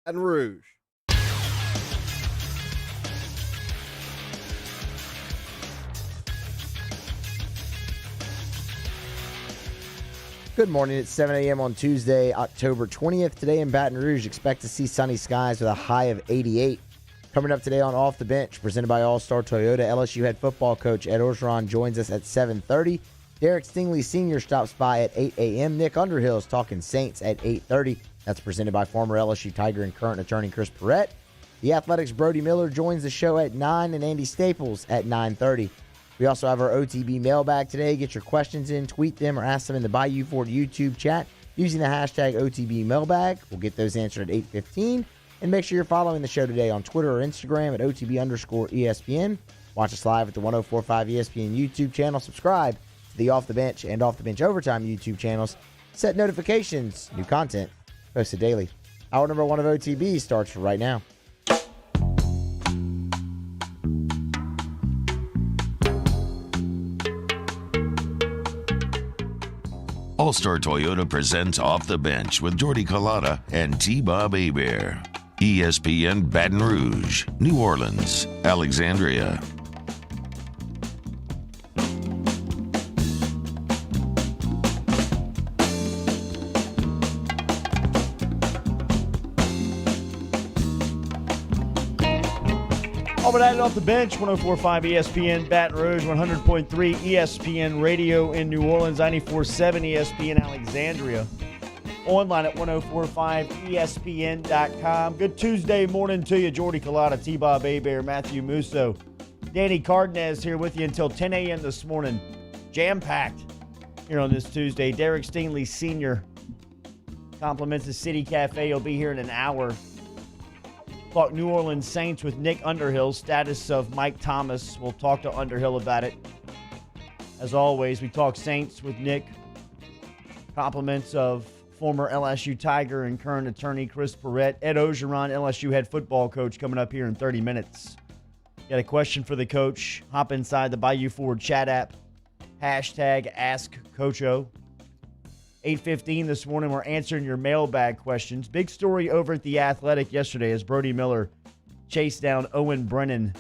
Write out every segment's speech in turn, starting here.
Baton Rouge. Good morning. It's 7 a.m. on Tuesday, October 20th. Today in Baton Rouge, expect to see sunny skies with a high of 88. Coming up today on Off the Bench, presented by All-Star Toyota, LSU head football coach Ed Orgeron joins us at 7:30. Derek Stingley Sr. stops by at 8 a.m. Nick Underhill is talking Saints at 8:30. That's presented by former LSU Tiger and current attorney Chris Perrette. The Athletics' Brody Miller joins the show at 9 and Andy Staples at 9:30. We also have our OTB mailbag today. Get your questions in, tweet them, or ask them in the Bayou Ford YouTube chat using the hashtag OTB mailbag. We'll get those answered at 8:15. And make sure you're following the show today on Twitter or Instagram at OTB_ESPN. Watch us live at the 104.5 ESPN YouTube channel. Subscribe to the Off the Bench and Off the Bench Overtime YouTube channels. Set notifications. New content posted daily. Hour number 1 of OTB starts right now. All-Star Toyota presents Off the Bench with Jordy Collada and T-Bob Hebert. ESPN Baton Rouge, New Orleans, Alexandria. Over that off the bench, 104.5 ESPN Baton Rouge, 100.3 ESPN Radio in New Orleans, 94.7 ESPN Alexandria. Online at 104.5ESPN.com. Good Tuesday morning to you. Jordy Collada, T-Bob Hebert, Matthew Musso, Danny Cardenas here with you until 10 a.m. this morning. Jam-packed here on this Tuesday. Derek Stingley Sr. compliments the City Cafe. He'll be here in an hour. Talk New Orleans Saints with Nick Underhill. Status of Mike Thomas. We'll talk to Underhill about it. As always, we talk Saints with Nick. Compliments of former LSU Tiger and current attorney Chris Perrette. Ed Orgeron, LSU head football coach, coming up here in 30 minutes. Got a question for the coach? Hop inside the Bayou Ford chat app. Hashtag AskCoachO. 8:15 this morning, we're answering your mailbag questions. Big story over at The Athletic yesterday as Brody Miller chased down Owen Brennan,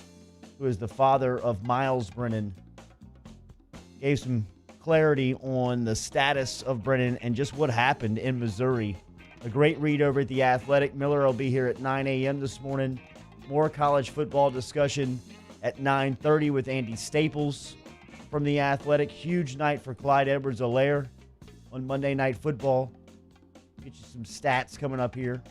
who is the father of Miles Brennan. Gave some clarity on the status of Brennan and just what happened in Missouri. A great read over at The Athletic. Miller will be here at 9 a.m. this morning. More college football discussion at 9:30 with Andy Staples from The Athletic. Huge night for Clyde Edwards-Helaire on Monday Night Football. Get you some stats coming up here.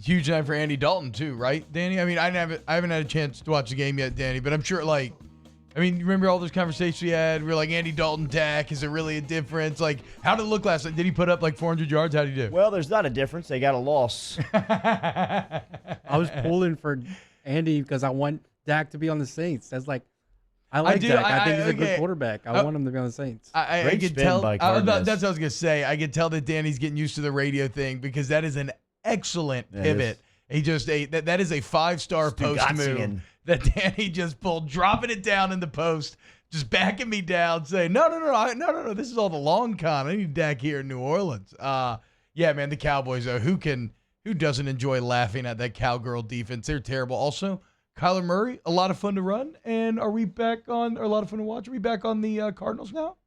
Huge night for Andy Dalton too, right, Danny? I mean, I haven't had a chance to watch the game yet, Danny, but I'm sure, you remember all those conversations we had? We were like, Andy Dalton, Dak, is it really a difference? Like, how did it look last night? Did he put up 400 yards? How did he do? Well, there's not a difference. They got a loss. I was pulling for Andy because I want Dak to be on the Saints. That's I like Dak. I think he's a good quarterback. I want him to be on the Saints. I could tell. That's what I was gonna say. I could tell that Danny's getting used to the radio thing because that is an excellent pivot. He just that is a 5-star post move that Danny just pulled, dropping it down in the post, just backing me down, saying, no, this is all the long con. I need Dak here in New Orleans. Yeah, man, the Cowboys, though, who doesn't enjoy laughing at that cowgirl defense? They're terrible. Also, Kyler Murray, a lot of fun to run, and a lot of fun to watch. Are we back on the Cardinals now?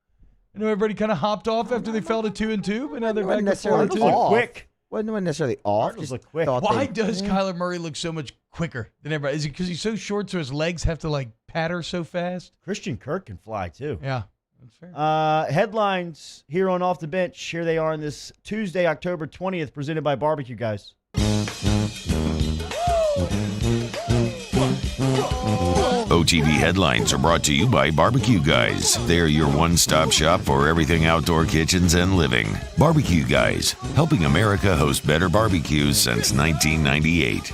I know everybody kind of hopped off after they fell to 2-2, but now they're back to 4-2. Quick. Wasn't necessarily off. Cardinals look quick. Why does Kyler Murray look so much quicker than everybody? Is it because he's so short so his legs have to patter so fast? Christian Kirk can fly too. Yeah, that's fair. Headlines here on Off the Bench. Here they are on this Tuesday, October 20th, presented by Barbecue Guys. OTB headlines are brought to you by Barbecue Guys. They're your one-stop shop for everything outdoor kitchens and living. Barbecue Guys, helping America host better barbecues since 1998.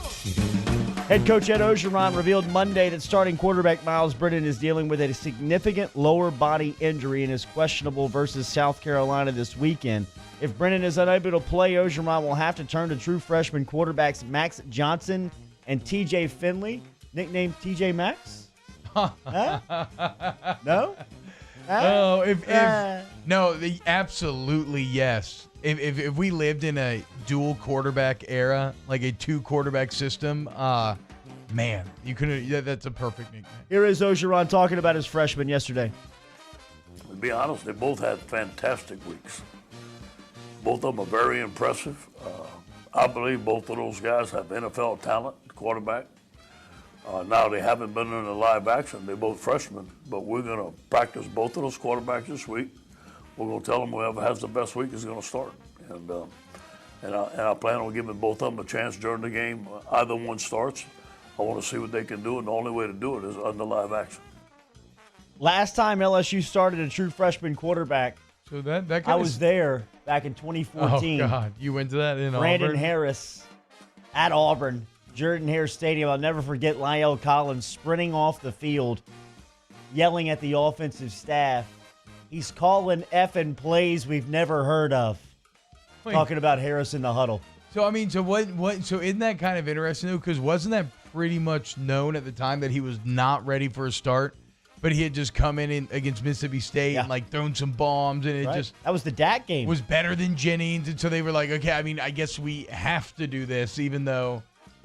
Head coach Ed Orgeron revealed Monday that starting quarterback Miles Brennan is dealing with a significant lower body injury and is questionable versus South Carolina this weekend. If Brennan is unable to play, Orgeron will have to turn to true freshman quarterbacks Max Johnson and TJ Finley, nicknamed TJ Maxx. Huh? No? No, absolutely yes. if we lived in a dual quarterback era, like a 2-quarterback system, man, you couldn't. Yeah, that's a perfect nickname. Here is Orgeron talking about his freshman yesterday. To be honest, they both had fantastic weeks. Both of them are very impressive. I believe both of those guys have NFL talent, quarterback. Now they haven't been in the live action. They're both freshmen, but we're going to practice both of those quarterbacks this week. We're going to tell them whoever has the best week is going to start. And I plan on giving both of them a chance during the game. Either one starts. I want to see what they can do, and the only way to do it is under live action. Last time LSU started a true freshman quarterback, so that I was there back in 2014. Oh, God. You went to that in Brandon Auburn? Harris at Auburn, Jordan-Hare Stadium. I'll never forget Lyle Collins sprinting off the field, yelling at the offensive staff. He's calling effing plays we've never heard of. Wait. Talking about Harris in the huddle. So, I mean, so what? So isn't that kind of interesting, though? Because wasn't that pretty much known at the time that he was not ready for a start? But he had just come in against Mississippi State and, like, thrown some bombs, and it just... That was the Dak game. Was better than Jennings, and so they were like, okay, I mean, I guess we have to do this, even though,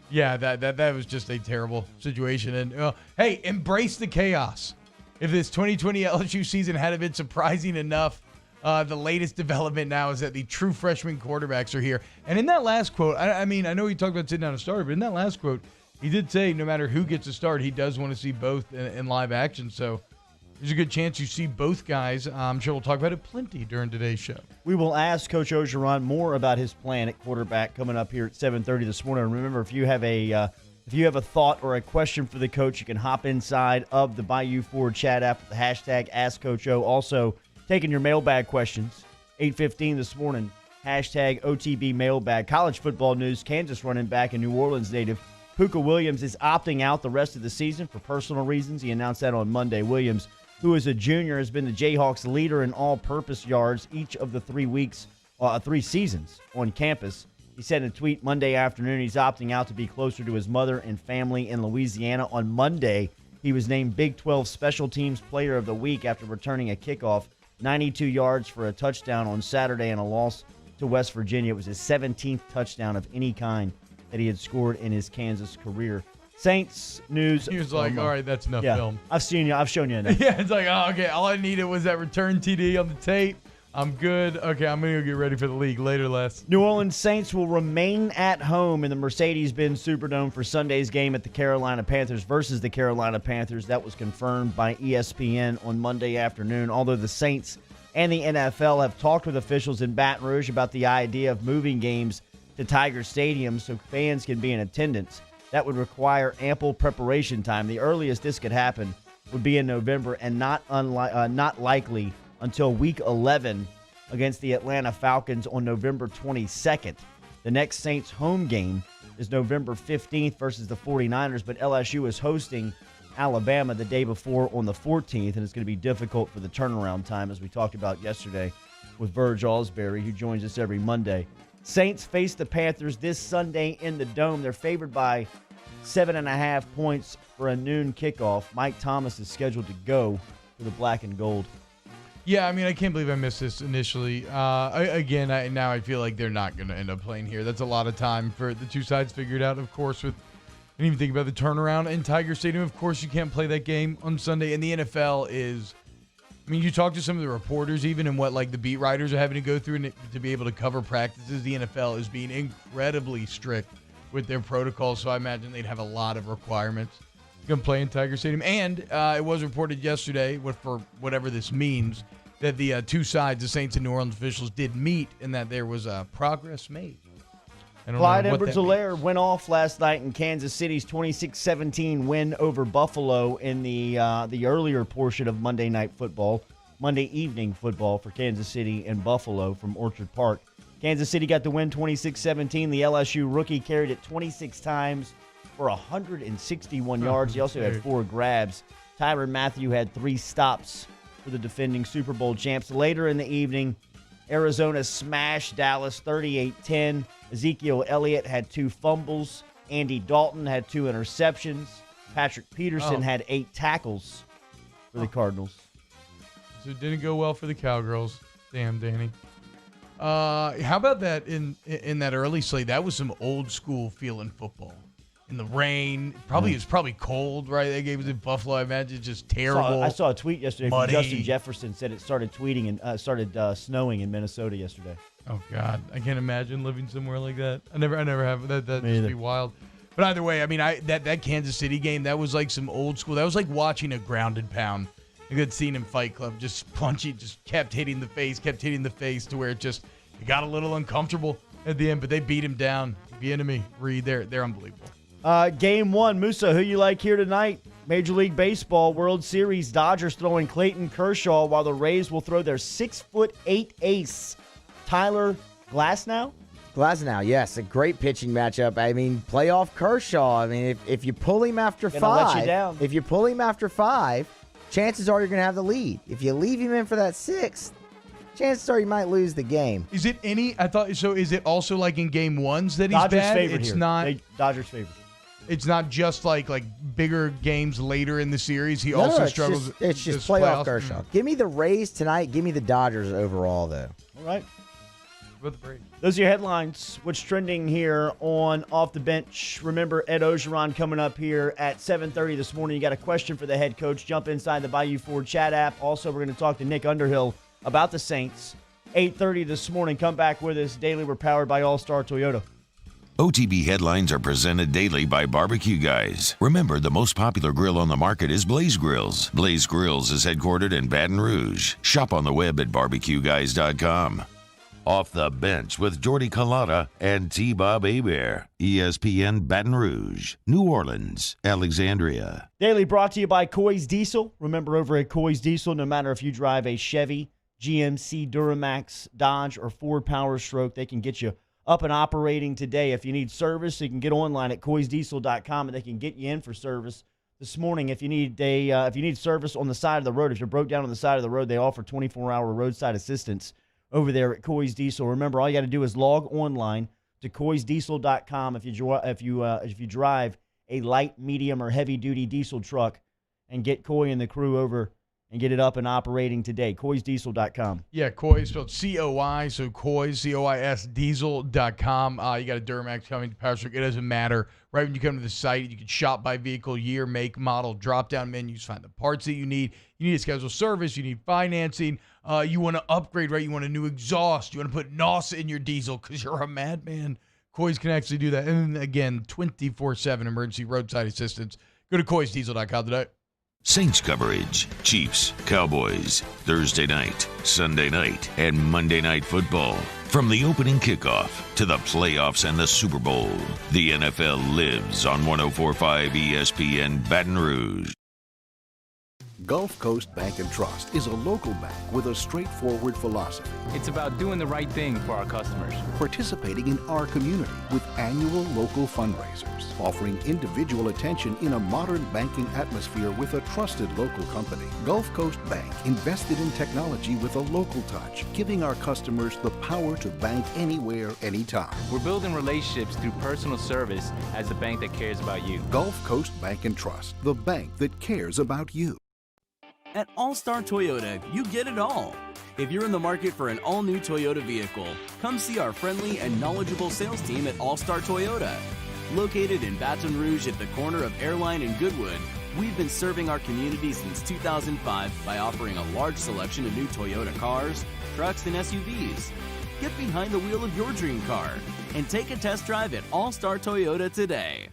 yeah, that was just a terrible situation. And, hey, embrace the chaos. If this 2020 LSU season had been surprising enough, the latest development now is that the true freshman quarterbacks are here. And in that last quote, I mean, I know he talked about sitting down a starter, but in that last quote, he did say no matter who gets a start, he does want to see both in live action. So there's a good chance you see both guys. I'm sure we'll talk about it plenty during today's show. We will ask Coach Orgeron more about his plan at quarterback coming up here at 7:30 this morning. And remember, if you have a thought or a question for the coach, you can hop inside of the Bayou Ford chat app with the hashtag AskCoachO. Also, taking your mailbag questions. 8:15 this morning. Hashtag OTB mailbag. College football news. Kansas running back and New Orleans native Pooka Williams is opting out the rest of the season for personal reasons. He announced that on Monday. Williams, who is a junior, has been the Jayhawks' leader in all-purpose yards each of the 3 seasons on campus. He said in a tweet Monday afternoon he's opting out to be closer to his mother and family in Louisiana. On Monday, he was named Big 12 Special Teams Player of the Week after returning a kickoff, 92 yards for a touchdown on Saturday in a loss to West Virginia. It was his 17th touchdown of any kind that he had scored in his Kansas career. Saints news. He was like, all right, that's enough film. I've shown you enough. Yeah, it's like, oh, okay, all I needed was that return TD on the tape. I'm good. Okay, I'm going to go get ready for the league. Later, Les. New Orleans Saints will remain at home in the Mercedes-Benz Superdome for Sunday's game at the Carolina Panthers versus the Carolina Panthers. That was confirmed by ESPN on Monday afternoon, although the Saints and the NFL have talked with officials in Baton Rouge about the idea of moving games to Tiger Stadium so fans can be in attendance. That would require ample preparation time. The earliest this could happen would be in November and not likely until Week 11 against the Atlanta Falcons on November 22nd. The next Saints home game is November 15th versus the 49ers, but LSU is hosting Alabama the day before on the 14th, and it's going to be difficult for the turnaround time, as we talked about yesterday with Verge Ausberry, who joins us every Monday. Saints face the Panthers this Sunday in the Dome. They're favored by 7.5 points for a noon kickoff. Mike Thomas is scheduled to go for the black and gold. Yeah, I mean, I can't believe I missed this initially. Now I feel like they're not going to end up playing here. That's a lot of time for the two sides figured out, of course, with I didn't even think about the turnaround in Tiger Stadium. Of course, you can't play that game on Sunday. And the NFL is, I mean, you talk to some of the reporters even and what, like, the beat writers are having to go through to be able to cover practices. The NFL is being incredibly strict with their protocols, so I imagine they'd have a lot of requirements to play in Tiger Stadium. And it was reported yesterday, for whatever this means, that the two sides, the Saints and New Orleans officials, did meet and that there was progress made. Clyde Edwards-Helaire went off last night in Kansas City's 26-17 win over Buffalo in the earlier portion of Monday evening football for Kansas City and Buffalo from Orchard Park. Kansas City got the win 26-17. The LSU rookie carried it 26 times for 161 yards. He also had 4 grabs. Tyrann Mathieu had 3 stops for the defending Super Bowl champs. Later in the evening, Arizona smashed Dallas 38-10. Ezekiel Elliott had 2 fumbles. Andy Dalton had 2 interceptions. Patrick Peterson had 8 tackles for the Cardinals. So it didn't go well for the Cowgirls. Damn, Danny. How about that in that early slate? That was some old school feeling football. In the rain, it was probably cold, right? They gave it in Buffalo. I imagine just terrible. I saw a tweet yesterday muddy. from Justin Jefferson said it started started snowing in Minnesota yesterday. Oh God, I can't imagine living somewhere like that. I never have. That'd just be wild. But either way, I mean, that Kansas City game, that was like some old school. That was like watching a ground and pound. A good scene in Fight Club, just punching, just kept hitting the face to where it got a little uncomfortable at the end. But they beat him down. The enemy, Reed, they're unbelievable. Game 1, Musa, who you like here tonight? Major League Baseball World Series, Dodgers throwing Clayton Kershaw while the Rays will throw their 6'8" ace, Tyler Glasnow. Glasnow, yes, a great pitching matchup. I mean, playoff Kershaw. I mean, if you pull him after five, chances are you're going to have the lead. If you leave him in for that 6th, chances are you might lose the game. Is it is it also like in game 1s that he's Dodgers bad? Favorite it's here. not Dodgers favorite. It's not just like bigger games later in the series. He struggles. It's just playoff Kershaw. Give me the Rays tonight. Give me the Dodgers overall, though. All right. With the Rays. Those are your headlines. What's trending here on Off the Bench? Remember, Ed Ogeron coming up here at 7:30 this morning. You got a question for the head coach. Jump inside the Bayou Ford chat app. Also, we're going to talk to Nick Underhill about the Saints. 8:30 this morning. Come back with us. Daily, we're powered by All-Star Toyota. OTB headlines are presented daily by Barbecue Guys. Remember, the most popular grill on the market is Blaze Grills. Blaze Grills is headquartered in Baton Rouge. Shop on the web at barbecueguys.com. Off the Bench with Jordy Culotta and T-Bob Hebert. ESPN Baton Rouge, New Orleans, Alexandria. Daily brought to you by Coy's Diesel. Remember, over at Coy's Diesel, no matter if you drive a Chevy, GMC, Duramax, Dodge, or Ford Power Stroke, they can get you up and operating today. If you need service, you can get online at coysdiesel.com, and they can get you in for service this morning. If you need service on the side of the road, if you're broke down on the side of the road, they offer 24-hour roadside assistance over there at Coy's Diesel. Remember, all you got to do is log online to coysdiesel.com if you drive a light, medium, or heavy-duty diesel truck, and get Coy and the crew over and get it up and operating today. coysdiesel.com. Yeah, Coy is spelled C-O-I, so Coy's, C-O-I-S, diesel.com. You got a Duramax coming to Power Stroke. It doesn't matter. Right when you come to the site, you can shop by vehicle, year, make, model, drop-down menus, find the parts that you need. You need to schedule service. You need financing. You want to upgrade, right? You want a new exhaust. You want to put NOS in your diesel because you're a madman. Coy's can actually do that. And again, 24/7 emergency roadside assistance. Go to coysdiesel.com today. Saints coverage, Chiefs, Cowboys, Thursday night, Sunday night, and Monday Night Football. From the opening kickoff to the playoffs and the Super Bowl, the NFL lives on 104.5 ESPN Baton Rouge. Gulf Coast Bank and Trust is a local bank with a straightforward philosophy. It's about doing the right thing for our customers. Participating in our community with annual local fundraisers. Offering individual attention in a modern banking atmosphere with a trusted local company. Gulf Coast Bank invested in technology with a local touch, giving our customers the power to bank anywhere, anytime. We're building relationships through personal service as the bank that cares about you. Gulf Coast Bank and Trust, the bank that cares about you. At All-Star Toyota, you get it all. If you're in the market for an all-new Toyota vehicle, come see our friendly and knowledgeable sales team at All-Star Toyota. Located in Baton Rouge at the corner of Airline and Goodwood, we've been serving our community since 2005 by offering a large selection of new Toyota cars, trucks, and SUVs. Get behind the wheel of your dream car and take a test drive at All-Star Toyota today.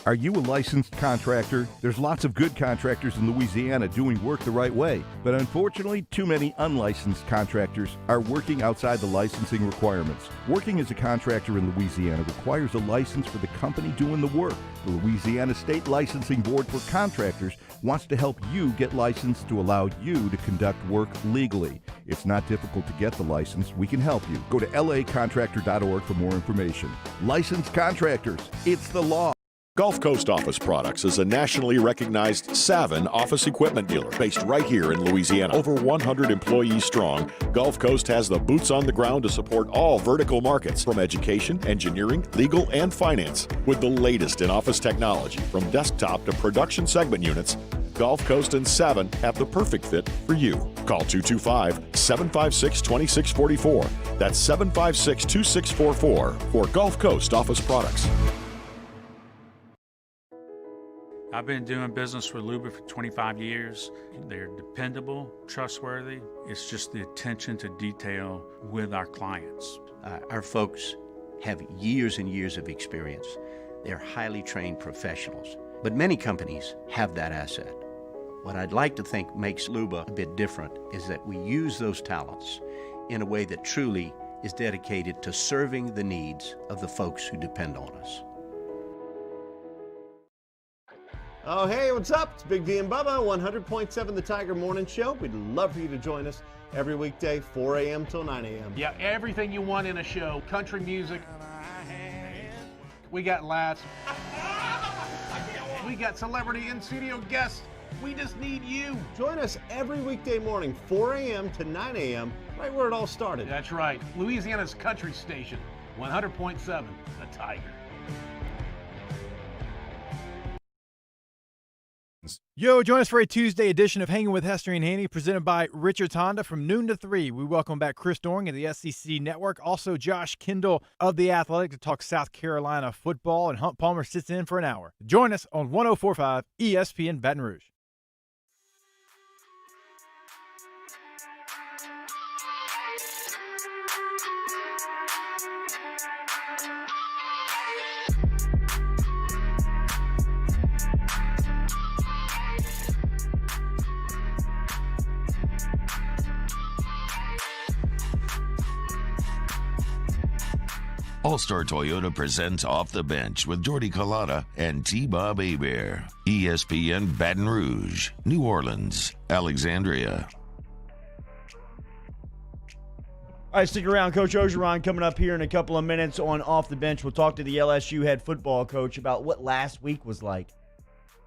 Are you a licensed contractor? There's lots of good contractors in Louisiana doing work the right way, but unfortunately, too many unlicensed contractors are working outside the licensing requirements. Working as a contractor in Louisiana requires a license for the company doing the work. The Louisiana State Licensing Board for Contractors wants to help you get licensed to allow you to conduct work legally. It's not difficult to get the license. We can help you. Go to lacontractor.org for more information. Licensed contractors, it's the law. Gulf Coast Office Products is a nationally recognized Savin office equipment dealer based right here in Louisiana. Over 100 employees strong, Gulf Coast has the boots on the ground to support all vertical markets from education, engineering, legal, and finance. With the latest in office technology from desktop to production segment units, Gulf Coast and Savin have the perfect fit for you. Call 225-756-2644. That's 756-2644 for Gulf Coast Office Products. I've been doing business with Luba for 25 years. They're dependable, trustworthy. It's just the attention to detail with our clients. Our folks have years and years of experience. They're highly trained professionals, but many companies have that asset. What I'd like to think makes Luba a bit different is that we use those talents in a way that truly is dedicated to serving the needs of the folks who depend on us. Oh, hey, what's up? It's Big V and Bubba, 100.7 The Tiger Morning Show. We'd love for you to join us every weekday, 4 a.m. till 9 a.m. Yeah, everything you want in a show. Country music. We got laughs. We got celebrity in-studio guests. We just need you. Join us every weekday morning, 4 a.m. to 9 a.m., right where it all started. That's right. Louisiana's country station, 100.7 The Tiger. Yo, join us for a Tuesday edition of Hanging with Hester and Haney, presented by Richards Honda from noon to 3. We welcome back Chris Doring of the SEC Network, also Josh Kendall of The Athletic to talk South Carolina football, and Hunt Palmer sits in for an hour. Join us on 104.5 ESPN Baton Rouge. All-Star Toyota presents Off the Bench with Jordy Collada and T-Bob Hebert. ESPN Baton Rouge, New Orleans, Alexandria. All right, stick around. Coach Orgeron coming up here in a couple of minutes on Off the Bench. We'll talk to the LSU head football coach about what last week was like,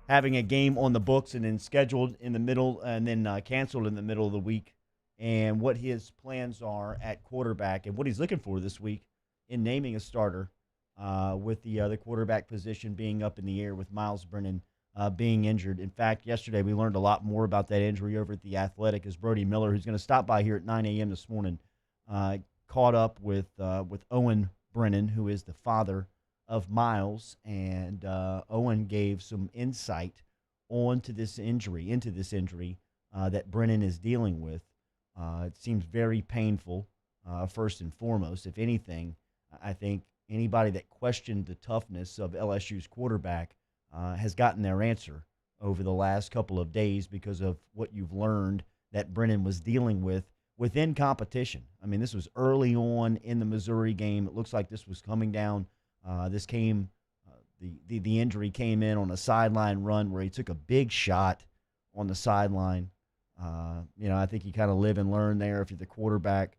having a game on the books and then scheduled in the middle and then canceled in the middle of the week, and what his plans are at quarterback and what he's looking for this week in naming a starter, with the quarterback position being up in the air with Miles Brennan being injured. In fact, yesterday we learned a lot more about that injury over at The Athletic as Brody Miller, who's going to stop by here at 9 a.m. this morning, caught up with Owen Brennan, who is the father of Miles, and Owen gave some insight into this injury that Brennan is dealing with. It seems very painful, first and foremost. If anything, I think anybody that questioned the toughness of LSU's quarterback has gotten their answer over the last couple of days because of what you've learned that Brennan was dealing with within competition. I mean, this was early on in the Missouri game. It looks like this was coming down. The injury came in on a sideline run where he took a big shot on the sideline. I think you kind of live and learn there if you're the quarterback.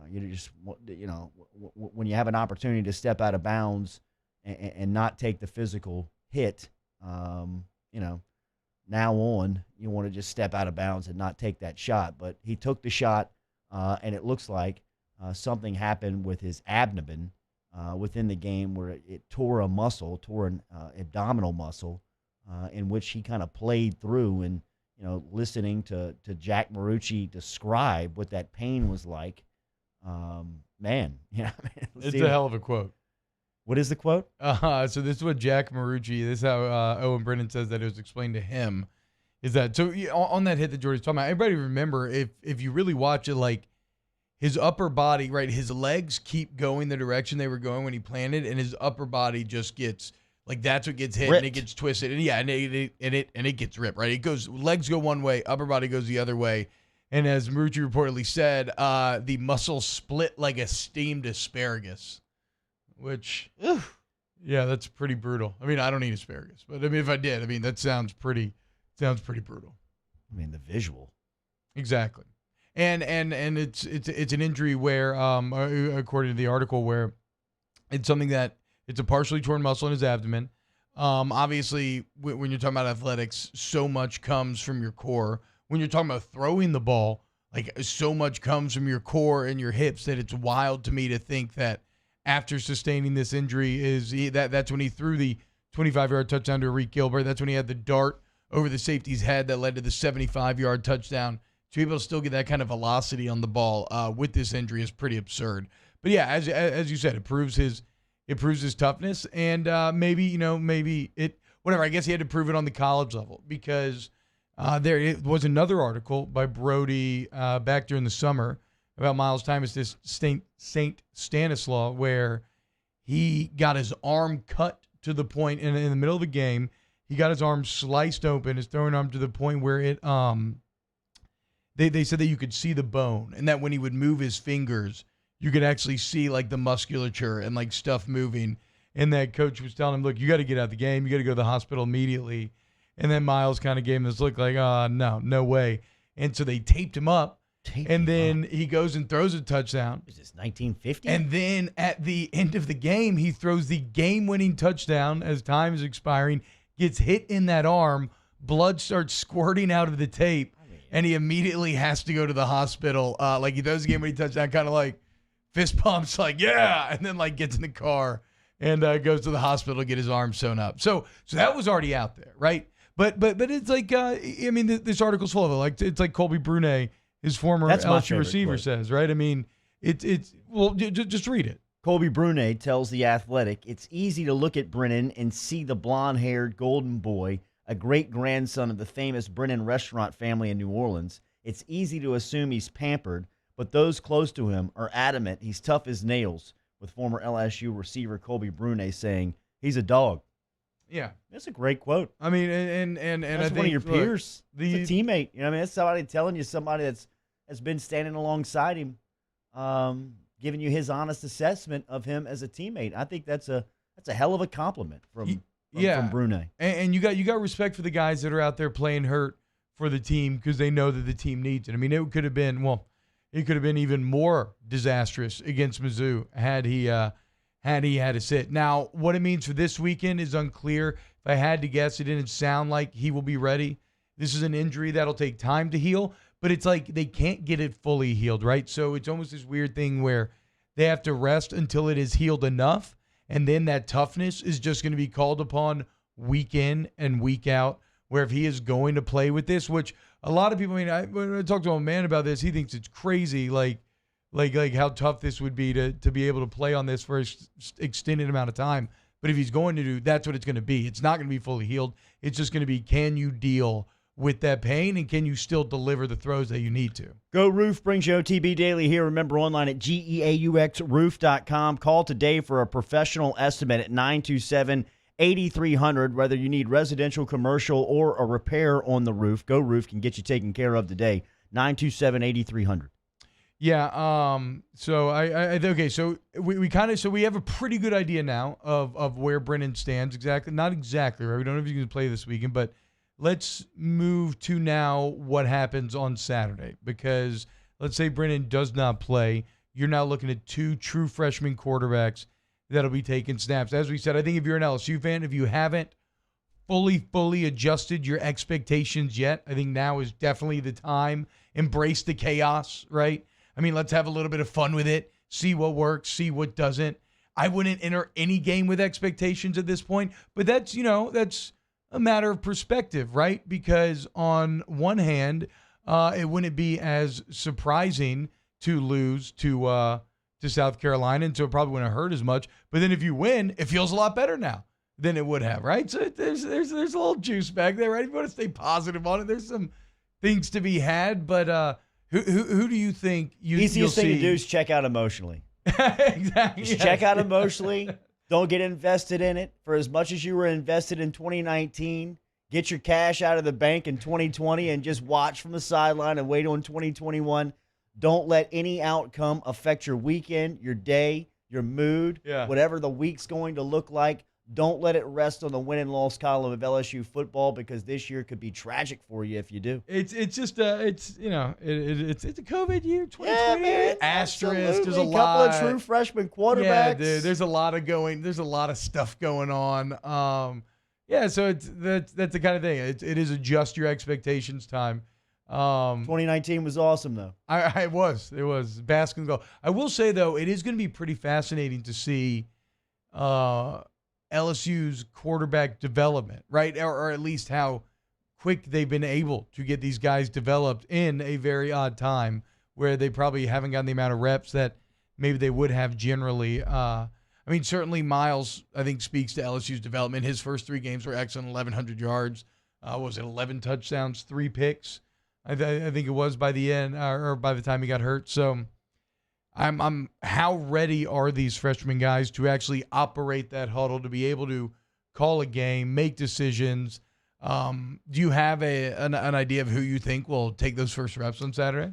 When you have an opportunity to step out of bounds and not take the physical hit, now on, you want to just step out of bounds and not take that shot. But he took the shot, and it looks like something happened with his abdomen within the game where it tore an abdominal muscle, in which he kind of played through. And, listening to Jack Marucci describe what that pain was like, it's a hell of a quote. What is the quote? So this is what Jack Marucci, this is how Owen Brennan says that it was explained to him, is that, so on that hit that Jordy's talking about, everybody remember, if you really watch it, like, his upper body, right, his legs keep going the direction they were going when he planted, and his upper body just gets, like, that's what gets hit, ripped. And it gets twisted, and it gets ripped, right? It goes, legs go one way, upper body goes the other way. And as Marucci reportedly said, the muscle split like a steamed asparagus, which, yeah, that's pretty brutal. I mean, I don't eat asparagus, but I mean, if I did, that sounds pretty brutal. I mean, the visual. Exactly. And it's an injury where, according to the article, where it's something that it's a partially torn muscle in his abdomen. Obviously, when you're talking about athletics, so much comes from your core. When you're talking about throwing the ball, like, so much comes from your core and your hips that it's wild to me to think that after sustaining this injury that's when he threw the 25-yard touchdown to Arik Gilbert. That's when he had the dart over the safety's head that led to the 75-yard touchdown. To be able to still get that kind of velocity on the ball with this injury is pretty absurd. But yeah, as you said, it proves his toughness, and maybe whatever. I guess he had to prove it on the college level, because there was another article by Brody back during the summer about Miles Thomas, this St. Stanislaus, where he got his arm cut to the point in the middle of the game. He got his arm sliced open, his throwing arm, to the point where it they said that you could see the bone, and that when he would move his fingers, you could actually see like the musculature and like stuff moving. And that coach was telling him, look, you got to get out of the game. You got to go to the hospital immediately. And then Miles kind of gave him this look like, no way. And so they taped him up. Then he goes and throws a touchdown. Is this 1950? And then at the end of the game, he throws the game-winning touchdown as time is expiring, gets hit in that arm, blood starts squirting out of the tape, and he immediately has to go to the hospital. Like he throws the game-winning touchdown, kind of like fist pumps, like, yeah, and then like gets in the car and goes to the hospital to get his arm sewn up. So that was already out there, right? But it's like, this article's full of it. Like, it's like Colby Brunet, his former LSU receiver, says, right? I mean, just read it. Colby Brunet tells The Athletic, it's easy to look at Brennan and see the blonde-haired golden boy, a great-grandson of the famous Brennan restaurant family in New Orleans. It's easy to assume he's pampered, but those close to him are adamant he's tough as nails, with former LSU receiver Colby Brunet saying, he's a dog. Yeah. That's a great quote. I mean, and that's I think one of your peers. It's a teammate. You know what I mean? That's somebody telling you, somebody that's been standing alongside him, giving you his honest assessment of him as a teammate. I think that's a hell of a compliment from Brunet. And you got respect for the guys that are out there playing hurt for the team, because they know that the team needs it. I mean, it could have been even more disastrous against Mizzou had he had to sit. Now, what it means for this weekend is unclear. If I had to guess, it didn't sound like he will be ready. This is an injury that'll take time to heal, but it's like they can't get it fully healed, right? So it's almost this weird thing where they have to rest until it is healed enough, and then that toughness is just going to be called upon week in and week out, where if he is going to play with this, which a lot of people, when I talk to a man about this, he thinks it's crazy, like how tough this would be to be able to play on this for an extended amount of time. But if he's going to do, that's what it's going to be. It's not going to be fully healed. It's just going to be, can you deal with that pain, and can you still deliver the throws that you need to? Go Roof brings you OTB Daily here. Remember, online at GEAUXroof.com. Call today for a professional estimate at 927-8300. Whether you need residential, commercial, or a repair on the roof, Go Roof can get you taken care of today. 927-8300. Yeah. So So we have a pretty good idea now of where Brennan stands exactly. Not exactly, right? We don't know if he's going to play this weekend, but let's move to now what happens on Saturday, because let's say Brennan does not play. You're now looking at two true freshman quarterbacks that'll be taking snaps. As we said, I think if you're an LSU fan, if you haven't fully adjusted your expectations yet, I think now is definitely the time. Embrace the chaos, right? I mean, let's have a little bit of fun with it, see what works, see what doesn't. I wouldn't enter any game with expectations at this point, but that's a matter of perspective, right? Because on one hand, it wouldn't be as surprising to lose to South Carolina, and so it probably wouldn't hurt as much. But then if you win, it feels a lot better now than it would have, right? So there's a little juice back there, right? If you want to stay positive on it, there's some things to be had, but who do you think easiest thing to do is check out emotionally. Exactly. Just check out emotionally. Don't get invested in it. For as much as you were invested in 2019, get your cash out of the bank in 2020 and just watch from the sideline and wait on 2021. Don't let any outcome affect your weekend, your day, your mood, whatever the week's going to look like. Don't let it rest on the win and loss column of LSU football, because this year could be tragic for you if you do. It's a COVID year, 2020 asterisk. There's a lot. Couple of true freshman quarterbacks. Yeah, dude, there's a lot of stuff going on. So that's the kind of thing. It is adjust your expectations time. 2019 was awesome though. It was basketball. I will say though, it is going to be pretty fascinating to see LSU's quarterback development, right? Or at least how quick they've been able to get these guys developed in a very odd time where they probably haven't gotten the amount of reps that maybe they would have generally. I mean, certainly Miles, I think, speaks to LSU's development. His first 3 games were excellent, 1,100 yards. Was it 11 touchdowns, 3 picks? I think it was by the end or by the time he got hurt. So I'm how ready are these freshman guys to actually operate that huddle, to be able to call a game, make decisions? Do you have an idea of who you think will take those first reps on Saturday?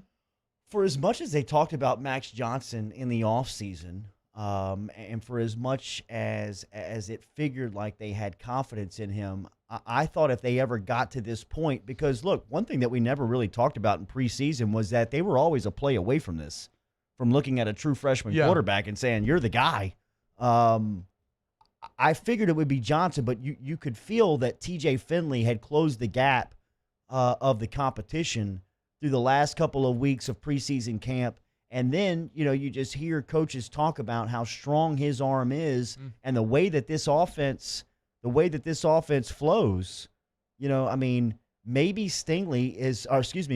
For as much as they talked about Max Johnson in the offseason, and for as much as it figured like they had confidence in him, I thought if they ever got to this point, because look, one thing that we never really talked about in preseason was that they were always a play away from this, from looking at a true freshman quarterback and saying, you're the guy. I figured it would be Johnson, but you could feel that TJ Finley had closed the gap of the competition through the last couple of weeks of preseason camp. And then, you just hear coaches talk about how strong his arm is and the way that this offense flows. Maybe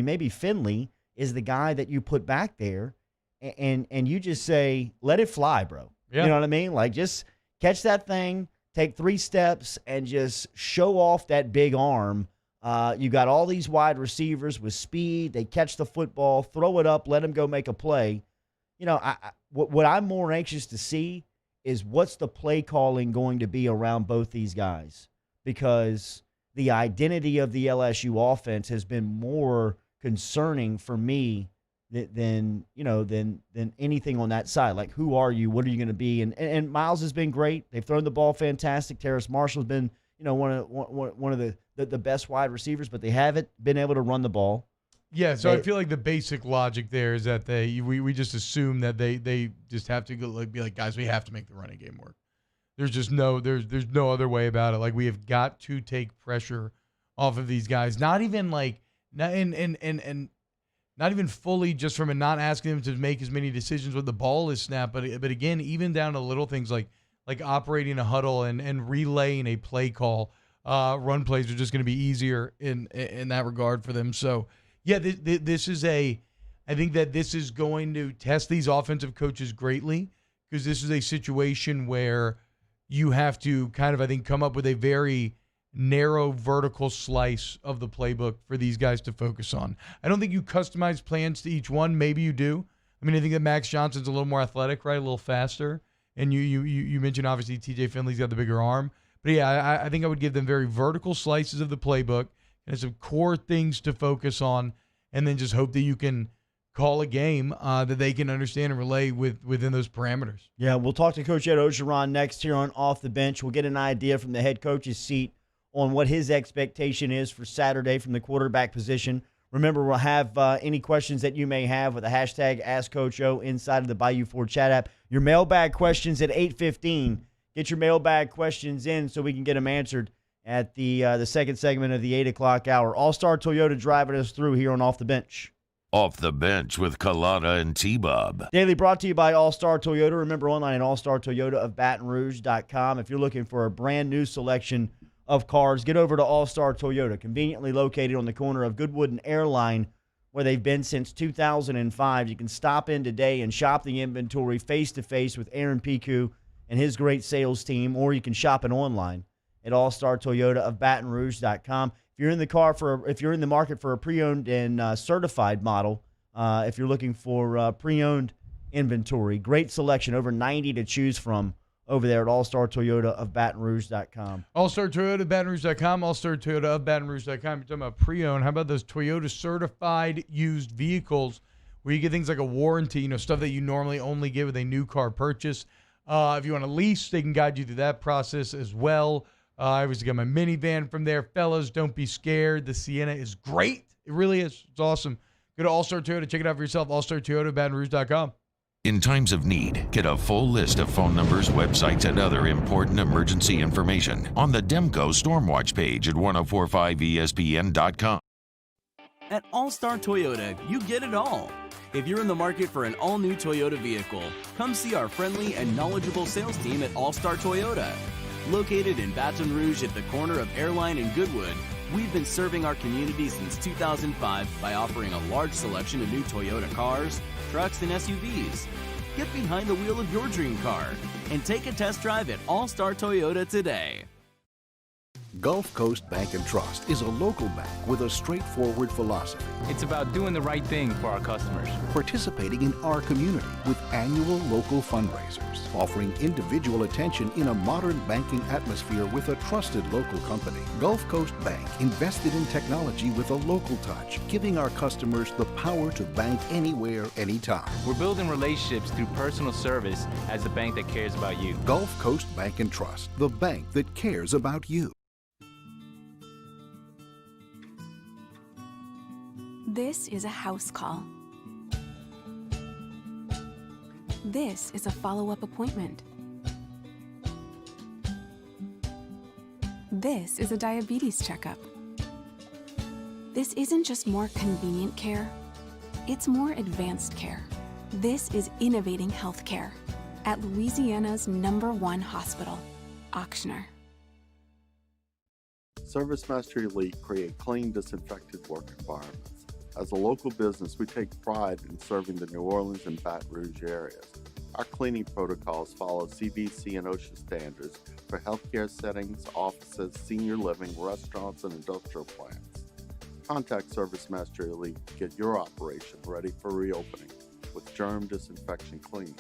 maybe Finley is the guy that you put back there and you just say, let it fly, bro. Yeah. You know what I mean? Like, just catch that thing, take 3 steps, and just show off that big arm. You got all these wide receivers with speed. They catch the football, throw it up, let them go make a play. What I'm more anxious to see is what's the play calling going to be around both these guys, because the identity of the LSU offense has been more concerning for me than anything on that side. Like, who are you? What are you going to be? And Miles has been great. They've thrown the ball fantastic. Terrace Marshall's been one of the best wide receivers, but they haven't been able to run the ball. Yeah, so I feel like the basic logic there is that we just assume that they just have to go, be like, guys, we have to make the running game work. There's just no other way about it. Like, we have got to take pressure off of these guys. Not even like not even fully just from not asking them to make as many decisions when the ball is snapped, but again, even down to little things like operating a huddle and relaying a play call. Run plays are just going to be easier in that regard for them. So, yeah, this is I think that this is going to test these offensive coaches greatly, because this is a situation where you have to kind of, I think, come up with a very narrow vertical slice of the playbook for these guys to focus on. I don't think you customize plans to each one. Maybe you do. I mean, I think that Max Johnson's a little more athletic, right? A little faster. And you mentioned, obviously, TJ Finley's got the bigger arm. But, yeah, I think I would give them very vertical slices of the playbook and some core things to focus on, and then just hope that you can call a game that they can understand and relay within those parameters. Yeah, we'll talk to Coach Ed Orgeron next here on Off the Bench. We'll get an idea from the head coach's seat on what his expectation is for Saturday from the quarterback position. Remember, we'll have any questions that you may have with the hashtag AskCoachO inside of the Bayou Ford chat app. Your mailbag questions at 8:15. Get your mailbag questions in so we can get them answered at the second segment of the 8 o'clock hour. All-Star Toyota driving us through here on Off the Bench. Off the Bench with Kalata and T-Bob. Daily brought to you by All-Star Toyota. Remember, online at allstartoyotaofbatonrouge.com. If you're looking for a brand new selection of cars, get over to All-Star Toyota, conveniently located on the corner of Goodwood and Airline, where they've been since 2005. You can stop in today and shop the inventory face-to-face with Aaron Piku and his great sales team, or you can shop it online at allstartoyotaofbatonrouge.com. If you're in the market for a pre-owned and certified model, if you're looking for pre-owned inventory, great selection, over 90 to choose from over there at allstartoyotaofbatonrouge.com. allstartoyotaofbatonrouge.com, allstartoyotaofbatonrouge.com. You're talking about pre-owned. How about those Toyota certified used vehicles where you get things like a warranty, stuff that you normally only get with a new car purchase. If you want to lease, they can guide you through that process as well. I always get my minivan from there. Fellas, don't be scared. The Sienna is great. It really is. It's awesome. Go to All-Star Toyota. Check it out for yourself. allstartoyotaofbatonrouge.com. In times of need, get a full list of phone numbers, websites, and other important emergency information on the Demco Stormwatch page at 1045ESPN.com. At All-Star Toyota, you get it all. If you're in the market for an all-new Toyota vehicle, come see our friendly and knowledgeable sales team at All-Star Toyota. Located in Baton Rouge at the corner of Airline and Goodwood, We've been serving our community since 2005 by offering a large selection of new Toyota cars, trucks, and SUVs. Get behind the wheel of your dream car and take a test drive at All Star Toyota today. Gulf Coast Bank and Trust is a local bank with a straightforward philosophy. It's about doing the right thing for our customers. Participating in our community with annual local fundraisers, offering individual attention in a modern banking atmosphere with a trusted local company. Gulf Coast Bank invested in technology with a local touch, giving our customers the power to bank anywhere, anytime. We're building relationships through personal service as a bank that cares about you. Gulf Coast Bank and Trust, the bank that cares about you. This is a house call. This is a follow-up appointment. This is a diabetes checkup. This isn't just more convenient care, it's more advanced care. This is innovating healthcare at Louisiana's #1 hospital, Ochsner. ServiceMaster Elite create clean, disinfected work environments. As a local business, we take pride in serving the New Orleans and Baton Rouge areas. Our cleaning protocols follow CDC and OSHA standards for healthcare settings, offices, senior living, restaurants, and industrial plants. Contact ServiceMaster Elite to get your operation ready for reopening with germ disinfection cleaning.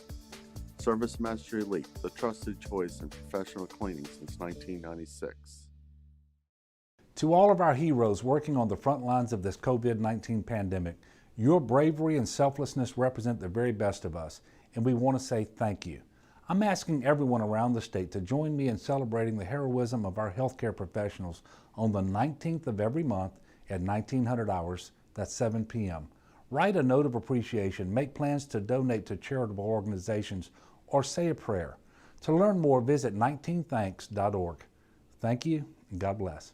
ServiceMaster Elite, the trusted choice in professional cleaning since 1996. To all of our heroes working on the front lines of this COVID-19 pandemic, your bravery and selflessness represent the very best of us, and we want to say thank you. I'm asking everyone around the state to join me in celebrating the heroism of our healthcare professionals on the 19th of every month at 1900 hours, that's 7 p.m. Write a note of appreciation, make plans to donate to charitable organizations, or say a prayer. To learn more, visit 19thanks.org. Thank you, and God bless.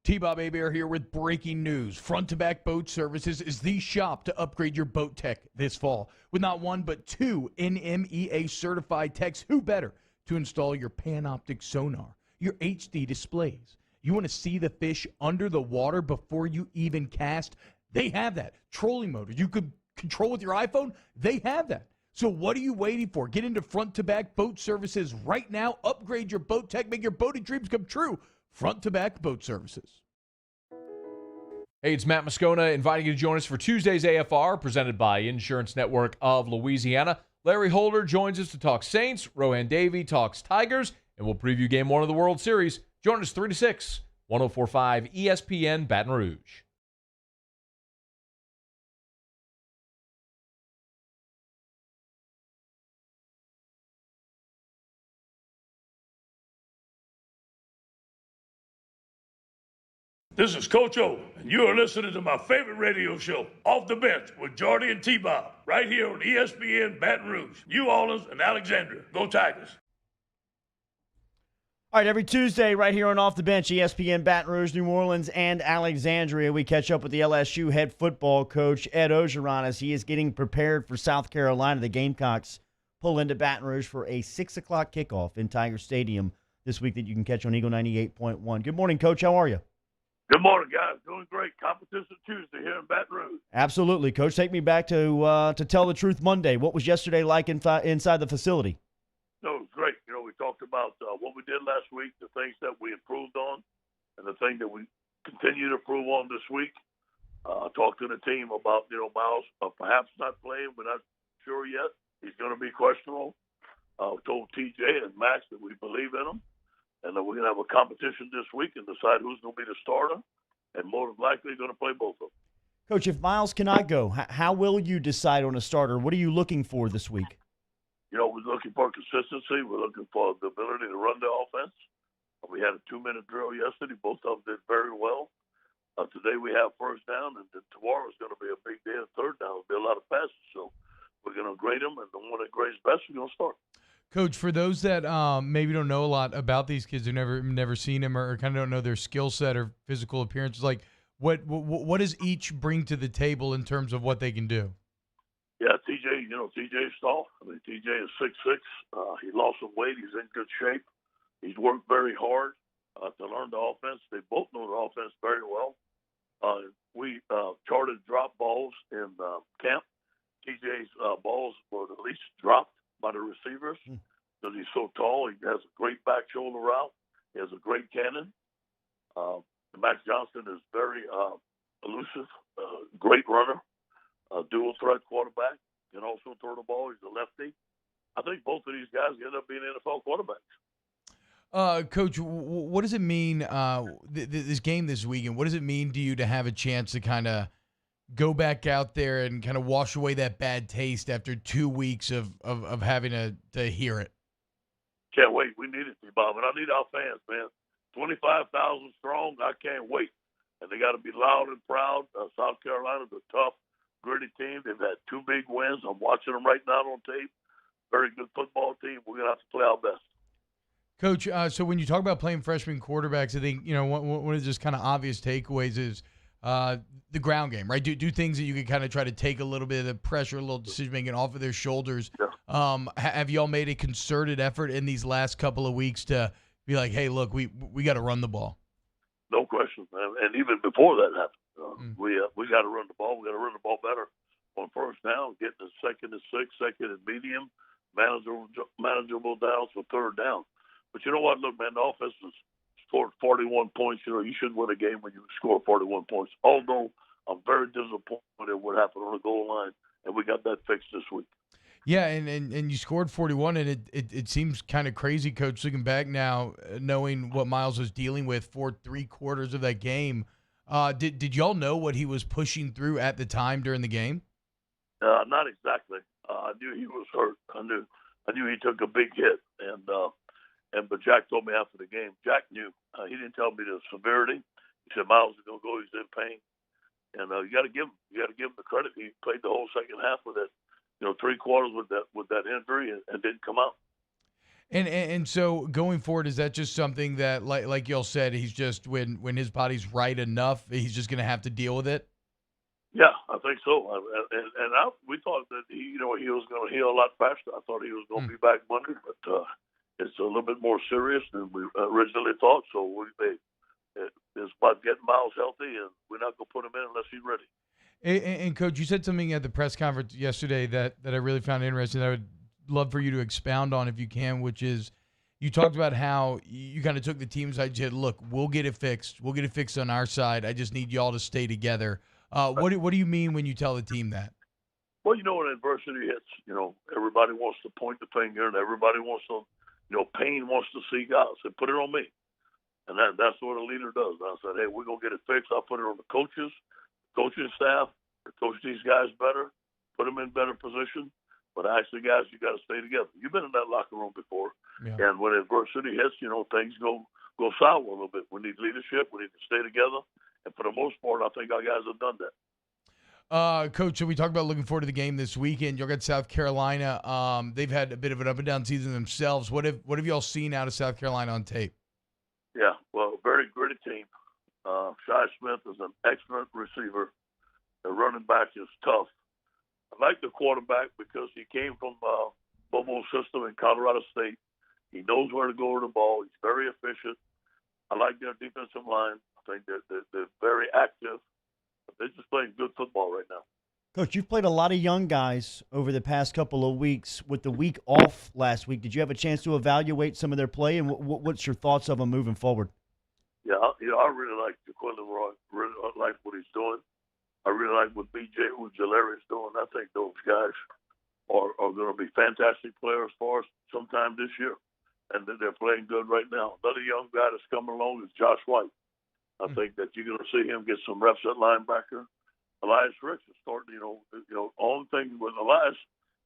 T-Bob Hebert here with breaking news. Front to Back Boat Services is the shop to upgrade your boat tech this fall. With not one but two NMEA certified techs, who better to install your Panoptic sonar, your HD displays. You want to see the fish under the water before you even cast? They have that. Trolling motor you could control with your iPhone? They have that. So what are you waiting for? Get into Front to Back Boat Services right now. Upgrade your boat tech. Make your boating dreams come true. Front to Back Boat Services. Hey, it's Matt Moscona inviting you to join us for Tuesday's AFR, presented by Insurance Network of Louisiana. Larry Holder joins us to talk Saints. Rohan Davey talks Tigers, and we'll preview Game 1 of the World Series. Join us 3 to 6, 104.5 ESPN Baton Rouge. This is Coach O, and you are listening to my favorite radio show, Off the Bench, with Jordy and T-Bob, right here on ESPN Baton Rouge, New Orleans, and Alexandria. Go Tigers. All right, every Tuesday right here on Off the Bench, ESPN Baton Rouge, New Orleans, and Alexandria, we catch up with the LSU head football coach, Ed Orgeron, as he is getting prepared for South Carolina. The Gamecocks pull into Baton Rouge for a 6 o'clock kickoff in Tiger Stadium this week that you can catch on Eagle 98.1. Good morning, Coach. How are you? Good morning, guys. Doing great. Competition Tuesday here in Baton Rouge. Absolutely. Coach, take me back to Tell the Truth Monday. What was yesterday like inside the facility? No, it was great. You know, we talked about what we did last week, the things that we improved on, and the thing that we continue to improve on this week. Talked to the team about, Miles perhaps not playing. We're not sure yet. He's going to be questionable. Told TJ and Max that we believe in him. And then we're going to have a competition this week and decide who's going to be the starter, and more likely going to play both of them. Coach, if Miles cannot go, how will you decide on a starter? What are you looking for this week? We're looking for consistency. We're looking for the ability to run the offense. We had a 2-minute drill yesterday. Both of them did very well. Today we have first down, and then tomorrow is going to be a big day of third down. There'll be a lot of passes. So we're going to grade them, and the one that grades best, we're going to start. Coach, for those that maybe don't know a lot about these kids who never seen them or kind of don't know their skill set or physical appearance, like what does each bring to the table in terms of what they can do? Yeah, TJ, TJ's tall. TJ is 6'6". He lost some weight. He's in good shape. He's worked very hard. to learn the offense. They both know the offense very well. We charted drop balls in camp. TJ's balls were the least dropped by the receivers because he's so tall. He has a great back shoulder route. He has a great cannon. Max Johnson is very elusive, great runner, dual threat quarterback, can also throw the ball. He's a lefty. I think both of these guys end up being NFL quarterbacks. Coach, what does it mean, this game this weekend? What does it mean to you to have a chance to kind of go back out there and kind of wash away that bad taste after 2 weeks of having to hear it? Can't wait. We need it, Bob. And I need our fans, man. 25,000 strong. I can't wait. And they got to be loud and proud. South Carolina's a tough, gritty team. They've had 2 big wins. I'm watching them right now on tape. Very good football team. We're going to have to play our best. Coach, so when you talk about playing freshman quarterbacks, I think, one of the just kind of obvious takeaways is the ground game, right? Do things that you can kind of try to take a little bit of the pressure, a little decision-making off of their shoulders. Yeah. Have y'all made a concerted effort in these last couple of weeks to be like, hey, look, we got to run the ball? No question, man. And even before that happened, we got to run the ball. We got to run the ball better on first down, getting to 2nd and 6, 2nd and medium, manageable downs for 3rd down. But you know what? Look, man, the offense has scored 41 points. You should win a game when you score 41 points. Although I'm very disappointed at what happened on the goal line, and we got that fixed this week. Yeah, and you scored 41, and it seems kind of crazy, Coach, looking back now, knowing what Miles was dealing with for 3/4 of that game. Did y'all know what he was pushing through at the time during the game? Not exactly. I knew he was hurt. I knew he took a big hit, but Jack told me after the game. Jack knew. He didn't tell me the severity. He said Miles is gonna go. He's in pain, and you got to give him the credit. He played the whole second half with it. 3/4 with that injury and didn't come out. And so going forward, is that just something that, like y'all said, he's just when his body's right enough, he's just gonna have to deal with it? Yeah, I think so. We thought that he was going to heal a lot faster. I thought he was going to be back Monday, but it's a little bit more serious than we originally thought. So it's about getting Miles healthy, and we're not going to put him in unless he's ready. And Coach, you said something at the press conference yesterday that I really found interesting. That I would love for you to expound on if you can, which is you talked about how you kind of took the team's side. You said, look, we'll get it fixed. We'll get it fixed on our side. I just need y'all to stay together. What do you mean when you tell the team that? Well, when adversity hits, everybody wants to point the finger, and everybody wants to, pain wants to see God. So put it on me. And that's what a leader does. And I said, hey, we're going to get it fixed. I'll put it on the coaching staff, to coach these guys better, put them in better position. But actually, guys, you got to stay together. You've been in that locker room before. Yeah. And when adversity hits, things go sour a little bit. We need leadership. We need to stay together. And for the most part, I think our guys have done that. Coach, so we talked about looking forward to the game this weekend. You'll get South Carolina. They've had a bit of an up-and-down season themselves. What have y'all seen out of South Carolina on tape? Yeah, well, very gritty team. Shi Smith is an excellent receiver. The running back is tough. I like the quarterback because he came from Bobo's system in Colorado State. He knows where to go with the ball. He's very efficient. I like their defensive line. I think they're very active. They're just playing good football right now. Coach, you've played a lot of young guys over the past couple of weeks. With the week off last week, did you have a chance to evaluate some of their play, and what's your thoughts of them moving forward? Yeah, I really like Jaquilin Roy. Really like what he's doing. I really like what B.J. Ujulari's doing. I think those guys are going to be fantastic players for us sometime this year, and they're playing good right now. Another young guy that's coming along is Josh White. I think that you're going to see him get some reps at linebacker. Elias Ricks is starting, all the things with Elias,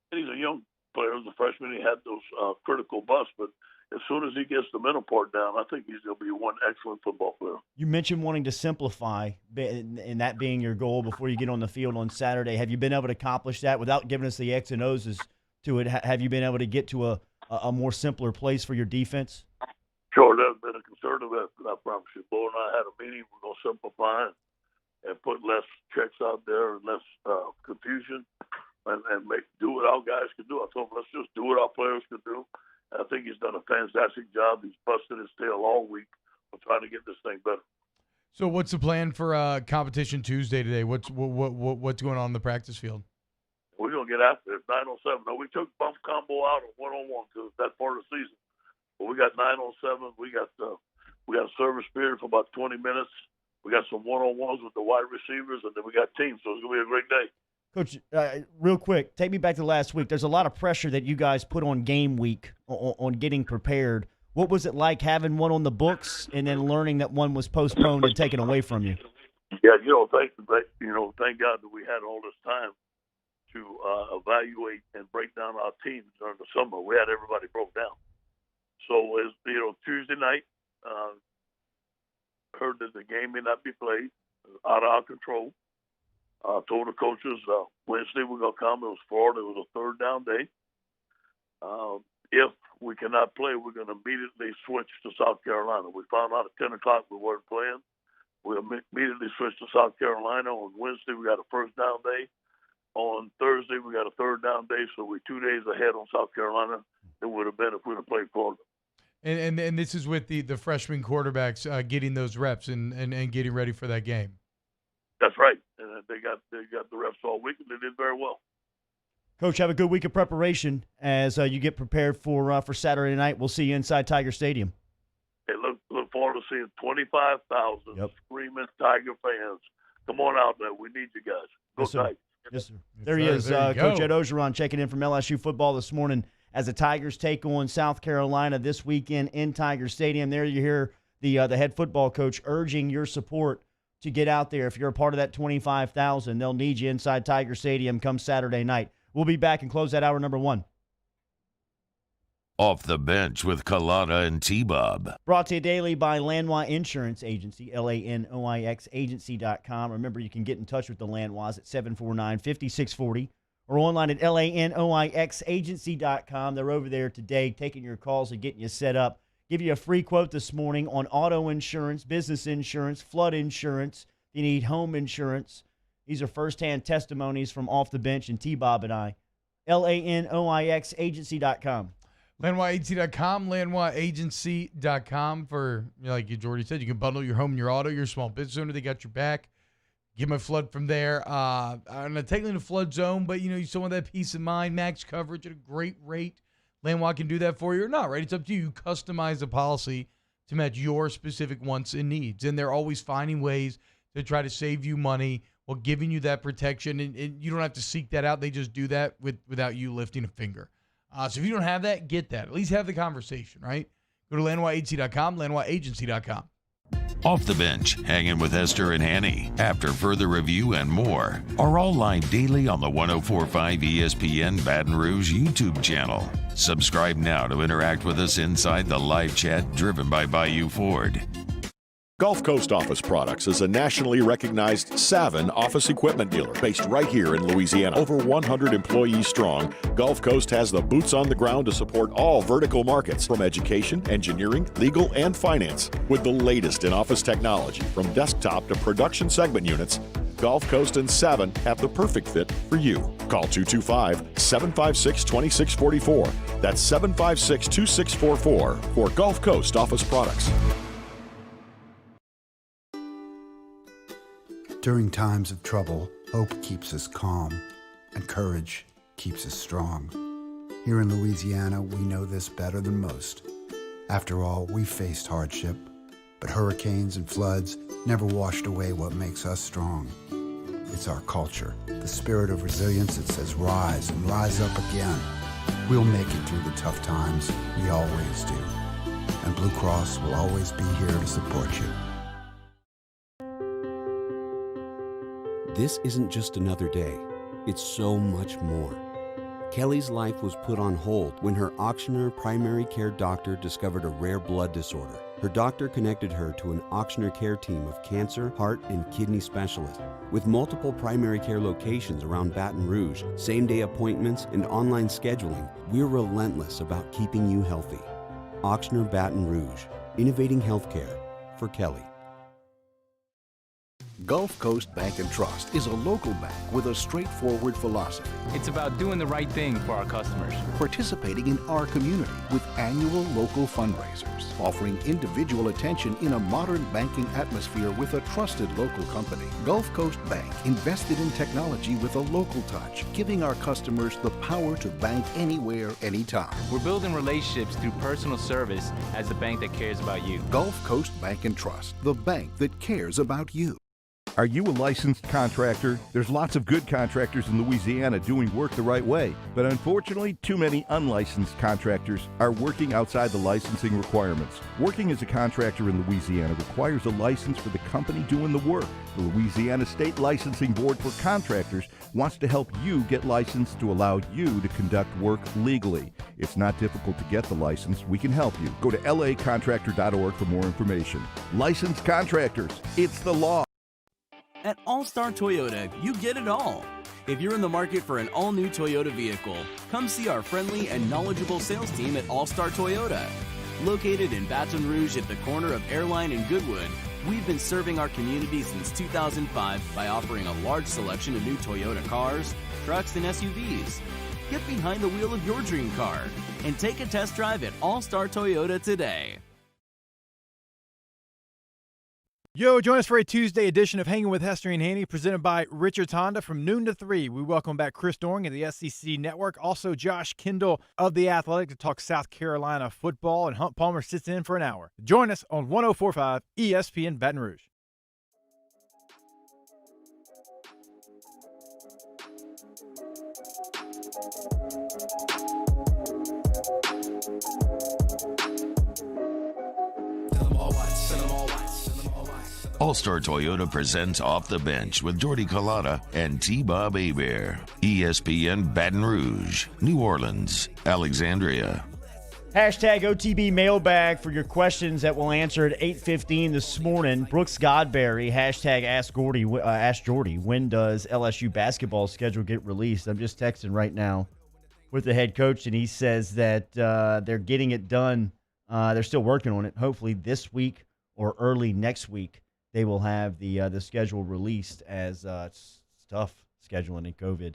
he's a young player. As a freshman, he had those critical busts, but as soon as he gets the mental part down, I think he's going to be one excellent football player. You mentioned wanting to simplify, and that being your goal before you get on the field on Saturday. Have you been able to accomplish that without giving us the X and O's to it? Have you been able to get to a more simpler place for your defense? Sure, that's been a concerted effort, I promise you. Bo and I had a meeting. We're going to simplify and put less checks out there and less confusion and do what our guys can do. I told him, let's just do what our players can do. And I think he's done a fantastic job. He's busted his tail all week trying to get this thing better. So what's the plan for competition Tuesday today? What's going on in the practice field? We're going to get after it. 9-on-7. Now, we took bump combo out on 1-on-1 because that's part of the season. But we got 9-on-7. We got a service period for about 20 minutes. We got some 1-on-1s with the wide receivers, and then we got teams. So it's going to be a great day. Coach, real quick, take me back to last week. There's a lot of pressure that you guys put on game week on getting prepared. What was it like having one on the books and then learning that one was postponed and taken away from you? Yeah, thank God that we had all this time to evaluate and break down our teams during the summer. We had everybody broke down. So, Tuesday night, heard that the game may not be played, out of our control. Told the coaches Wednesday we're going to come. It was Florida. It was a third down day. If we cannot play, we're going to immediately switch to South Carolina. We found out at 10 o'clock we weren't playing. We immediately switched to South Carolina. On Wednesday, we got a first down day. On Thursday, we got a third down day. So we're 2 days ahead on South Carolina than would have been if we'd have played Florida. And this is with the freshman quarterbacks getting those reps and getting ready for that game. That's right. And they got the reps all week, and they did very well. Coach, have a good week of preparation as you get prepared for Saturday night. We'll see you inside Tiger Stadium. Hey, look forward to seeing 25,000 screaming Tiger fans. Come on out there. We need you guys. Go Tigers. Yes, sir. There he is, Coach Ed Orgeron checking in from LSU football this morning as the Tigers take on South Carolina this weekend in Tiger Stadium. There you hear the head football coach urging your support to get out there. If you're a part of that 25,000, they'll need you inside Tiger Stadium come Saturday night. We'll be back and close that hour number 1. Off the Bench with Kalata and T-Bob. Brought to you daily by Lanois Insurance Agency, LANOIX Agency.com. Remember, you can get in touch with the Lanois at 749-5640 or online at LANOIX Agency.com. They're over there today taking your calls and getting you set up. Give you a free quote this morning on auto insurance, business insurance, flood insurance. You need home insurance. These are firsthand testimonies from Off the Bench and T-Bob and I. LANOIX Agency.com. LanoisAgency.com, LanoisAgency.com for, like you Jordy said, you can bundle your home and your auto, your small business owner. They got your back. Give them a flood from there. I'm not taking the flood zone, but, you still want that peace of mind, max coverage at a great rate. Lanois can do that for you or not, right? It's up to you. You customize the policy to match your specific wants and needs. And they're always finding ways to try to save you money while giving you that protection. And you don't have to seek that out. They just do that without you lifting a finger. So if you don't have that, get that. At least have the conversation, right? Go to LanoisAgency.com, LanoisAgency.com. Off the Bench, hanging with Esther and Hanny. After further review and more are all live daily on the 104.5 ESPN Baton Rouge YouTube channel. Subscribe now to interact with us inside the live chat driven by Bayou Ford. Gulf Coast Office Products is a nationally recognized Savin office equipment dealer based right here in Louisiana. Over 100 employees strong, Gulf Coast has the boots on the ground to support all vertical markets from education, engineering, legal, and finance. With the latest in office technology from desktop to production segment units, Gulf Coast and Savin have the perfect fit for you. Call 225-756-2644. That's 756-2644 for Gulf Coast Office Products. During times of trouble, hope keeps us calm, and courage keeps us strong. Here in Louisiana, we know this better than most. After all, we've faced hardship, but hurricanes and floods never washed away what makes us strong. It's our culture, the spirit of resilience that says rise and rise up again. We'll make it through the tough times, we always do. And Blue Cross will always be here to support you. This isn't just another day. It's so much more. Kelly's life was put on hold when her Auctioner primary care doctor discovered a rare blood disorder. Her doctor connected her to an Auctioner care team of cancer, heart, and kidney specialists. With multiple primary care locations around Baton Rouge, same-day appointments, and online scheduling, we're relentless about keeping you healthy. Auctioner Baton Rouge, innovating healthcare for Kelly. Gulf Coast Bank and Trust is a local bank with a straightforward philosophy. It's about doing the right thing for our customers. Participating in our community with annual local fundraisers, offering individual attention in a modern banking atmosphere with a trusted local company. Gulf Coast Bank invested in technology with a local touch, giving our customers the power to bank anywhere, anytime. We're building relationships through personal service as the bank that cares about you. Gulf Coast Bank and Trust, the bank that cares about you. Are you a licensed contractor? There's lots of good contractors in Louisiana doing work the right way, but unfortunately, too many unlicensed contractors are working outside the licensing requirements. Working as a contractor in Louisiana requires a license for the company doing the work. The Louisiana State Licensing Board for Contractors wants to help you get licensed to allow you to conduct work legally. It's not difficult to get the license. We can help you. Go to lacontractor.org for more information. Licensed contractors, it's the law. At All Star Toyota, you get it all. If you're in the market for an all-new Toyota vehicle, come see our friendly and knowledgeable sales team at All Star Toyota. Located in Baton Rouge at the corner of Airline and Goodwood, we've been serving our community since 2005 by offering a large selection of new Toyota cars, trucks, and SUVs. Get behind the wheel of your dream car and take a test drive at All Star Toyota today. Yo, join us for a Tuesday edition of Hanging with Hester and Haney, presented by Richards Honda from noon to 3. We welcome back Chris Doring of the SEC Network, also Josh Kendall of The Athletic to talk South Carolina football, and Hunt Palmer sits in for an hour. Join us on 104.5 ESPN Baton Rouge. All-Star Toyota presents Off the Bench with Jordy Collada and T-Bob Hebert. ESPN Baton Rouge, New Orleans, Alexandria. Hashtag OTB mailbag for your questions that we'll answer at 8:15 this morning. Brooks Godberry, hashtag Ask Jordy. When does LSU basketball schedule get released? I'm just texting right now with the head coach, and he says that they're getting it done. They're still working on it. Hopefully this week or early next week, they will have the schedule released, as it's tough scheduling in COVID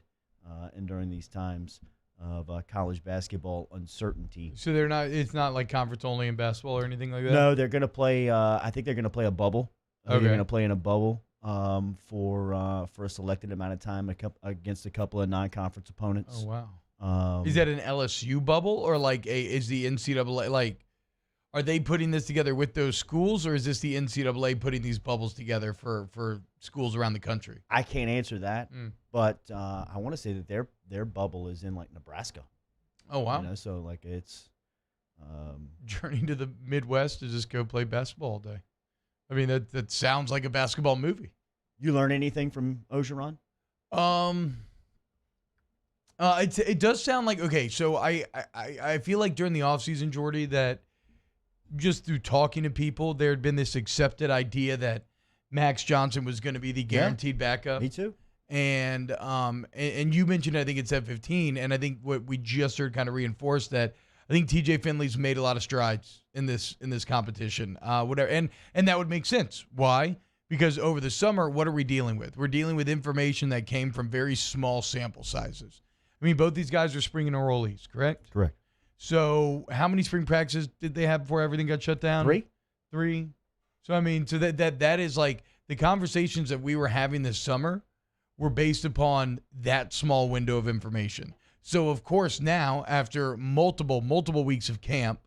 and during these times of college basketball uncertainty. So they're not. It's not like conference only in basketball or anything like that. No, they're going to play. I think they're going to play a bubble. Okay. They're going to play in a bubble for a selected amount of time against a couple of non-conference opponents. Oh wow. Is that an LSU bubble, or like is the NCAA like? Are they putting this together with those schools, or is this the NCAA putting these bubbles together for schools around the country? I can't answer that, but I want to say that their bubble is in like Nebraska. Oh wow! You know, so like it's journey to the Midwest to just go play basketball all day. I mean that sounds like a basketball movie. You learn anything from Ogeron? It does sound like okay. So I feel like during the offseason, Jordy, that just through talking to people, there had been this accepted idea that Max Johnson was going to be the guaranteed backup. Me too. And you mentioned, I think it's at 15, and I think what we just heard kind of reinforced that I think TJ Finley's made a lot of strides in this competition. Whatever, and that would make sense. Why? Because over the summer, what are we dealing with? We're dealing with information that came from very small sample sizes. I mean, both these guys are spring enrollees, correct? Correct. So how many spring practices did they have before everything got shut down? 3. So, I mean, so that is like the conversations that we were having this summer were based upon that small window of information. So, of course, now after multiple weeks of camp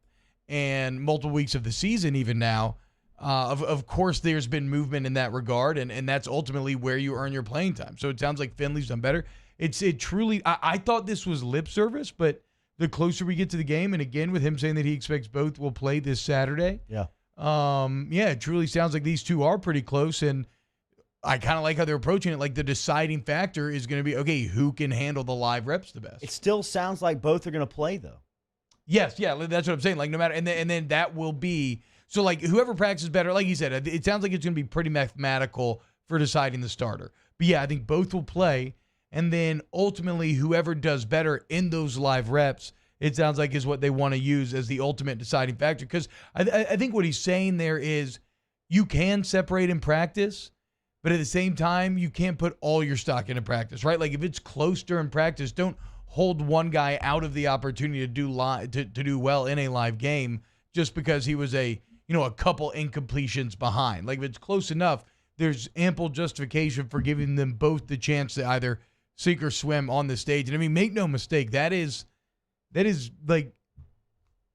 and multiple weeks of the season even now, of course there's been movement in that regard, and that's ultimately where you earn your playing time. So it sounds like Finley's done better. It truly, I thought this was lip service, but the closer we get to the game, and again, with him saying that he expects both will play this Saturday. Yeah. It truly sounds like these two are pretty close, and I kind of like how they're approaching it. Like the deciding factor is going to be, okay, who can handle the live reps the best? It still sounds like both are going to play, though. Yes, yeah, that's what I'm saying. Like no matter, and then that will be, so like whoever practices better, like you said, it sounds like it's going to be pretty mathematical for deciding the starter. But yeah, I think both will play. And then ultimately, whoever does better in those live reps, it sounds like is what they want to use as the ultimate deciding factor. Because I think what he's saying there is you can separate in practice, But at the same time, you can't put all your stock into practice, right? Like if it's close during practice, don't hold one guy out of the opportunity to do well in a live game just because he was a couple incompletions behind. Like if it's close enough, there's ample justification for giving them both the chance to either sink or swim on the stage. And I mean, make no mistake, that is like,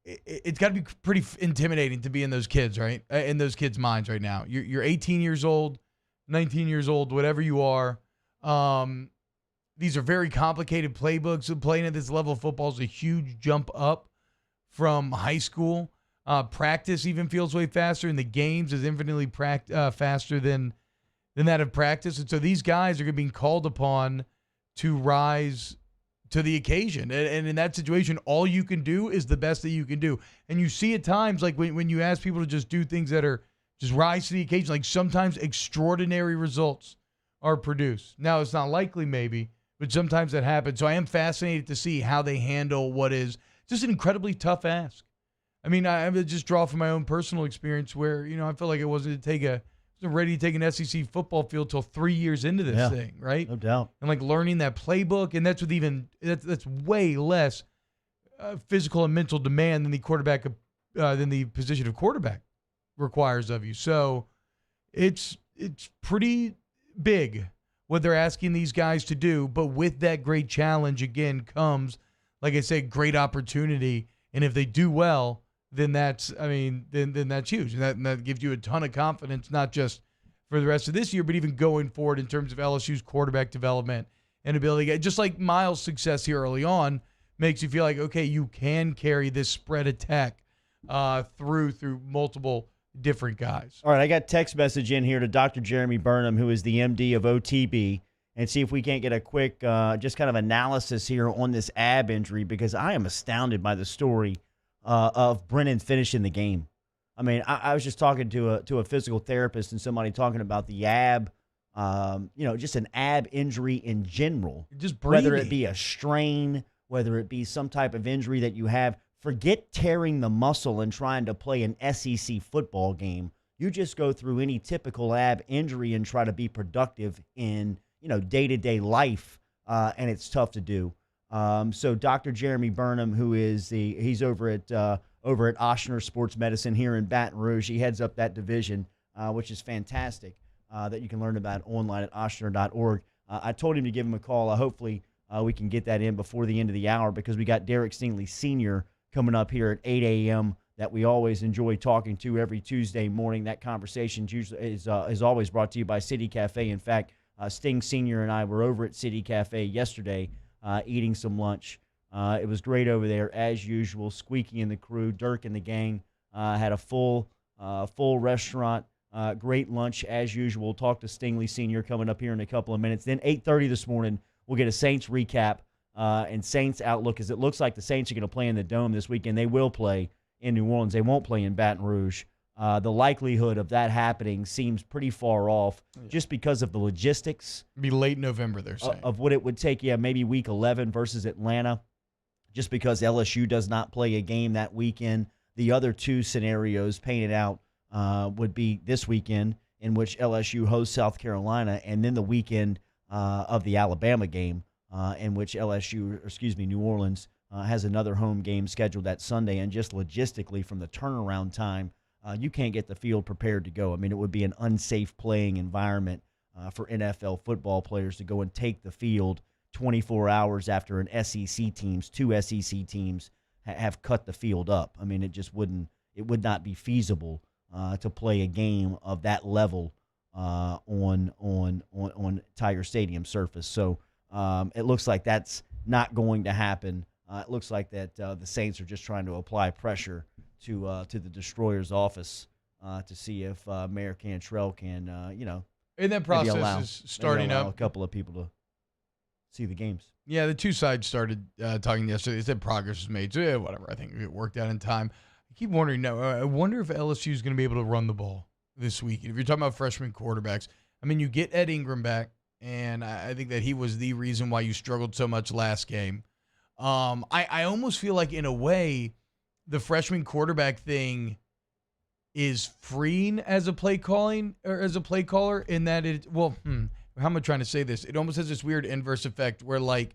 it's got to be pretty intimidating to be in those kids, right? In those kids' minds right now. You're 18 years old, 19 years old, whatever you are. These are very complicated playbooks. Playing at this level of football is a huge jump up from high school. Practice even feels way faster, and the games is infinitely faster than that of practice. And so these guys are being called upon to rise to the occasion. And in that situation, all you can do is the best that you can do. And you see at times, like when you ask people to just do things that are just rise to the occasion, like sometimes extraordinary results are produced. Now, it's not likely maybe, but sometimes that happens. So I am fascinated to see how they handle what is just an incredibly tough ask. I mean, I would just draw from my own personal experience where, I felt like it wasn't ready to take an SEC football field till 3 years into this thing, right? No doubt. And like learning that playbook, and that's with that's way less physical and mental demand than the position of quarterback requires of you. So it's pretty big what they're asking these guys to do, but with that great challenge again comes, like I said, great opportunity. And if they do well, then that's huge. And that gives you a ton of confidence, not just for the rest of this year, but even going forward in terms of LSU's quarterback development and ability to get, just like Miles' success here early on makes you feel like, okay, you can carry this spread attack through multiple different guys. All right, I got text message in here to Dr. Jeremy Burnham, who is the MD of OTB, and see if we can't get a quick just kind of analysis here on this ab injury, because I am astounded by the story of Brennan finishing the game. I mean, I was just talking to a physical therapist and somebody talking about the ab, just an ab injury in general. Just breathing. Whether it be a strain, whether it be some type of injury that you have. Forget tearing the muscle and trying to play an SEC football game. You just go through any typical ab injury and try to be productive in, day-to-day life, and it's tough to do. So Dr. Jeremy Burnham, who is he's over at Ochsner Sports Medicine here in Baton Rouge. He heads up that division, which is fantastic, that you can learn about online at ochsner.org. I told him to give him a call. Hopefully we can get that in before the end of the hour, because we got Derek Stingley Sr. coming up here at 8 a.m. that we always enjoy talking to every Tuesday morning. That conversation is always brought to you by City Cafe. In fact, Sting Sr. and I were over at City Cafe yesterday eating some lunch. It was great over there, as usual. Squeaky and the crew, Dirk and the gang had a full restaurant. Great lunch, as usual. Talk to Stingley Sr. coming up here in a couple of minutes. Then 8:30 this morning, we'll get a Saints recap and Saints outlook, as it looks like the Saints are going to play in the Dome this weekend. They will play in New Orleans. They won't play in Baton Rouge. The likelihood of that happening seems pretty far off, just because of the logistics. It'd be late November, they're saying. Of what it would take, maybe week 11 versus Atlanta, just because LSU does not play a game that weekend. The other two scenarios painted out would be this weekend, in which LSU hosts South Carolina, and then the weekend of the Alabama game, in which New Orleans has another home game scheduled that Sunday. And just logistically, from the turnaround time, you can't get the field prepared to go. I mean, it would be an unsafe playing environment for NFL football players to go and take the field 24 hours after two SEC teams have cut the field up. I mean, it would not be feasible to play a game of that level on Tiger Stadium surface. So it looks like that's not going to happen. It looks like that the Saints are just trying to apply pressure to the Destroyer's office to see if Mayor Cantrell can, and that process is starting allow up. a couple of people to see the games. Yeah, the two sides started talking yesterday. They said progress was made. So, whatever. I think it worked out in time. I keep wondering now. I wonder if LSU is going to be able to run the ball this week. If you're talking about freshman quarterbacks, I mean, you get Ed Ingram back, and I think that he was the reason why you struggled so much last game. I almost feel like, in a way, the freshman quarterback thing is freeing as a play caller in that how am I trying to say this? It almost has this weird inverse effect where like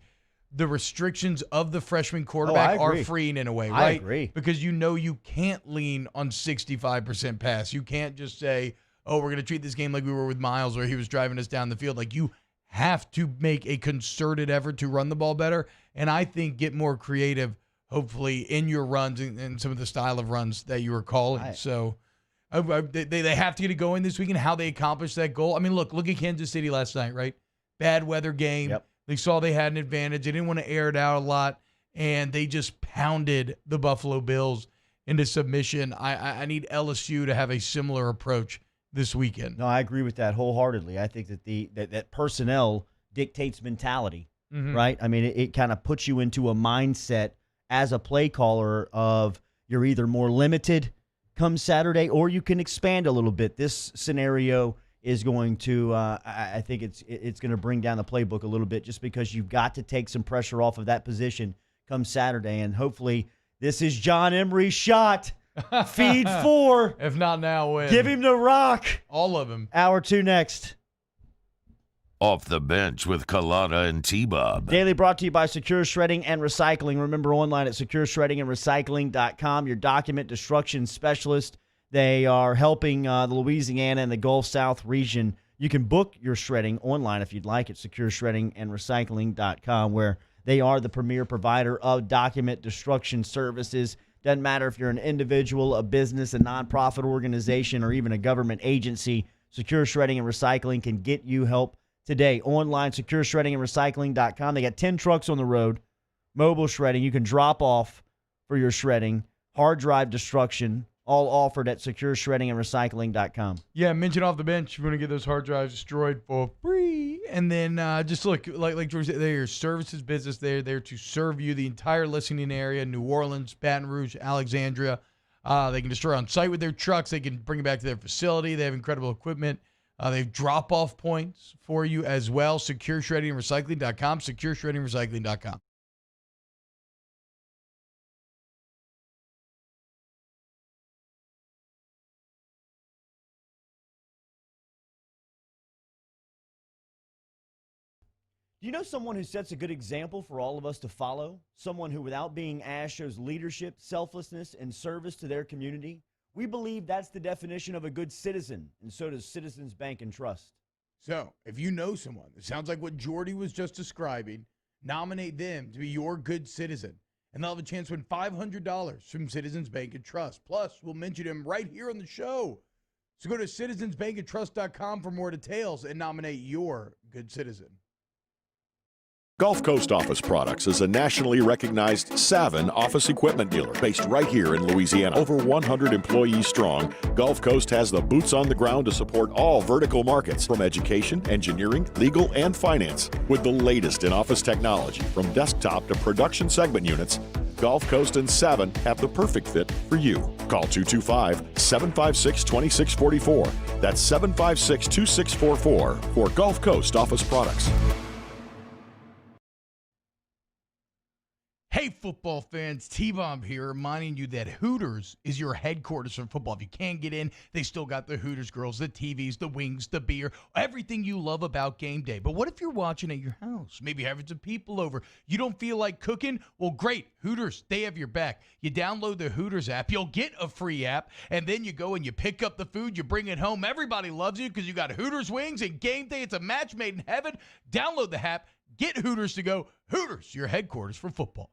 the restrictions of the freshman quarterback are freeing in a way, right? I agree. Because you can't lean on 65% pass. You can't just say, oh, we're going to treat this game like we were with Miles where he was driving us down the field. Like you have to make a concerted effort to run the ball better. And I think get more creative, hopefully, in your runs and some of the style of runs that you were calling. So they have to get it going this weekend, how they accomplish that goal. I mean, look at Kansas City last night, right? Bad weather game. Yep. They saw they had an advantage. They didn't want to air it out a lot, and they just pounded the Buffalo Bills into submission. I need LSU to have a similar approach this weekend. No, I agree with that wholeheartedly. I think that that personnel dictates mentality, right? I mean, it kind of puts you into a mindset as a play caller of you're either more limited come Saturday or you can expand a little bit. This scenario is going to, I think it's going to bring down the playbook a little bit just because you've got to take some pressure off of that position come Saturday. And hopefully this is John Emery's shot. Feed 4. If not now, when? Give him the rock. All of them. Hour 2 next. Off the Bench with Kalata and T-Bob. Daily brought to you by Secure Shredding and Recycling. Remember, online at secureshreddingandrecycling.com, your document destruction specialist. They are helping the Louisiana and the Gulf South region. You can book your shredding online if you'd like at secureshreddingandrecycling.com, where they are the premier provider of document destruction services. Doesn't matter if you're an individual, a business, a nonprofit organization, or even a government agency. Secure Shredding and Recycling can get you help today. Online, secureshreddingandrecycling.com. They got 10 trucks on the road, mobile shredding. You can drop off for your shredding, hard drive destruction, all offered at secureshreddingandrecycling.com. Yeah, mention Off the Bench. You want to get those hard drives destroyed for free. And then just look, like George said, they're your services business. They're there to serve you, the entire listening area, New Orleans, Baton Rouge, Alexandria. They can destroy on site with their trucks. They can bring it back to their facility. They have incredible equipment. They have drop-off points for you as well. SecureShreddingandRecycling.com, SecureShreddingandRecycling.com. Do you know someone who sets a good example for all of us to follow? Someone who, without being asked, shows leadership, selflessness, and service to their community? We believe that's the definition of a good citizen, and so does Citizens Bank and Trust. So, if you know someone that sounds like what Jordy was just describing, nominate them to be your good citizen, and they'll have a chance to win $500 from Citizens Bank and Trust. Plus, we'll mention him right here on the show. So go to citizensbankandtrust.com for more details and nominate your good citizen. Gulf Coast Office Products is a nationally recognized Savin office equipment dealer based right here in Louisiana. Over 100 employees strong, Gulf Coast has the boots on the ground to support all vertical markets from education, engineering, legal, and finance. With the latest in office technology from desktop to production segment units, Gulf Coast and Savin have the perfect fit for you. Call 225-756-2644. That's 756-2644 for Gulf Coast Office Products. Hey, football fans, T-Bomb here, reminding you that Hooters is your headquarters for football. If you can't get in, they still got the Hooters girls, the TVs, the wings, the beer, everything you love about game day. But what if you're watching at your house? Maybe having some people over. You don't feel like cooking? Well, great. Hooters, they have your back. You download the Hooters app. You'll get a free app, and then you go and you pick up the food. You bring it home. Everybody loves you because you got Hooters wings, and game day, it's a match made in heaven. Download the app. Get Hooters to go. Hooters, your headquarters for football.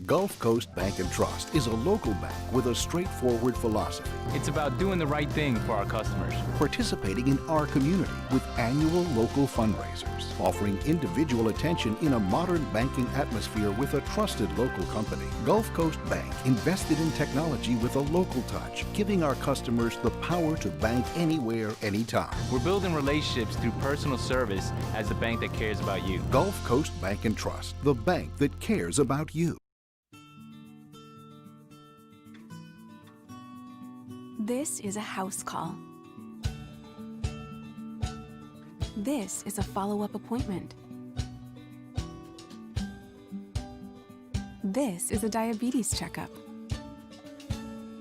Gulf Coast Bank and Trust is a local bank with a straightforward philosophy. It's about doing the right thing for our customers. Participating in our community with annual local fundraisers. Offering individual attention in a modern banking atmosphere with a trusted local company. Gulf Coast Bank invested in technology with a local touch, giving our customers the power to bank anywhere, anytime. We're building relationships through personal service as a bank that cares about you. Gulf Coast Bank and Trust, the bank that cares about you. This is a house call. This is a follow-up appointment. This is a diabetes checkup.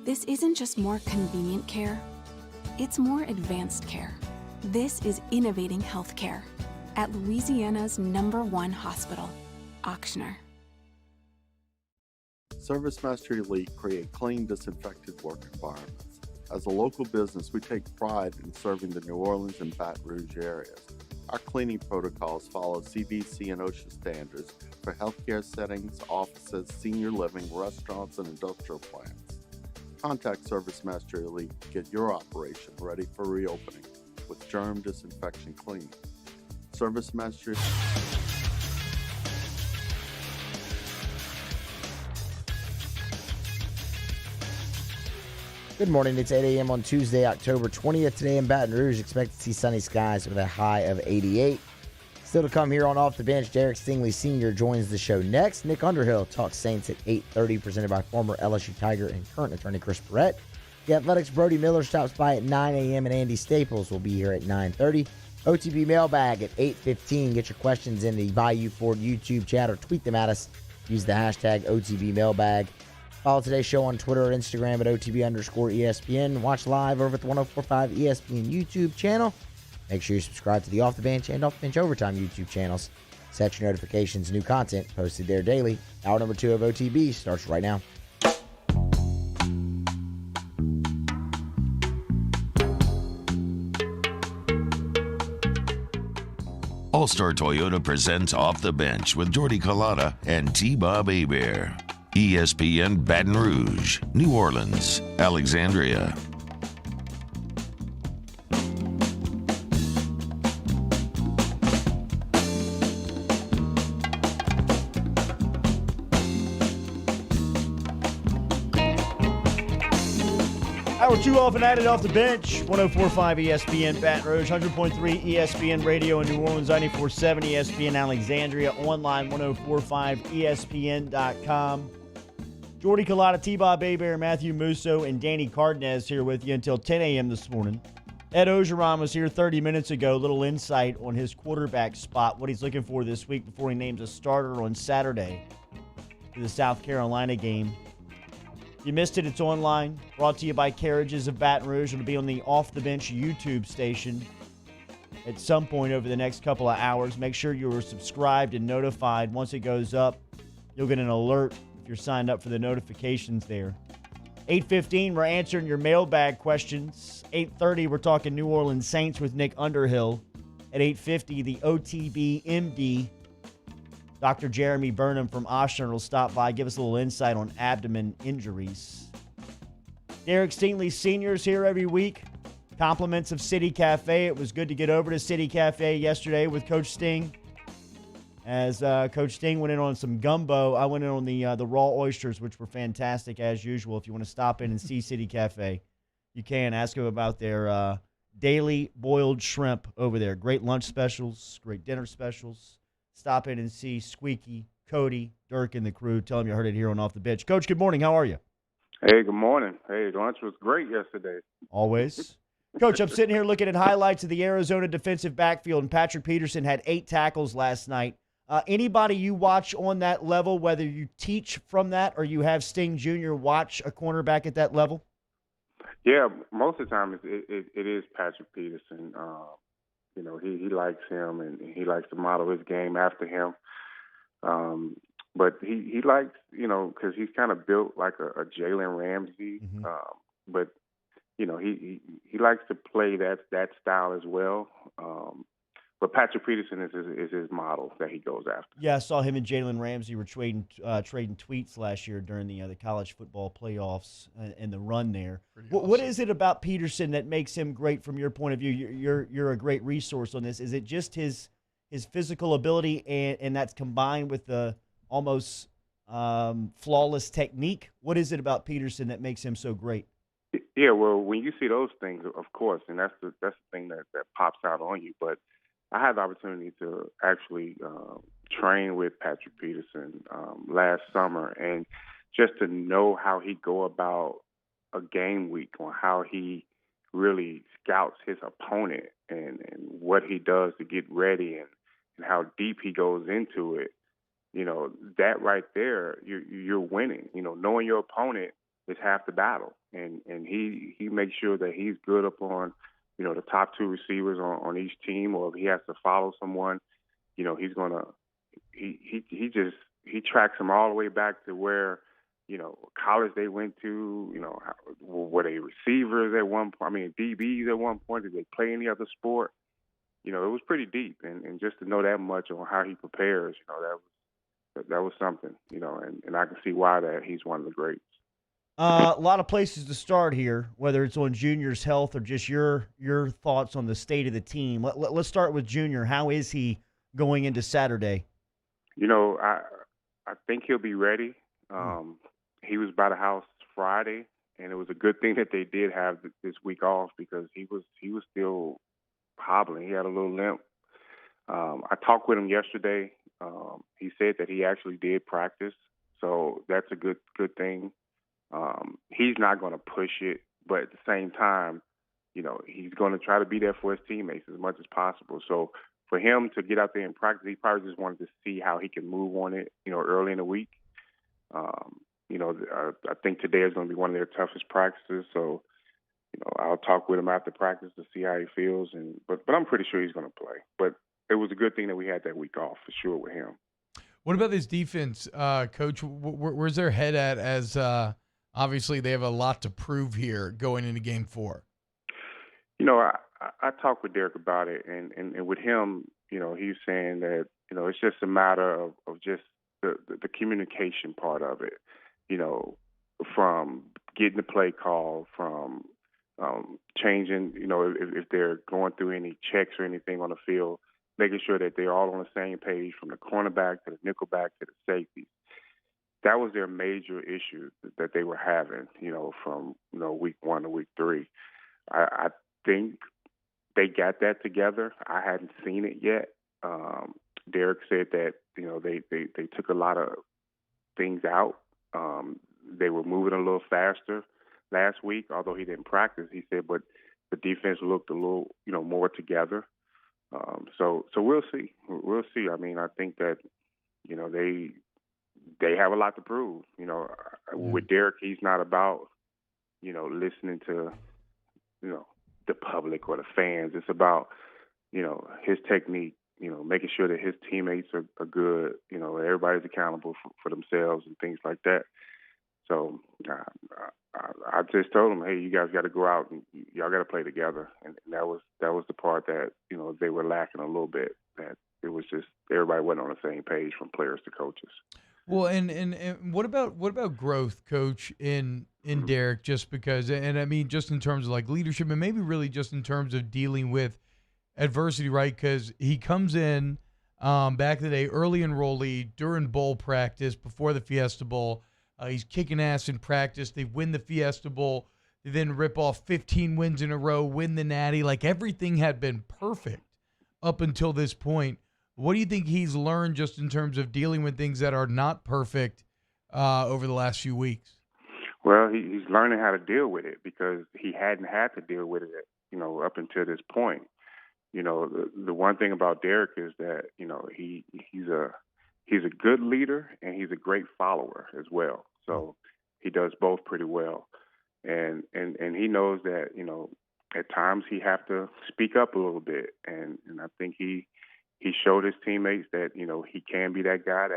This isn't just more convenient care, it's more advanced care. This is innovating healthcare at Louisiana's #1 hospital, Ochsner. ServiceMaster Elite create clean, disinfected work environments. As a local business, we take pride in serving the New Orleans and Baton Rouge areas. Our cleaning protocols follow CDC and OSHA standards for healthcare settings, offices, senior living, restaurants, and industrial plants. Contact ServiceMaster Elite to get your operation ready for reopening with germ disinfection cleaning. ServiceMaster. Good morning. It's 8 a.m. on Tuesday, October 20th. Today in Baton Rouge, expect to see sunny skies with a high of 88. Still to come here on Off the Bench, Derek Stingley Sr. joins the show next. Nick Underhill talks Saints at 8:30, presented by former LSU Tiger and current attorney Chris Perrette. The Athletics' Brody Miller stops by at 9 a.m. and Andy Staples will be here at 9:30. OTB Mailbag at 8:15. Get your questions in the Bayou Ford YouTube chat or tweet them at us. Use the hashtag OTB Mailbag. Follow today's show on Twitter or Instagram at OTB_ESPN. Watch live over at the 104.5 ESPN YouTube channel. Make sure you subscribe to the Off the Bench and Off the Bench Overtime YouTube channels. Set your notifications. New content posted there daily. Hour number 2 of OTB starts right now. All-Star Toyota presents Off the Bench with Jordy Collada and T-Bob Hebert. ESPN Baton Rouge, New Orleans, Alexandria. Hour 2 off and added off the bench. 104.5 ESPN Baton Rouge, 100.3 ESPN Radio in New Orleans, 94.7 ESPN Alexandria, online 104.5ESPN.com. Jordy Collada, T-Bob Hebert, Matthew Musso, and Danny Cardenas here with you until 10 a.m. this morning. Ed Ogeron was here 30 minutes ago. Little insight on his quarterback spot, what he's looking for this week before he names a starter on Saturday for the South Carolina game. If you missed it, it's online. Brought to you by Carriages of Baton Rouge. It'll be on the Off the Bench YouTube station at some point over the next couple of hours. Make sure you're subscribed and notified. Once it goes up, you'll get an alert if you're signed up for the notifications there. 8:15, we're answering your mailbag questions. 8:30, we're talking New Orleans Saints with Nick Underhill. At 8:50, the OTB MD, Dr. Jeremy Burnham from Ochsner, will stop by, give us a little insight on abdomen injuries. Derek Stingley Sr. is here every week. Compliments of City Cafe. It was good to get over to City Cafe yesterday with Coach Sting. As Coach Sting went in on some gumbo, I went in on the raw oysters, which were fantastic as usual. If you want to stop in and see City Cafe, you can. Ask them about their daily boiled shrimp over there. Great lunch specials, great dinner specials. Stop in and see Squeaky, Cody, Dirk, and the crew. Tell them you heard it here on Off the Bench. Coach, good morning. How are you? Hey, good morning. Hey, lunch was great yesterday. Always. Coach, I'm sitting here looking at highlights of the Arizona defensive backfield, and Patrick Peterson had 8 tackles last night. Anybody you watch on that level, whether you teach from that or you have Sting Jr. watch a cornerback at that level? Yeah, most of the time it is Patrick Peterson. You know, he likes him and he likes to model his game after him. But he likes, you know, because he's kind of built like a Jalen Ramsey. Mm-hmm. But, you know, he likes to play that style as well. But Patrick Peterson is his model that he goes after. Yeah, I saw him and Jalen Ramsey were trading tweets last year during the college football playoffs and the run there. What is it about Peterson that makes him great from your point of view? You're a great resource on this. Is it just his physical ability and that's combined with the almost flawless technique? What is it about Peterson that makes him so great? Yeah, well, when you see those things, of course, and that's the thing that pops out on you. But I had the opportunity to actually train with Patrick Peterson last summer, and just to know how he go about a game week, on how he really scouts his opponent and what he does to get ready and how deep he goes into it. You know, that right there, you're winning. You know, knowing your opponent is half the battle. and he makes sure that he's good up on, you know, the top two receivers on each team, or if he has to follow someone, you know, he's gonna he tracks them all the way back to where, you know, college they went to, you know, were they receivers at one point? I mean, DBs at one point. Did they play any other sport? You know, it was pretty deep, and just to know that much on how he prepares, you know, that was something, you know, and I can see why that he's one of the greats. A lot of places to start here, whether it's on Junior's health or just your thoughts on the state of the team. Let's start with Junior. How is he going into Saturday? You know, I think he'll be ready. He was by the house Friday, and it was a good thing that they did have this week off because he was still hobbling. He had a little limp. I talked with him yesterday. He said that he actually did practice, so that's a good thing. He's not going to push it, but at the same time, you know, he's going to try to be there for his teammates as much as possible. So for him to get out there and practice, he probably just wanted to see how he can move on it, you know, early in the week. You know, I think today is going to be one of their toughest practices. So, you know, I'll talk with him after practice to see how he feels. But I'm pretty sure he's going to play. But it was a good thing that we had that week off for sure with him. What about this defense, Coach? Where's their head at as obviously they have a lot to prove here going into Game 4? You know, I talked with Derek about it, and with him, you know, he's saying that, you know, it's just a matter of just the communication part of it, you know, from getting the play call, from changing, you know, if they're going through any checks or anything on the field, making sure that they're all on the same page from the cornerback to the nickelback to the safety. That was their major issue that they were having, you know, from, you know, week 1 to week 3. I think they got that together. I hadn't seen it yet. Derek said that, you know, they took a lot of things out. They were moving a little faster last week, although he didn't practice. He said, but the defense looked a little, you know, more together. So we'll see. We'll see. I mean, I think that, you know, they have a lot to prove. You know, with Derek, he's not about, you know, listening to, you know, the public or the fans. It's about, you know, his technique, you know, making sure that his teammates are good, you know, everybody's accountable for themselves and things like that. So I just told them, hey, you guys got to go out and y'all got to play together. And that was the part that, you know, they were lacking a little bit, that it was just everybody wasn't on the same page from players to coaches. Well, and what about growth, Coach, in Derek? Just because, and I mean, just in terms of like leadership, and maybe really just in terms of dealing with adversity, right? Because he comes in back in the day, early enrollee during bowl practice before the Fiesta Bowl. He's kicking ass in practice. They win the Fiesta Bowl. They then rip off 15 wins in a row, win the Natty. Like everything had been perfect up until this point. What do you think he's learned just in terms of dealing with things that are not perfect over the last few weeks? Well, he's learning how to deal with it because he hadn't had to deal with it, you know, up until this point. You know, the one thing about Derek is that, you know, he's a good leader and he's a great follower as well. So he does both pretty well. And he knows that, you know, at times he have to speak up a little bit. And I think he showed his teammates that, you know, he can be that guy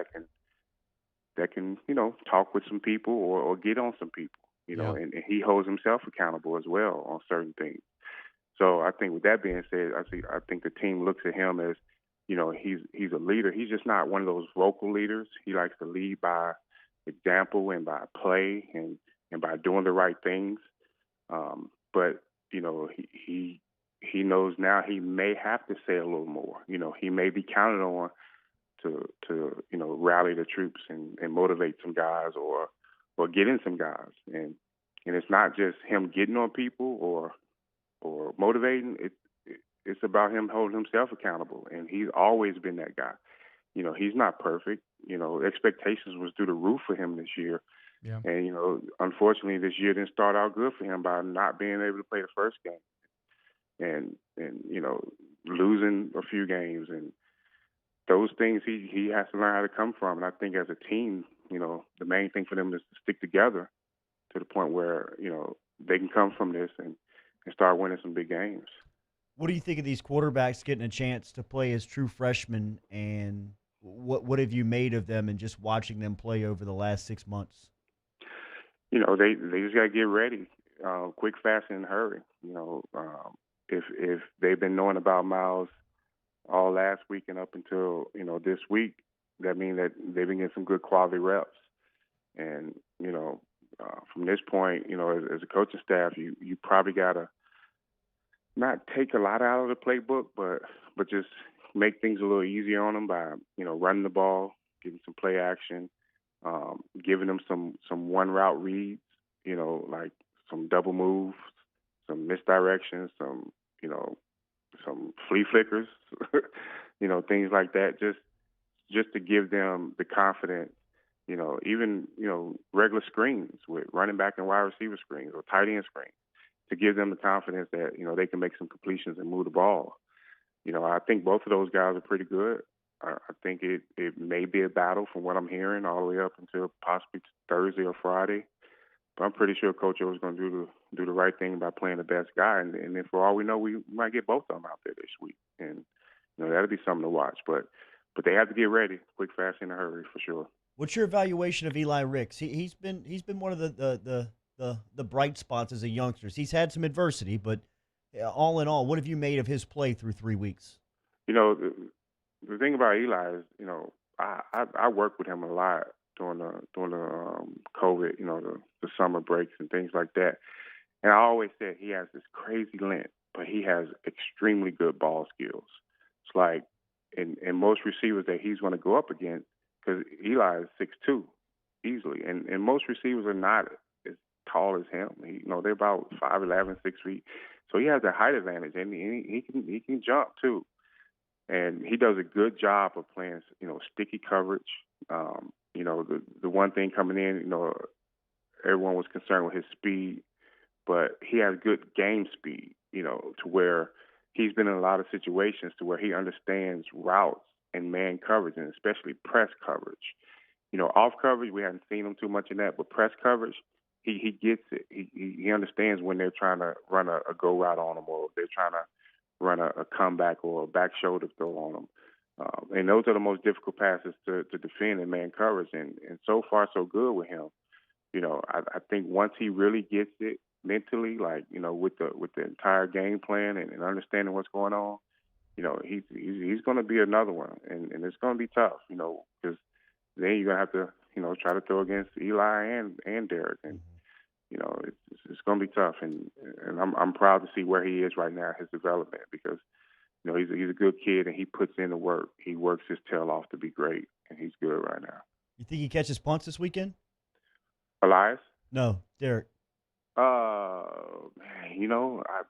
that can, you know, talk with some people or get on some people, you know, and he holds himself accountable as well on certain things. So I think with that being said, I think the team looks at him as, you know, he's a leader. He's just not one of those vocal leaders. He likes to lead by example and by play and by doing the right things. But, you know, he knows now he may have to say a little more. You know, he may be counted on to you know, rally the troops and motivate some guys or get in some guys. And it's not just him getting on people or motivating. It's about him holding himself accountable, and he's always been that guy. You know, he's not perfect. You know, expectations was through the roof for him this year. Yeah. And, you know, unfortunately this year didn't start out good for him by not being able to play the first game and you know, losing a few games. And those things he has to learn how to come from. And I think as a team, you know, the main thing for them is to stick together to the point where, you know, they can come from this and start winning some big games. What do you think of these quarterbacks getting a chance to play as true freshmen, and what have you made of them and just watching them play over the last 6 months? You know, they just got to get ready, quick, fast, and in a hurry. You know, if they've been knowing about Miles all last week and up until, you know, this week, that means that they've been getting some good quality reps. And, you know, from this point, you know, as a coaching staff, you probably got to not take a lot out of the playbook, but just make things a little easier on them by, you know, running the ball, giving some play action, giving them some one route reads, you know, like some double moves, some misdirections, some, you know, some flea flickers, you know, things like that, just to give them the confidence, you know, even, you know, regular screens with running back and wide receiver screens or tight end screens, to give them the confidence that, you know, they can make some completions and move the ball. You know, I think both of those guys are pretty good. I think it may be a battle from what I'm hearing all the way up until possibly Thursday or Friday. But I'm pretty sure Coach O is going to do the right thing by playing the best guy. And then for all we know, we might get both of them out there this week. And, you know, that'll be something to watch. But they have to get ready, quick, fast, in a hurry, for sure. What's your evaluation of Eli Ricks? He's been one of the bright spots as a youngster. He's had some adversity, but all in all, what have you made of his play through 3 weeks? You know, the thing about Eli is, you know, I worked with him a lot during the COVID, you know, the summer breaks and things like that. And I always said he has this crazy length, but he has extremely good ball skills. It's like, in most receivers that he's going to go up against, because Eli is 6'2", easily, and most receivers are not as tall as him. You know, they're about 5'11", 6 feet. So he has a height advantage, and he can jump too. And he does a good job of playing, you know, sticky coverage. You know, the one thing coming in, you know, everyone was concerned with his speed, but he has good game speed, you know, to where he's been in a lot of situations to where he understands routes and man coverage, and especially press coverage. You know, off coverage, we haven't seen him too much in that, but press coverage, he gets it. He understands when they're trying to run a go route on him, or they're trying to run a comeback or a back shoulder throw on him. And those are the most difficult passes to defend in man coverage. And so far, so good with him. You know, I think once he really gets it mentally, like, you know, with the entire game plan and understanding what's going on, you know, he's going to be another one. And it's going to be tough, you know, because then you're going to have to, you know, try to throw against Eli and Derek. And, you know, it's going to be tough. And I'm proud to see where he is right now, his development, because, you know, he's a good kid and he puts in the work. He works his tail off to be great, and he's good right now. You think he catches punts this weekend? Elias? No, Derek. You know, I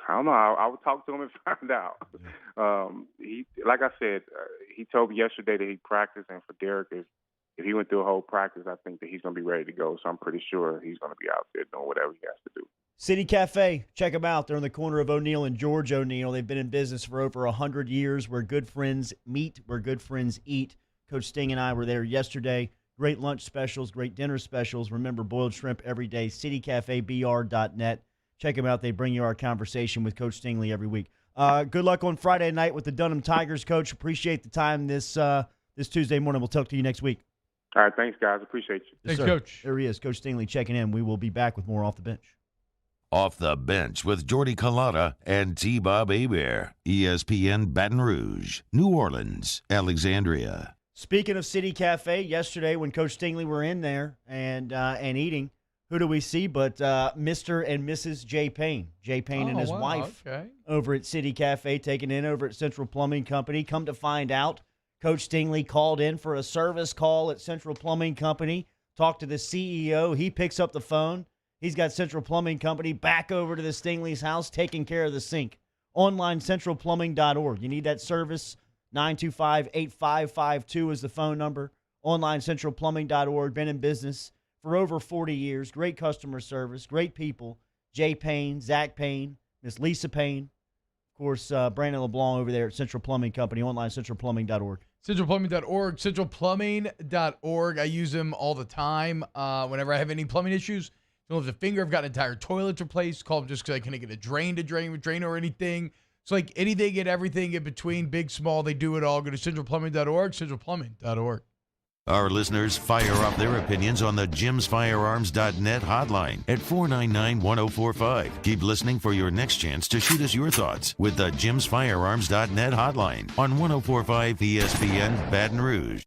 don't know. I would talk to him and find out. He, like I said, he told me yesterday that he practiced, and for Derek, if he went through a whole practice, I think that he's going to be ready to go. So I'm pretty sure he's going to be out there doing whatever he has to do. City Cafe, check them out. They're on the corner of O'Neill and George O'Neill. They've been in business for over 100 years. Where good friends meet, where good friends eat. Coach Sting and I were there yesterday. Great lunch specials, great dinner specials. Remember, boiled shrimp every day. citycafebr.net. Check them out. They bring you our conversation with Coach Stingley every week. Good luck on Friday night with the Dunham Tigers, Coach. Appreciate the time this Tuesday morning. We'll talk to you next week. All right, thanks, guys. Appreciate you. Yes, thanks, Coach. There he is, Coach Stingley checking in. We will be back with more Off the Bench. Off the Bench with Jordy Culotta and T-Bob Hebert. ESPN Baton Rouge, New Orleans, Alexandria. Speaking of City Cafe, yesterday when Coach Stingley were in there and eating, who do we see but Mr. and Mrs. Jay Payne. Jay Payne and his wife over at City Cafe, taken in over at Central Plumbing Company. Come to find out, Coach Stingley called in for a service call at Central Plumbing Company, talked to the CEO. He picks up the phone. He's got Central Plumbing Company back over to the Stingley's house taking care of the sink. Online, centralplumbing.org. You need that service, 925-8552 is the phone number. Online, centralplumbing.org. Been in business for over 40 years. Great customer service, great people. Jay Payne, Zach Payne, Miss Lisa Payne. Of course, Brandon LeBlanc over there at Central Plumbing Company. Online, centralplumbing.org. Centralplumbing.org. Centralplumbing.org. I use them all the time whenever I have any plumbing issues. Don't lift a finger. I've got entire toilets replaced. Call them just because I couldn't get a drain or anything. It's like anything and everything in between, big, small, they do it all. Go to centralplumbing.org, centralplumbing.org. Our listeners fire off their opinions on the jimsfirearms.net hotline at 499-1045. Keep listening for your next chance to shoot us your thoughts with the jimsfirearms.net hotline on 1045 ESPN Baton Rouge.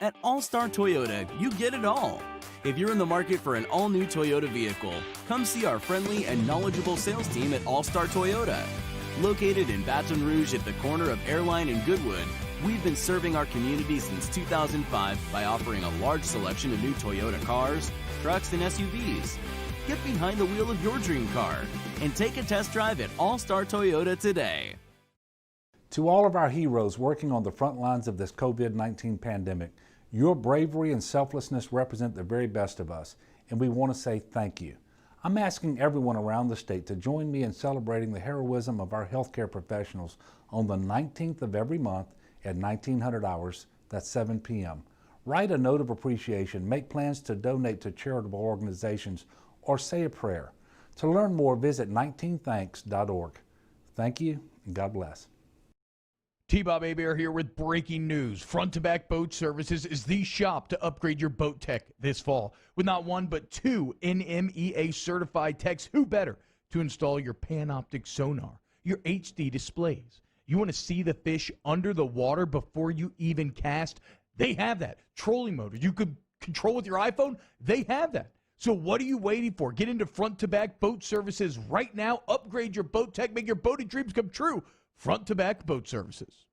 At All Star Toyota, you get it all. If you're in the market for an all-new Toyota vehicle, come see our friendly and knowledgeable sales team at All Star Toyota. Located in Baton Rouge at the corner of Airline and Goodwood, we've been serving our community since 2005 by offering a large selection of new Toyota cars, trucks, and SUVs. Get behind the wheel of your dream car and take a test drive at All Star Toyota today. To all of our heroes working on the front lines of this COVID-19 pandemic, your bravery and selflessness represent the very best of us, and we want to say thank you. I'm asking everyone around the state to join me in celebrating the heroism of our healthcare professionals on the 19th of every month at 1900 hours, that's 7 p.m. Write a note of appreciation, make plans to donate to charitable organizations, or say a prayer. To learn more, visit 19thanks.org. Thank you, and God bless. T-Bob Hebert here with breaking news. Front to Back Boat Services is the shop to upgrade your boat tech this fall. With not one but two NMEA certified techs, who better to install your Panoptic sonar, your HD displays. You want to see the fish under the water before you even cast? They have that. Trolling motor you could control with your iPhone? They have that. So what are you waiting for? Get into Front to Back Boat Services right now. Upgrade your boat tech. Make your boating dreams come true. Front to Back Boat Services.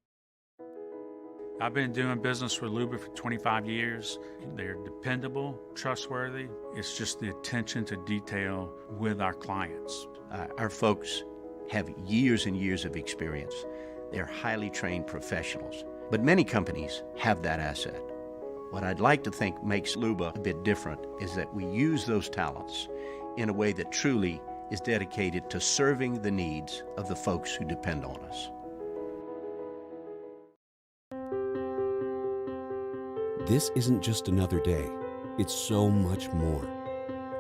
I've been doing business with Luba for 25 years. They're dependable, trustworthy. It's just the attention to detail with our clients. Our folks have years and years of experience. They're highly trained professionals, but many companies have that asset. What I'd like to think makes Luba a bit different is that we use those talents in a way that truly is dedicated to serving the needs of the folks who depend on us. This isn't just another day. It's so much more.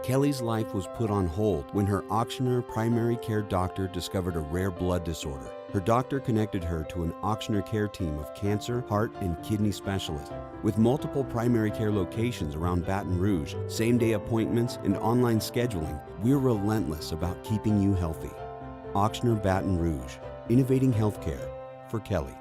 Kelly's life was put on hold when her Auctioner primary care doctor discovered a rare blood disorder. Her doctor connected her to an Auctioner care team of cancer, heart, and kidney specialists. With multiple primary care locations around Baton Rouge, same-day appointments, and online scheduling, we're relentless about keeping you healthy. Auctioner Baton Rouge, innovating healthcare for Kelly.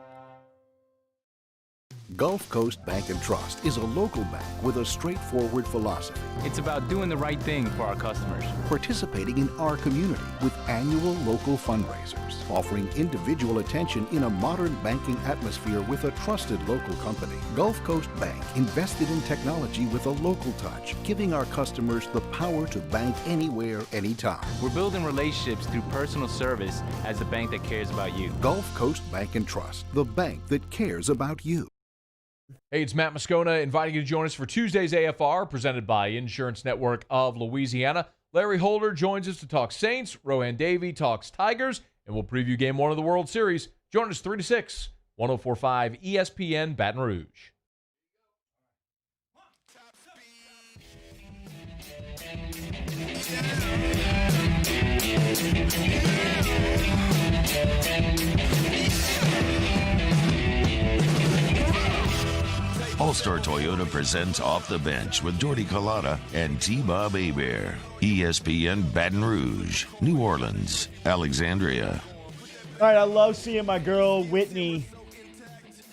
Gulf Coast Bank and Trust is a local bank with a straightforward philosophy. It's about doing the right thing for our customers. Participating in our community with annual local fundraisers. Offering individual attention in a modern banking atmosphere with a trusted local company. Gulf Coast Bank invested in technology with a local touch, giving our customers the power to bank anywhere, anytime. We're building relationships through personal service as the bank that cares about you. Gulf Coast Bank and Trust, the bank that cares about you. Hey, it's Matt Moscona inviting you to join us for Tuesday's AFR, presented by Insurance Network of Louisiana. Larry Holder joins us to talk Saints. Rohan Davey talks Tigers, and we'll preview Game 1 of the World Series. Join us 3 to 6, 104.5 ESPN Baton Rouge. All-Star Toyota presents Off the Bench with Jordy Collada and T-Bob Hebert. ESPN Baton Rouge, New Orleans, Alexandria. All right, I love seeing my girl Whitney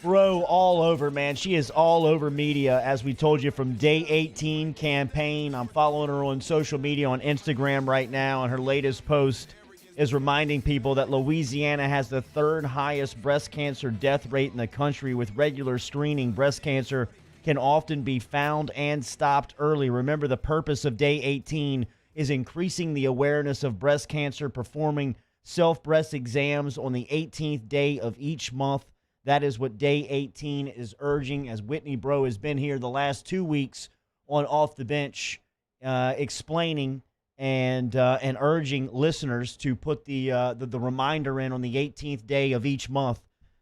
Bro all over, man. She is all over media, as we told you, from Day 18 campaign. I'm following her on social media on Instagram right now, and her latest post is reminding people that Louisiana has the third highest breast cancer death rate in the country. With regular screening, breast cancer can often be found and stopped early. Remember, the purpose of Day 18 is increasing the awareness of breast cancer, performing self-breast exams on the 18th day of each month. That is what Day 18 is urging, as Whitney Bro has been here the last 2 weeks on Off the Bench explaining and urging listeners to put the reminder in on the 18th day of each month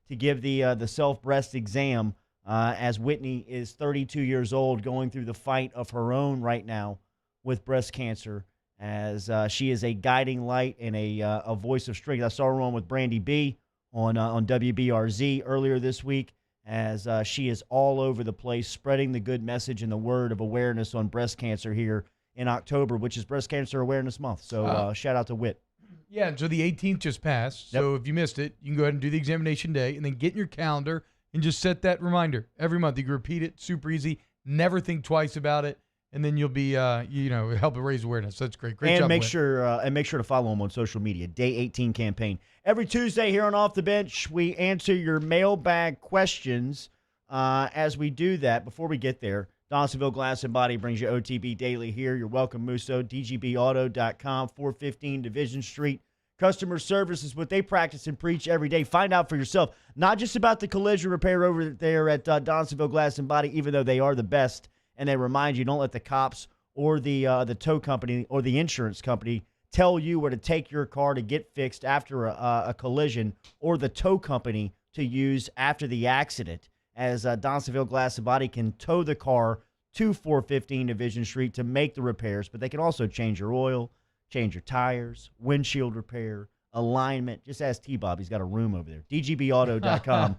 to give the self-breast exam, as Whitney is 32 years old, going through the fight of her own right now with breast cancer, as she is a guiding light and a voice of strength. I saw her on with Brandy B on WBRZ earlier this week, as she is all over the place spreading the good message and the word of awareness on breast cancer here in October, which is Breast Cancer Awareness Month. So shout out to Whit. Yeah, and so the 18th just passed. So if you missed it, you can go ahead and do the examination day and then get in your calendar and just set that reminder every month. You can repeat it, super easy. Never think twice about it, and then you'll be, help raise awareness. That's great. Great job, Make Whit. sure to follow them on social media. Day 18 campaign. Every Tuesday here on Off the Bench, we answer your mailbag questions. As we do that, before we get there, Donaldsonville Glass and Body brings you OTB Daily here. You're welcome, Musso. DGBauto.com, 415 Division Street. Customer service is what they practice and preach every day. Find out for yourself, not just about the collision repair over there at Donaldsonville Glass and Body, even though they are the best. And they remind you, don't let the cops or the tow company or the insurance company tell you where to take your car to get fixed after a collision, or the tow company to use after the accident, as Donaldsonville Glass and Body can tow the car to 415 Division Street to make the repairs, but they can also change your oil, change your tires, windshield repair, alignment. Just ask T-Bob. He's got a room over there. DGBauto.com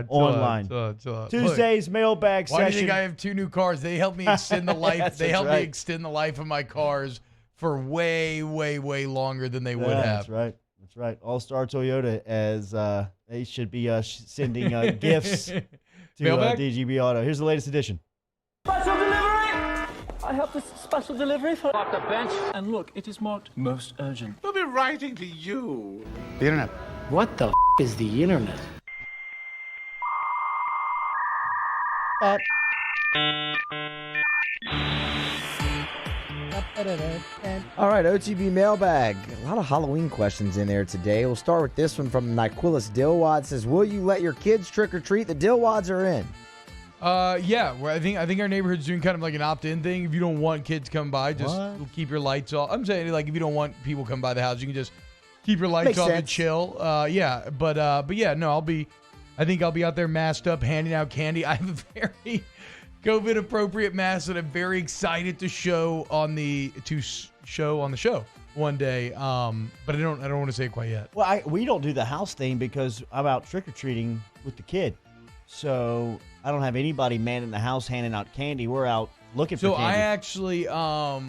online. Tuesday's mailbag session. Why do you think I have 2 new cars? They help me extend the life. They help me extend the life of my cars for way, way, way longer than they would have. That's right. That's right. All-Star Toyota, as they should be sending gifts to DGB Auto. Here's the latest edition. Special delivery! I have this special delivery for Off the Bench. And look, it is marked most urgent. We'll be writing to you. The internet. What the is the internet? All right, OTB mailbag. A lot of Halloween questions in there today. We'll start with this one from Niquilis Dillwad. Says, will you let your kids trick or treat? The Dillwads are in. Yeah. Well, I think our neighborhood's doing kind of like an opt-in thing. If you don't want kids come by, just keep your lights off. I'm saying, like, if you don't want people come by the house, you can just keep your lights off and chill. But yeah, no, I think I'll be out there masked up, handing out candy. I have a very COVID appropriate mask that I'm very excited to show on the show one day. But I don't want to say it quite yet. Well, we don't do the house thing because I'm out trick or treating with the kid, so I don't have anybody manning the house handing out candy. We're out looking for candy. So I actually, I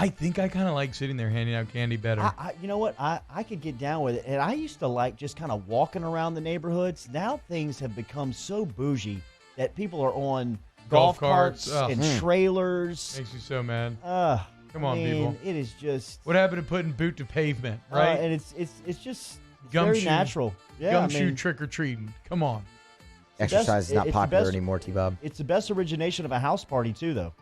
think I kind of like sitting there handing out candy better. You know what? I could get down with it. And I used to like just kind of walking around the neighborhoods. Now things have become so bougie that people are on golf carts and trailers. Makes you so mad. Come on, people. people. It is just. What happened to putting boot to pavement, right? And it's just very natural. Yeah, gumshoe trick or treating. Come on. Exercise is not popular anymore, T-Bob. It's the best origination of a house party too, though.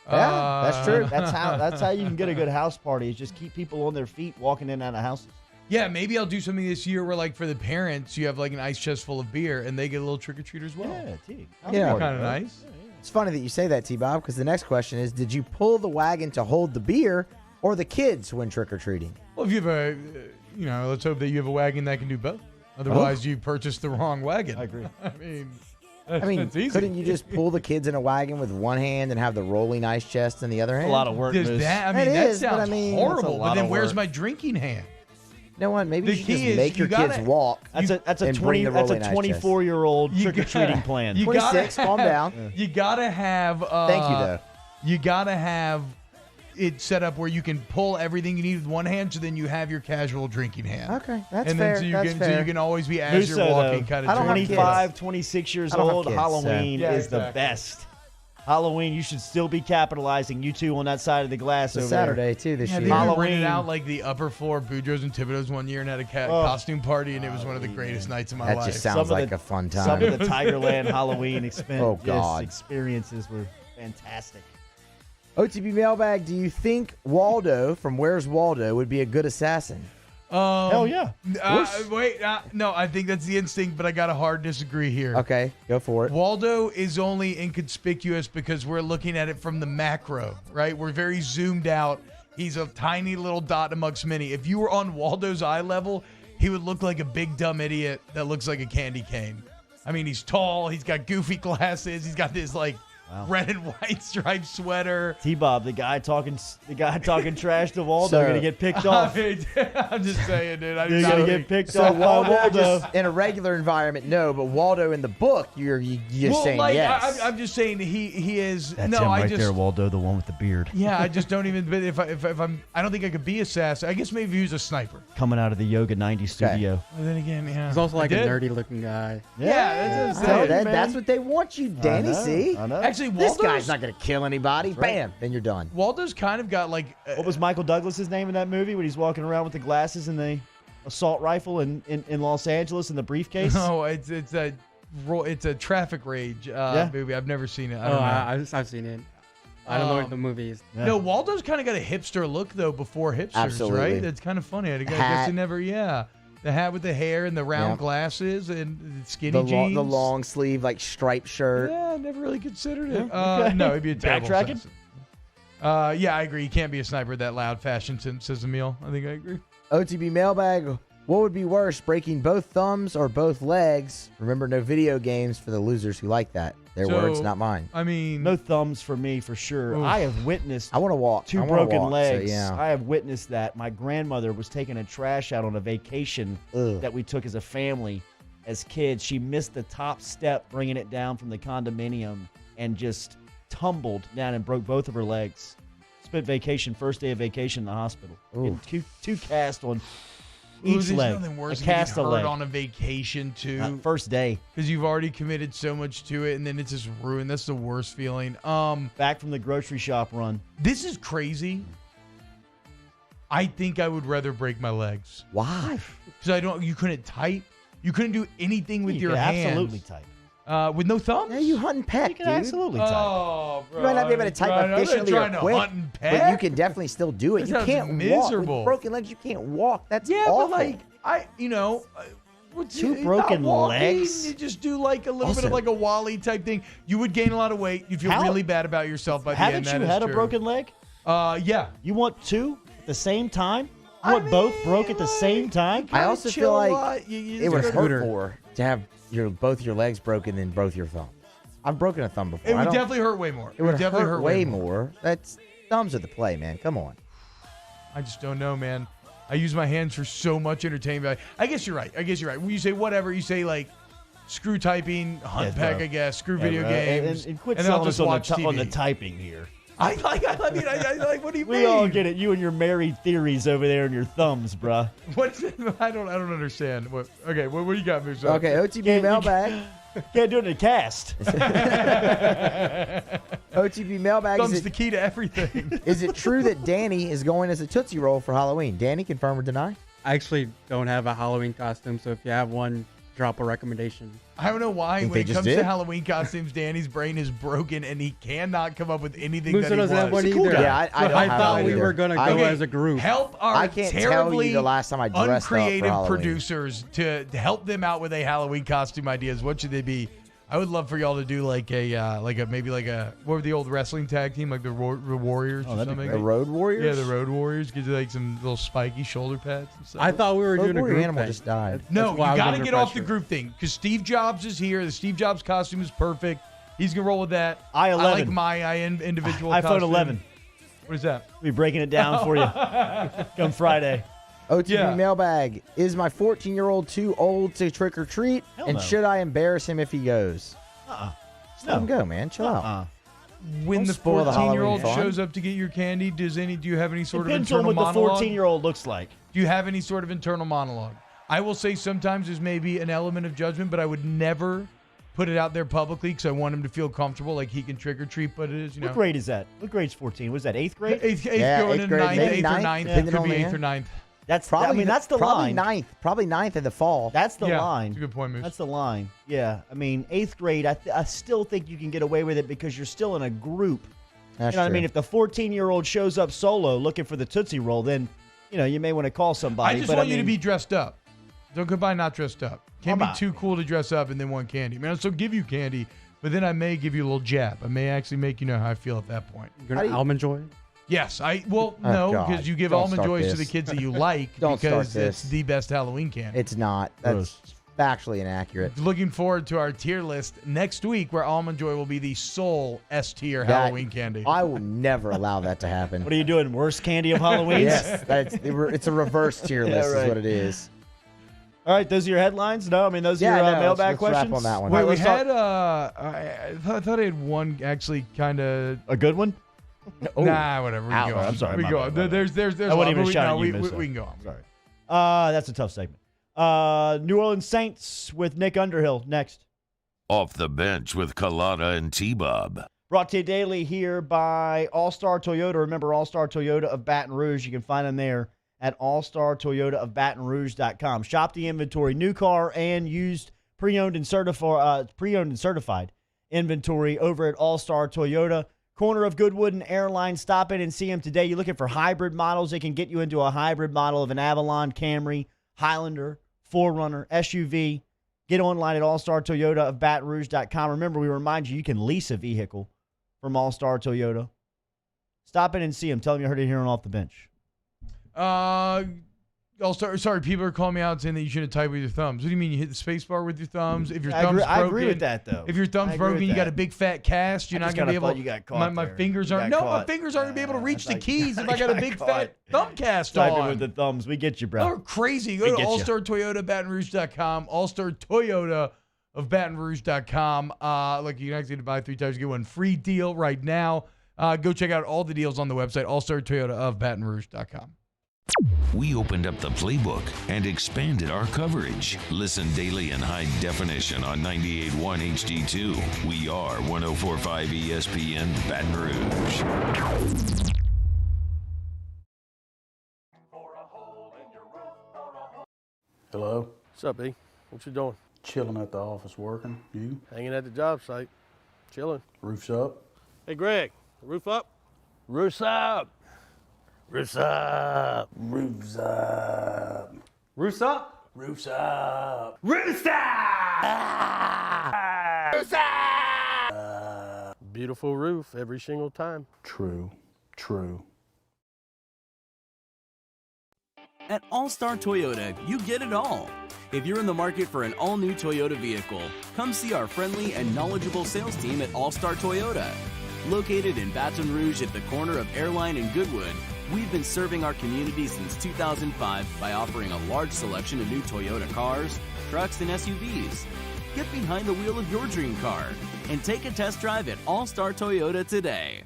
Yeah, that's true. That's how you can get a good house party. Is just keep people on their feet walking in and out of houses. Yeah, maybe I'll do something this year where, like, for the parents, you have like an ice chest full of beer, and they get a little trick or treat as well. Yeah, kind of nice. It's funny that you say that, T-Bob, because the next question is: did you pull the wagon to hold the beer, or the kids when trick or treating? Well, if you have let's hope that you have a wagon that can do both. Otherwise, you purchased the wrong wagon. I agree. I mean, that's easy. Couldn't you just pull the kids in a wagon with one hand and have the rolling ice chest in the other hand? A lot of work. That sounds horrible. But then where's my drinking hand? You know what? Maybe you should just make your kids walk. That's a 24-year-old trick or treating plan. 26. Calm down. You gotta have. Thank you, though. You gotta have it set up where you can pull everything you need with one hand, so then you have your casual drinking hand. Okay, that's and fair. Then That's so fair. you can always be as you're walking, kind of. 25, 26 years old. kids, Halloween so. is the best. Halloween, you should still be capitalizing. You two on that side of the glass It's over Saturday too this year. They Halloween. rented out like the upper floor of Boudreaux's and Thibodeau's one year and had a costume party, and it was one of the greatest nights of my life. That just sounds like a fun time. Some of the Tigerland Halloween experiences were fantastic. OTB mailbag, do you think Waldo from Where's Waldo would be a good assassin? Hell yeah. No, I think that's the instinct, but I got to hard disagree here. Okay, go for it. Waldo is only inconspicuous because we're looking at it from the macro, right? We're very zoomed out. He's a tiny little dot amongst many. If you were on Waldo's eye level, he would look like a big dumb idiot that looks like a candy cane. I mean, he's tall. He's got goofy glasses. He's got this like red and white striped sweater. T-Bob, the guy talking trash to Waldo, going to get picked off. I'm just saying, dude. You're going to get picked off by Waldo. Just in a regular environment, no, but Waldo in the book, you're saying yes. I'm just saying he is. That's no, him I right just there, Waldo, the one with the beard. Yeah, I just don't even. But if I'm, I don't think I could be assassin. I guess maybe he was a sniper. Coming out of the Yoga 90 studio. And then again, yeah. He's also like a nerdy-looking guy. Yeah, that's what they want you, Danny. See, actually, this Waldo's guy's not going to kill anybody. Bam, then you're done. Waldo's kind of got like. What was Michael Douglas's name in that movie when he's walking around with the glasses and the assault rifle in Los Angeles in the briefcase? No, it's a Traffic Rage movie. I've never seen it. I've seen it. I don't know what the movie is. No, Waldo's kind of got a hipster look though before hipsters, Absolutely. right? That's kind of funny. I guess he never, the hat with the hair and the round glasses and the skinny jeans, the long sleeve like striped shirt. Yeah, I never really considered it. Okay. No, it'd be a terrible Backtracking? assassin. Yeah, I agree. You can't be a sniper that loud fashion, says Emil. I think I agree. OTB mailbag. What would be worse, breaking both thumbs or both legs? Remember, no video games for the losers who like that. Their words, not mine. I mean, no thumbs for me for sure. Oof. I have witnessed. I want to walk. Two I wanna broken walk, legs. So, yeah. I have witnessed that. My grandmother was taking a trash out on a vacation that we took as a family, as kids. She missed the top step, bringing it down from the condominium, and just tumbled down and broke both of her legs. Spent vacation, first day of vacation in the hospital. Two casts on each leg. Nothing worse a than cast getting a hurt leg. on a vacation too. First day. Because you've already committed so much to it, and then it's just ruined. That's the worst feeling. Back from the grocery shop run. This is crazy. I think I would rather break my legs. Why? Because you couldn't type. You couldn't do anything with your hands. Absolutely type. With no thumbs? Yeah, you hunt and peck, You can dude. absolutely type. Oh, bro. You might not be able to type Brian, I'm not efficiently trying or to quick, hunt and but peck. you can definitely still do it. That You sounds can't walk miserable. with broken legs. You can't walk. That's Yeah, awful. but like Two not broken walking, legs? You just do like a little bit of Also- like a Wally type thing. You would gain a lot of weight. You'd feel How- really bad about yourself by the Haven't end. That you is had a true. broken leg? Yeah. You want two at the same time? You want both broke at the same time? I also feel like it would hurt more to have both your legs broken than both your thumbs. I've broken a thumb before. It would definitely hurt way more. It would definitely hurt way more. Thumbs are the play, man. Come on. I just don't know, man. I use my hands for so much entertainment. I guess you're right. When you say whatever, you say like screw typing, hunt Yeah, pack, bro. I guess, screw Yeah, video bro. games, And quit then I'll selling just us watch TV. on the typing here. I like. What do you mean? We all get it. You and your married theories over there and your thumbs, bruh. What? I don't understand. What? Okay. What do you got, Musa? Okay, OTB mailbag. Can't do it in a cast. OTB mailbag. Thumbs the key to everything. Is it true that Danny is going as a Tootsie Roll for Halloween? Danny, confirm or deny? I actually don't have a Halloween costume, so if you have one, drop a recommendation. I don't know why. Think When they it just comes did? to Halloween costumes, Danny's brain is broken and he cannot come up with anything Musa that he doesn't have wants. one either. Yeah, I don't I have thought one we either. were going to go Okay, as a group. Help our I can't tell terribly you the last time I dressed up for uncreative Halloween. producers to help them out with a Halloween costume ideas. What should they be? I would love for y'all to do like a what were the old wrestling tag team, like the Warriors or that'd be something? great. The Road Warriors? Yeah, the Road Warriors. Get you like some little spiky shoulder pads and stuff. I thought we were Road doing a Warrior group Animal thing. just died. No, That's why I you was got to under get off the pressure. group thing because Steve Jobs is here. The Steve Jobs costume is perfect. He's gonna roll with that. I-11. I like my individual iPhone costume. 11. What is that? We'll be breaking it down for you come Friday. OTB Yeah. mailbag. Is my 14-year-old too old to trick or treat? Hell And no. should I embarrass him if he goes? Just let him go, man. Chill out. When Don't the spoil the 14-year-old Halloween fun. shows up to get your candy, do you have any sort Depends of on internal what the monologue? 14-year-old looks like. Do you have any sort of internal monologue? I will say sometimes there's maybe an element of judgment, but I would never put it out there publicly because I want him to feel comfortable, like he can trick or treat. But it is, you know, What grade is that? What grade's 14? Was that 8th grade? eighth Yeah, going eighth into grade, ninth, maybe eighth or ninth, ninth. depending Could on be the eighth hand. or ninth. That's Probably that's the probably line. ninth. Probably ninth in the fall. That's the Yeah, line. that's a good point, Moose. That's the line. Yeah. I mean, 8th grade, I still think you can get away with it because you're still in a group. That's you know what I true. mean? If the 14-year-old shows up solo looking for the Tootsie Roll, then, you may want to call somebody. I just but want you to mean, be dressed up. Don't come by not dressed up. Can't How be about- too cool to dress up and then want candy. Man, I'll still give you candy, but then I may give you a little jab. I may actually make you know how I feel at that point. You're going to Almond Joy? Yes, no, God. because you give Don't almond start joys to this. the kids that you like Don't start because it's this. the best Halloween candy. It's not. That's factually inaccurate. Looking forward to our tier list next week, where Almond Joy will be the sole S tier Halloween candy. I will never allow that to happen. What are you doing? Worst candy of Halloween? Yes, it's a reverse tier list is what it is. All right, those are your headlines? No, I mean, those are your mailbag let's questions? wrap on that one. Wait, we had, I thought I had one actually kind of. A good one? Nah, whatever. We can go on. I'm sorry. We go on. There's I wasn't even shouting we at you, can go on. Sorry. That's a tough segment. New Orleans Saints with Nick Underhill next. Off the bench with Kalata and T-Bob. Brought to you daily here by All-Star Toyota. Remember, All-Star Toyota of Baton Rouge. You can find them there at allstartoyotaofbatonrouge.com. Shop the inventory, new car and used pre-owned and certified inventory over at All-Star Toyota. Corner of Goodwood and Airline. Stop in and see them today. You're looking for hybrid models. They can get you into a hybrid model of an Avalon, Camry, Highlander, 4Runner, SUV. Get online at allstartoyotaofbatonrouge.com. Remember, we remind you can lease a vehicle from All-Star Toyota. Stop in and see them. Tell them you heard it here on Off the Bench. Sorry, people are calling me out saying that you shouldn't type with your thumbs. What do you mean? You hit the space bar with your thumbs? If your thumb's broken, I agree with that, though. If your thumb's broken, you got a big fat cast. You're not going to be able. You got caught my fingers aren't. No, my fingers aren't going to be able to reach the keys if I got a big fat thumb cast Typing on. with the thumbs, we get you, bro. Oh, crazy! Go to All-Star Toyota BatonRouge.com. All-Star Toyota of BatonRouge.com. Look, you can actually buy 3 times, get one free deal right now. Go check out all the deals on the website, All-Star Toyota of BatonRouge.com. We opened up the playbook and expanded our coverage. Listen daily in high definition on 98.1 HD2. We are 104.5 ESPN Baton Rouge. Hello? What's up, E? What you doing? Chilling at the office working. You? Hanging at the job site. Chilling. Roof's up? Hey, Greg, roof up? Roof's up. Roof's up. Roof's up. Roof's up? Roof's up. Roof's up! Roof's up! Beautiful roof every single time. True. At All-Star Toyota, you get it all. If you're in the market for an all-new Toyota vehicle, come see our friendly and knowledgeable sales team at All-Star Toyota. Located in Baton Rouge at the corner of Airline and Goodwood, we've been serving our community since 2005 by offering a large selection of new Toyota cars, trucks, and SUVs. Get behind the wheel of your dream car and take a test drive at All-Star Toyota today.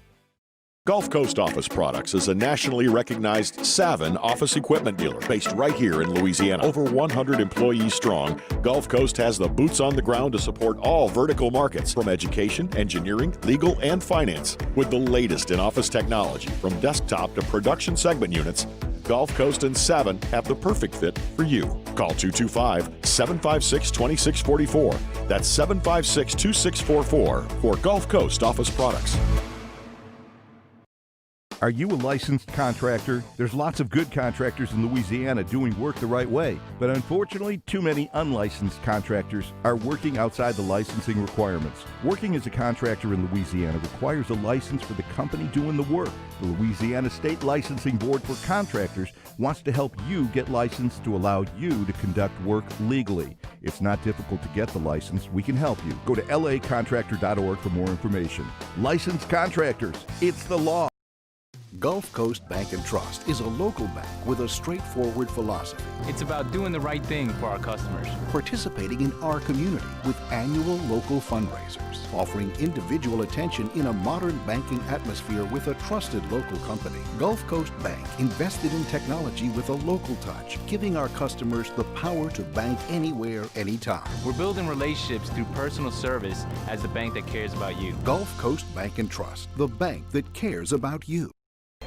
Gulf Coast Office Products is a nationally recognized Savin office equipment dealer based right here in Louisiana. Over 100 employees strong, Gulf Coast has the boots on the ground to support all vertical markets, from education, engineering, legal, and finance. With the latest in office technology, from desktop to production segment units, Gulf Coast and Savin have the perfect fit for you. Call 225-756-2644. That's 756-2644 for Gulf Coast Office Products. Are you a licensed contractor? There's lots of good contractors in Louisiana doing work the right way, but unfortunately, too many unlicensed contractors are working outside the licensing requirements. Working as a contractor in Louisiana requires a license for the company doing the work. The Louisiana State Licensing Board for Contractors wants to help you get licensed to allow you to conduct work legally. It's not difficult to get the license. We can help you. Go to lacontractor.org for more information. Licensed contractors, it's the law. Gulf Coast Bank & Trust is a local bank with a straightforward philosophy. It's about doing the right thing for our customers. Participating in our community with annual local fundraisers. Offering individual attention in a modern banking atmosphere with a trusted local company. Gulf Coast Bank invested in technology with a local touch, giving our customers the power to bank anywhere, anytime. We're building relationships through personal service as the bank that cares about you. Gulf Coast Bank & Trust, the bank that cares about you.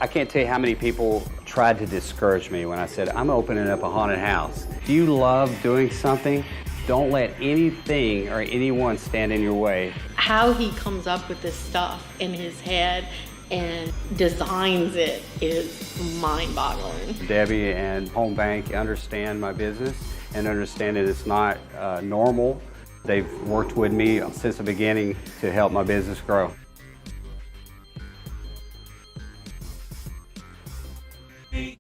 I can't tell you how many people tried to discourage me when I said, I'm opening up a haunted house. If you love doing something, don't let anything or anyone stand in your way. How he comes up with this stuff in his head and designs it is mind-boggling. Debbie and Home Bank understand my business and understand that it's not normal. They've worked with me since the beginning to help my business grow.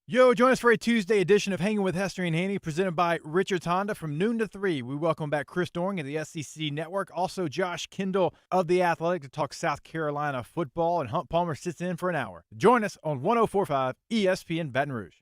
Yo, join us for a Tuesday edition of Hanging with Hester and Haney, presented by Richards Honda from noon to 3. We welcome back Chris Doring of the SEC Network, also Josh Kendall of The Athletic to talk South Carolina football, and Hunt Palmer sits in for an hour. Join us on 104.5 ESPN Baton Rouge.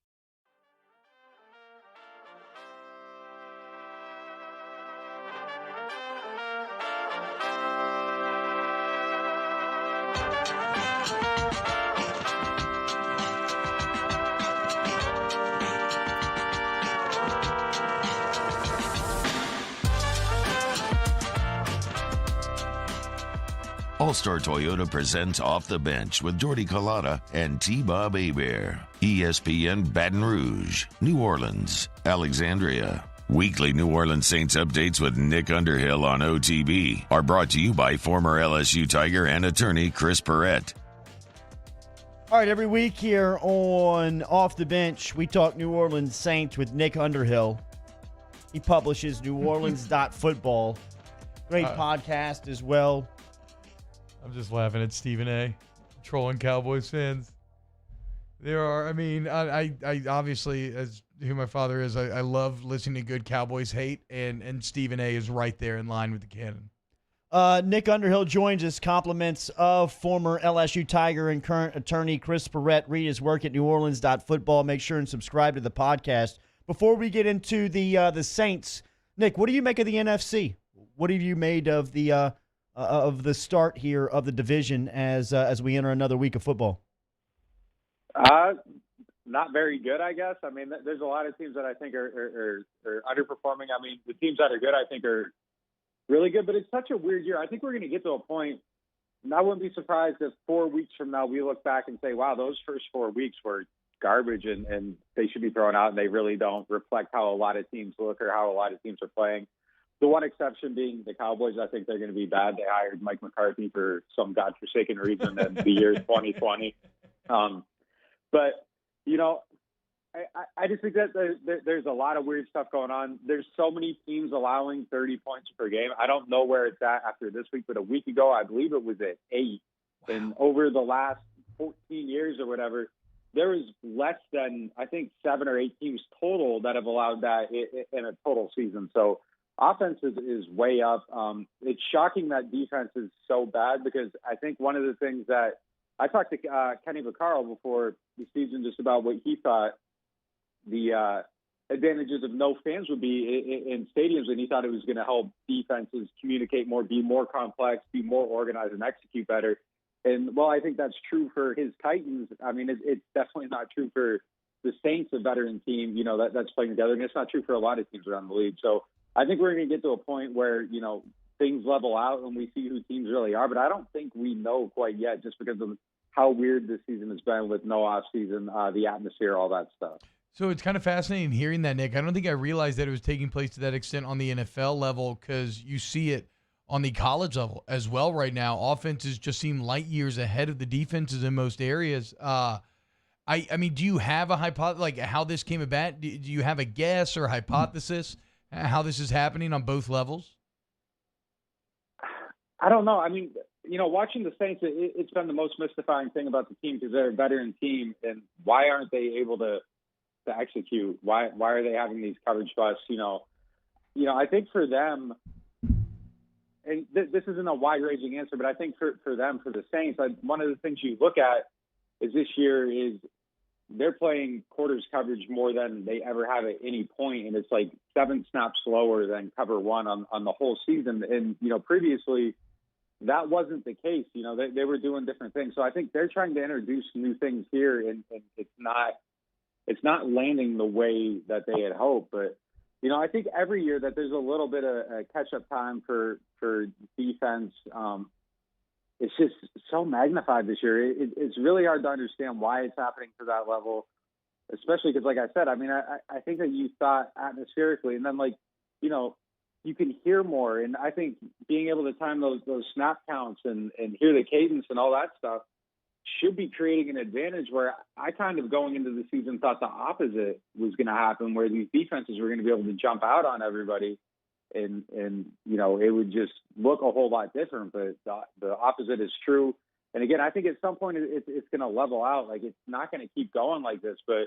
All-Star Toyota presents Off the Bench with Jordy Collada and T-Bob Hebert. ESPN Baton Rouge, New Orleans, Alexandria. Weekly New Orleans Saints updates with Nick Underhill on OTB are brought to you by former LSU Tiger and attorney Chris Perrette. All right, every week here on Off the Bench, we talk New Orleans Saints with Nick Underhill. He publishes NewOrleans.football. Great podcast as well. I'm just laughing at Stephen A. trolling Cowboys fans. There are, I obviously, as who my father is, I love listening to good Cowboys hate, and Stephen A. is right there in line with the canon. Nick Underhill joins us. Compliments of former LSU Tiger and current attorney Chris Perrette. Read his work at NewOrleans.football. Make sure and subscribe to the podcast. Before we get into the Saints, Nick, what do you make of the NFC? What have you made of the start here of the division as we enter another week of football? Not very good, I guess. I mean, there's a lot of teams that I think are underperforming. I mean, the teams that are good, I think, are really good, but it's such a weird year. I think we're going to get to a point, and I wouldn't be surprised if 4 weeks from now we look back and say, wow, those first 4 weeks were garbage and they should be thrown out, and they really don't reflect how a lot of teams look or how a lot of teams are playing. The one exception being the Cowboys. I think they're going to be bad. They hired Mike McCarthy for some godforsaken reason in the year 2020. But, you know, I just think that there's a lot of weird stuff going on. There's so many teams allowing 30 points per game. I don't know where it's at after this week, but a week ago, I believe it was at 8. Wow. And over the last 14 years or whatever, there was less than, I think, 7 or 8 teams total that have allowed that in a total season. So offense is way up. It's shocking that defense is so bad, because I think one of the things that I talked to Kenny Vaccaro before the season just about what he thought the advantages of no fans would be in stadiums, and he thought it was going to help defenses communicate more, be more complex, be more organized, and execute better. And while I think that's true for his Titans, I mean, it's definitely not true for the Saints, a veteran team, you know, that's playing together. And it's not true for a lot of teams around the league. So I think we're going to get to a point where, you know, things level out and we see who teams really are. But I don't think we know quite yet, just because of how weird this season has been with no off season, the atmosphere, all that stuff. So it's kind of fascinating hearing that, Nick. I don't think I realized that it was taking place to that extent on the NFL level, because you see it on the college level as well right now. Offenses just seem light years ahead of the defenses in most areas. I mean, do you have a hypothesis, like how this came about? Do you have a guess or a hypothesis how this is happening on both levels? I don't know. I mean, you know, watching the Saints, it's been the most mystifying thing about the team, because they're a veteran team, and why aren't they able to execute? Why are they having these coverage busts? You know, I think for them, and this isn't a wide-ranging answer, but I think for them, for the Saints, one of the things you look at is this year is they're playing quarters coverage more than they ever have at any point, and it's like 7 snaps slower than cover one on the whole season. And, you know, previously that wasn't the case. You know, they were doing different things. So I think they're trying to introduce new things here, and it's not landing the way that they had hoped. But, you know, I think every year that there's a little bit of a catch-up time for defense. It's just so magnified this year. It's really hard to understand why it's happening to that level, especially because, like I said, I mean, I think that you thought atmospherically, and then, like, you know, you can hear more. And I think being able to time those snap counts and hear the cadence and all that stuff should be creating an advantage, where I kind of going into the season thought the opposite was going to happen, where these defenses were going to be able to jump out on everybody. And you know, it would just look a whole lot different, but the opposite is true. And again, I think at some point it's going to level out. Like, it's not going to keep going like this, but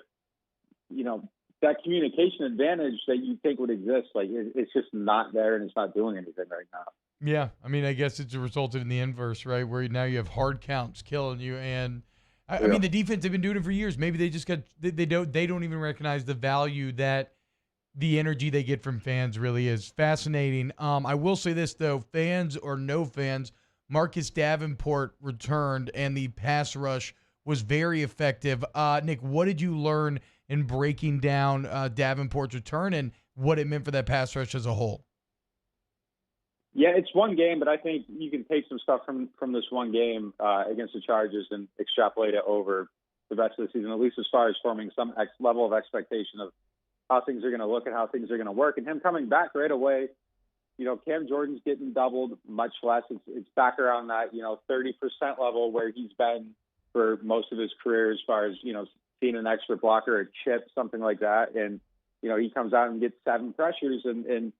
that communication advantage that you think would exist, like it's just not there, and it's not doing anything right now. Yeah, I mean, I guess it's resulted in the inverse, right? Where now you have hard counts killing you, and I mean, the defense, they've been doing it for years. Maybe they just they don't even recognize the value that the energy they get from fans really is. Fascinating. I will say this though, fans or no fans, Marcus Davenport returned, and the pass rush was very effective. Nick, what did you learn in breaking down Davenport's return and what it meant for that pass rush as a whole? Yeah, it's one game, but I think you can take some stuff from this one game against the Chargers and extrapolate it over the rest of the season, at least as far as forming some level of expectation of how things are going to look and how things are going to work. And him coming back right away, Cam Jordan's getting doubled much less. It's back around that, 30% level where he's been for most of his career as far as, seeing an extra blocker, a chip, something like that. And, he comes out and gets 7 pressures and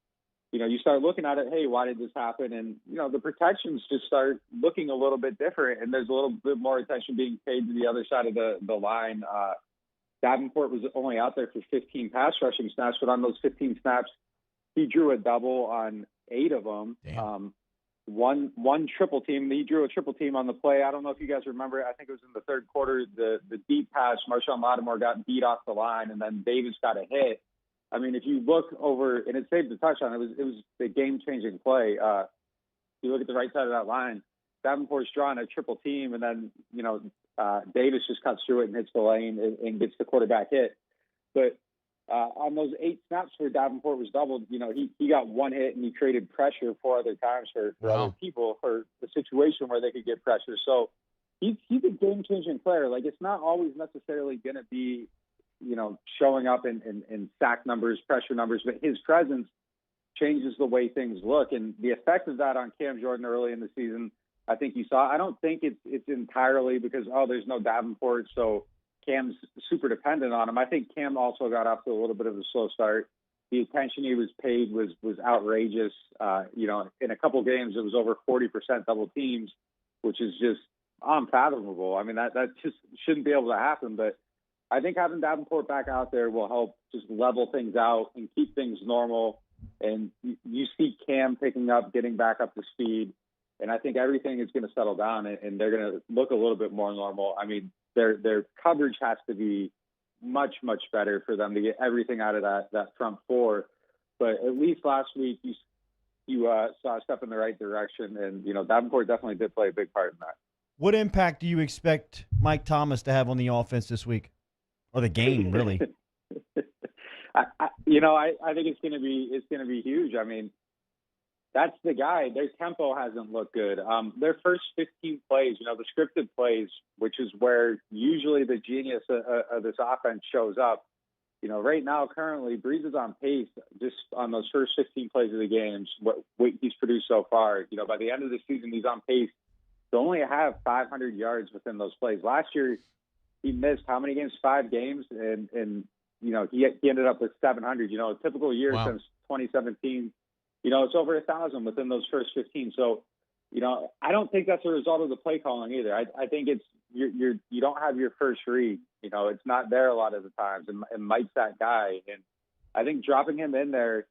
you start looking at it, hey, why did this happen? And, the protections just start looking a little bit different, and there's a little bit more attention being paid to the other side of the line. Davenport was only out there for 15 pass rushing snaps, but on those 15 snaps, he drew a double on 8 of them. One triple team. He drew a triple team on the play. I don't know if you guys remember it. I think it was in the third quarter. The deep pass, Marshawn Lattimore got beat off the line, and then Davis got a hit. I mean, if you look over, and it saved the touchdown, it was a game-changing play. You look at the right side of that line, Davenport's drawing a triple team, and then, Davis just cuts through it and hits the lane and gets the quarterback hit. But on those 8 snaps where Davenport was doubled, he got 1 hit and he created pressure 4 other times for other people for the situation where they could get pressure. So he's a game-changing player. Like, it's not always necessarily going to be, showing up in sack numbers, pressure numbers, but his presence changes the way things look. And the effect of that on Cam Jordan early in the season, I think you saw. I don't think it's entirely because, there's no Davenport, so Cam's super dependent on him. I think Cam also got off to a little bit of a slow start. The attention he was paid was outrageous. In a couple games, it was over 40% double teams, which is just unfathomable. I mean, that just shouldn't be able to happen, but I think having Davenport back out there will help just level things out and keep things normal. And you see Cam picking up, getting back up to speed. And I think everything is going to settle down and they're going to look a little bit more normal. I mean, their coverage has to be much, much better for them to get everything out of that front 4. But at least last week you saw a step in the right direction. And, Davenport definitely did play a big part in that. What impact do you expect Mike Thomas to have on the offense this week? Or the game, really? I think it's going to be huge. I mean, that's the guy. Their tempo hasn't looked good. Their first 15 plays, the scripted plays, which is where usually the genius of this offense shows up. Right now, currently, Breeze is on pace just on those first 15 plays of the games. What he's produced so far. By the end of the season, he's on pace to only have 500 yards within those plays. Last year, he missed how many games? 5 games, and he ended up with 700. A typical year since 2017. It's over 1,000 within those first 15. So, I don't think that's a result of the play calling either. I think it's you don't have your first read. It's not there a lot of the times, and Mike's that guy. And I think dropping him in there,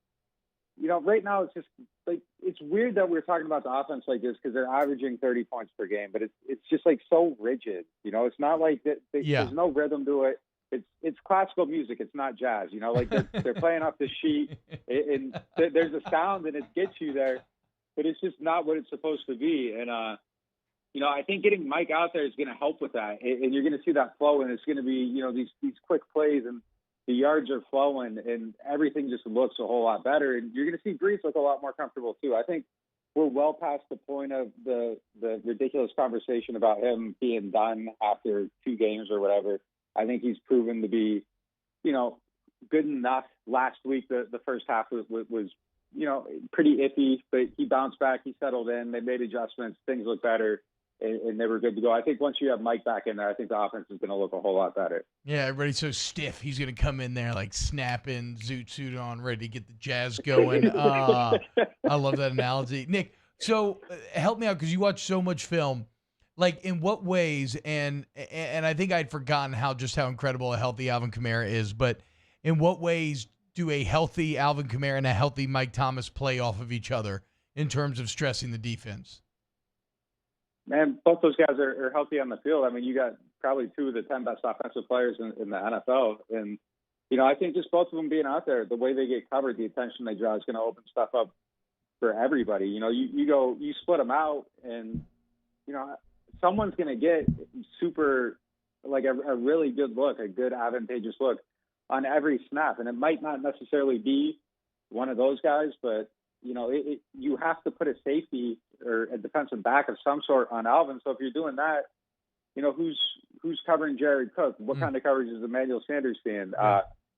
right now it's just like it's weird that we're talking about the offense like this because they're averaging 30 points per game, but it's just like so rigid. It's not like there's no rhythm to it. It's classical music. It's not jazz. Like they're playing off the sheet, and there's a sound and it gets you there, but it's just not what it's supposed to be. And I think getting Mike out there is going to help with that, and you're going to see that flow, and it's going to be these quick plays and the yards are flowing and everything just looks a whole lot better. And you're going to see Brees look a lot more comfortable too. I think we're well past the point of the ridiculous conversation about him being done after 2 games or whatever. I think he's proven to be, good enough. Last week, the first half was pretty iffy, but he bounced back. He settled in. They made adjustments. Things look better. And they were good to go. I think once you have Mike back in there, I think the offense is going to look a whole lot better. Yeah, everybody's so stiff. He's going to come in there like snapping, zoot suit on, ready to get the jazz going. I love that analogy. Nick, so help me out because you watch so much film. Like, in what ways, and I think I'd forgotten how incredible a healthy Alvin Kamara is, but in what ways do a healthy Alvin Kamara and a healthy Mike Thomas play off of each other in terms of stressing the defense? Man, both those guys are healthy on the field. I mean, you got probably 2 of the 10 best offensive players in the NFL. And, I think just both of them being out there, the way they get covered, the attention they draw is going to open stuff up for everybody. You split them out and, someone's going to get super, like a really good look, a good advantageous look on every snap. And it might not necessarily be one of those guys, but, you have to put a safety or a defensive back of some sort on Alvin. So if you're doing that, who's covering Jared Cook? What kind of coverage is Emmanuel Sanders seeing?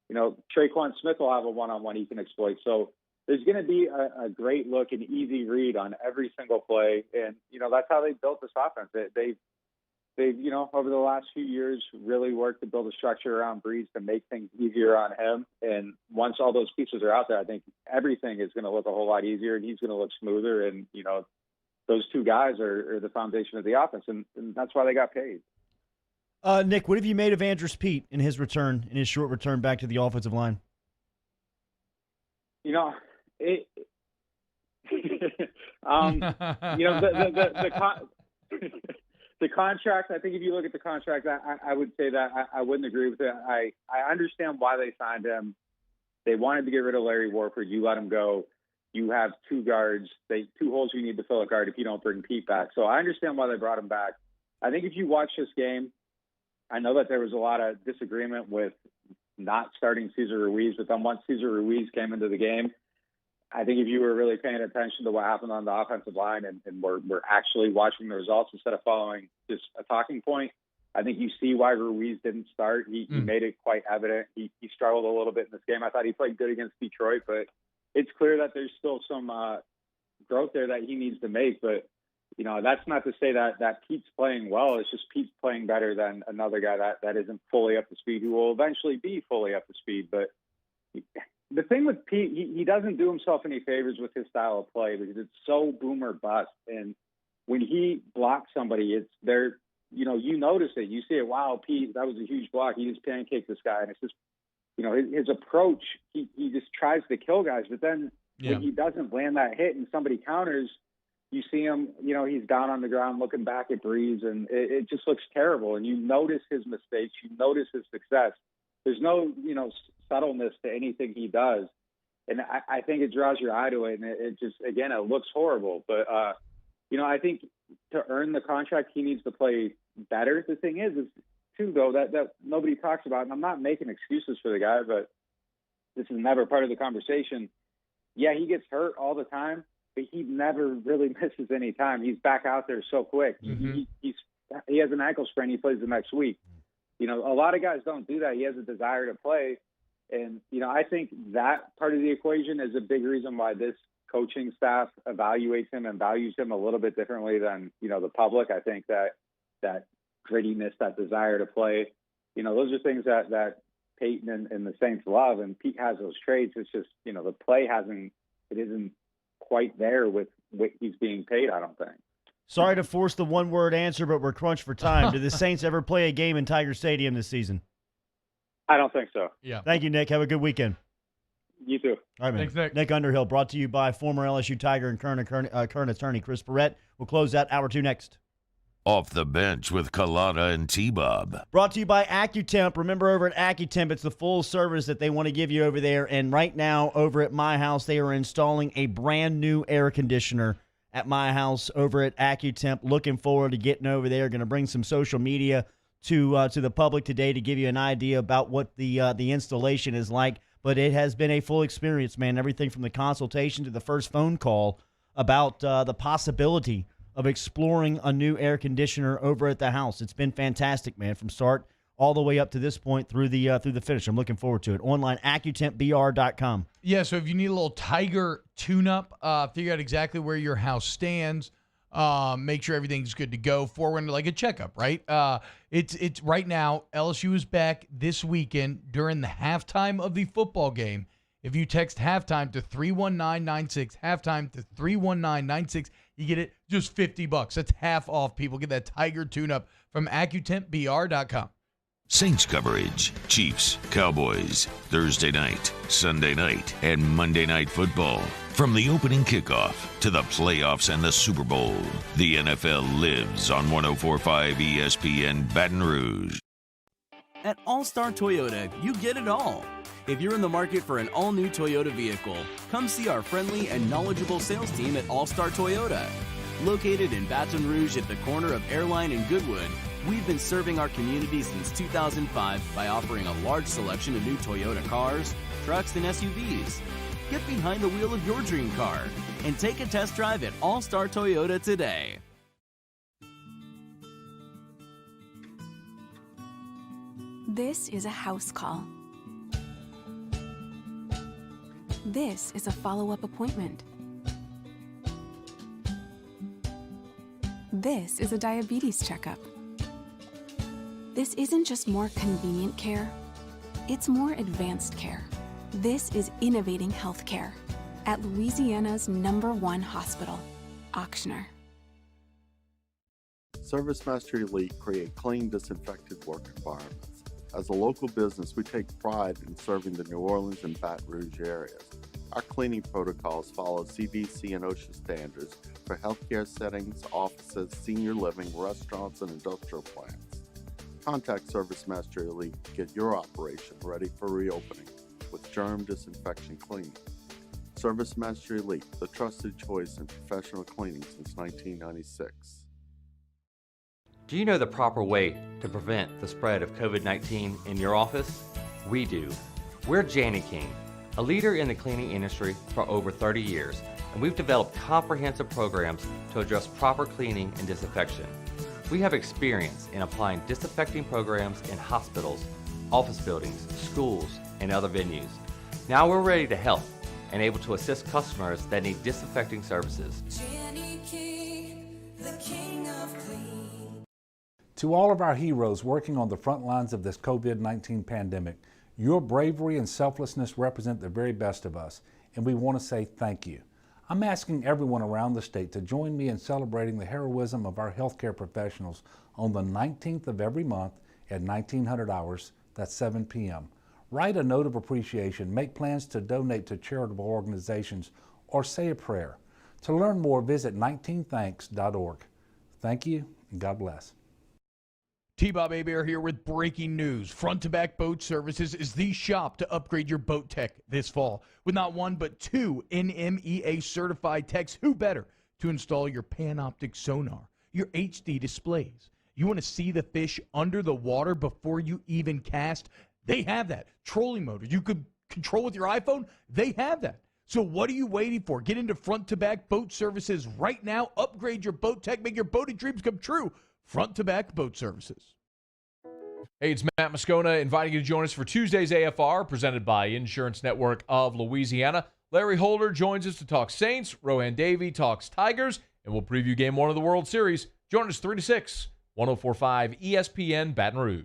Traquan Smith will have a one-on-one he can exploit. So there's going to be a great look and easy read on every single play. And, that's how they built this offense. They've over the last few years, really worked to build a structure around Brees to make things easier on him. And once all those pieces are out there, I think everything is going to look a whole lot easier and he's going to look smoother. And, those 2 guys are the foundation of the offense, and that's why they got paid. Nick, what have you made of Andrus Peat in his short return back to the offensive line? The contract, I think if you look at the contract, I would say that I wouldn't agree with it. I understand why they signed him. They wanted to get rid of Larry Warford. You let him go. You have 2 guards. 2 holes you need to fill a guard if you don't bring Pete back. So I understand why they brought him back. I think if you watch this game, I know that there was a lot of disagreement with not starting Cesar Ruiz, but then once Cesar Ruiz came into the game, I think if you were really paying attention to what happened on the offensive line and we're actually watching the results instead of following just a talking point, I think you see why Ruiz didn't start. He made it quite evident. He struggled a little bit in this game. I thought he played good against Detroit, but it's clear that there's still some growth there that he needs to make. But, that's not to say that Pete's playing well. It's just Pete's playing better than another guy that isn't fully up to speed, who will eventually be fully up to speed. But the thing with Pete, he doesn't do himself any favors with his style of play because it's so boom or bust. And when he blocks somebody, it's there. You notice it. You see it. Wow, Pete, that was a huge block. He just pancaked this guy, and it's just, his approach. He just tries to kill guys, but then when he doesn't land that hit and somebody counters, you see him. He's down on the ground looking back at Brees, and it just looks terrible. And you notice his mistakes. You notice his success. There's no, subtleness to anything he does. And I think it draws your eye to it. And it just, again, it looks horrible. But, I think to earn the contract, he needs to play better. The thing is too, though, that nobody talks about, and I'm not making excuses for the guy, but this is never part of the conversation. Yeah, he gets hurt all the time, but he never really misses any time. He's back out there so quick. Mm-hmm. He has an ankle sprain. He plays the next week. A lot of guys don't do that. He has a desire to play. And, I think that part of the equation is a big reason why this coaching staff evaluates him and values him a little bit differently than, the public. I think that grittiness, that desire to play, those are things that Peyton and the Saints love. And Pete has those traits. It's just, the play isn't quite there with what he's being paid, I don't think. Sorry to force the one-word answer, but we're crunched for time. Did the Saints ever play a game in Tiger Stadium this season? I don't think so. Yeah. Thank you, Nick. Have a good weekend. You too. All right, man. Thanks, Nick. Nick Underhill, brought to you by former LSU Tiger and current attorney Chris Barrett. We'll close out hour 2 next. Off the Bench with Kalata and T-Bob. Brought to you by AccuTemp. Remember, over at AccuTemp, it's the full service that they want to give you over there. And right now, over at my house, they are installing a brand new air conditioner at my house over at AccuTemp. Looking forward to getting over there. Going to bring some social media to the public today to give you an idea about what the installation is like. But it has been a full experience, man. Everything from the consultation to the first phone call about the possibility of exploring a new air conditioner over at the house. It's been fantastic, man, from start all the way up to this point through the finish. I'm looking forward to it. Online, AccuTempBR.com. Yeah, so if you need a little Tiger tune-up, figure out exactly where your house stands, make sure everything's good to go, forward like a checkup, right? It's right now, LSU is back this weekend during the halftime of the football game. If you text halftime to 31996, halftime to 31996, You get it? Just $50. That's half off. People get that Tiger tune-up from AccuTempBR.com. Saints coverage, Chiefs, Cowboys, Thursday night, Sunday night, and Monday Night Football. From the opening kickoff to the playoffs and the Super Bowl, the NFL lives on 104.5 ESPN Baton Rouge. At All-Star Toyota, you get it all. If you're in the market for an all-new Toyota vehicle, come see our friendly and knowledgeable sales team at All-Star Toyota. Located in Baton Rouge at the corner of Airline and Goodwood, we've been serving our community since 2005 by offering a large selection of new Toyota cars, trucks, and SUVs. Get behind the wheel of your dream car and take a test drive at All-Star Toyota today. This is a house call. This is a follow-up appointment. This is a diabetes checkup. This isn't just more convenient care, it's more advanced care. This is innovating healthcare at Louisiana's #1 hospital, Ochsner. ServiceMaster Elite create clean, disinfected work environments. As a local business, we take pride in serving the New Orleans and Baton Rouge areas. Our cleaning protocols follow CDC and OSHA standards for healthcare settings, offices, senior living, restaurants, and industrial plants. Contact ServiceMaster Elite to get your operation ready for reopening with germ disinfection cleaning. ServiceMaster Elite, the trusted choice in professional cleaning since 1996. Do you know the proper way to prevent the spread of COVID-19 in your office? We do. We're Jani-King, a leader in the cleaning industry for over 30 years, and we've developed comprehensive programs to address proper cleaning and disinfection. We have experience in applying disinfecting programs in hospitals, office buildings, schools, and other venues. Now we're ready to help and able to assist customers that need disinfecting services. To all of our heroes working on the front lines of this COVID-19 pandemic, your bravery and selflessness represent the very best of us, and we want to say thank you. I'm asking everyone around the state to join me in celebrating the heroism of our healthcare professionals on the 19th of every month at 1900 hours, that's 7 p.m. Write a note of appreciation, make plans to donate to charitable organizations, or say a prayer. To learn more, visit 19thanks.org. Thank you, and God bless. T-Bob Hebert here with breaking news. Front to Back Boat Services is the shop to upgrade your boat tech this fall. With not one but two NMEA certified techs, who better to install your Panoptic sonar, your HD displays. You want to see the fish under the water before you even cast? They have that. Trolling motor you could control with your iPhone? They have that. So what are you waiting for? Get into Front to Back Boat Services right now. Upgrade your boat tech. Make your boating dreams come true. Front to Back Boat Services. Hey, it's Matt Moscona inviting you to join us for Tuesday's AFR, presented by Insurance Network of Louisiana. Larry Holder joins us to talk Saints. Rohan Davey talks Tigers, and we'll preview Game 1 of the World Series. Join us 3 to 6, 104.5 ESPN Baton Rouge.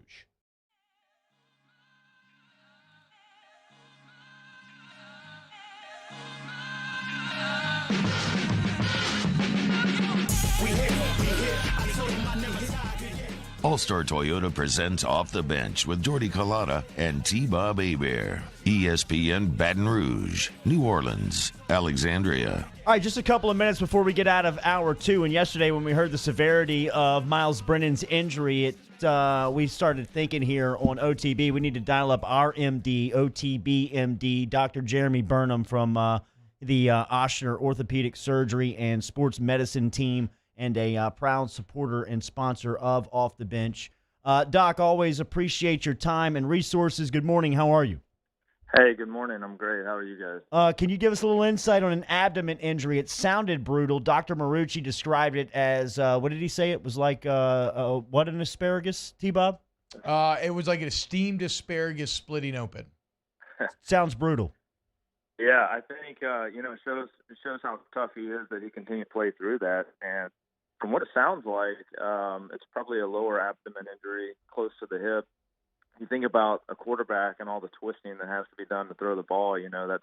All-Star Toyota presents Off the Bench with Jordy Collada and T-Bob Hebert. ESPN Baton Rouge, New Orleans, Alexandria. All right, just a couple of minutes before we get out of hour two. And yesterday when we heard the severity of Miles Brennan's injury, we started thinking here on OTB, we need to dial up our MD, OTB MD, Dr. Jeremy Burnham from the Ochsner Orthopedic Surgery and Sports Medicine team, and a proud supporter and sponsor of Off the Bench. Doc, always appreciate your time and resources. Good morning. How are you? Hey, good morning. I'm great. How are you guys? Can you give us a little insight on an abdomen injury? It sounded brutal. Dr. Marucci described it as, what did he say? It was like, what, an asparagus, T-Bob? It was like a steamed asparagus splitting open. Sounds brutal. Yeah, I think, it shows how tough he is that he continued to play through that. And from what it sounds like, it's probably a lower abdomen injury close to the hip. You think about a quarterback and all the twisting that has to be done to throw the ball, that's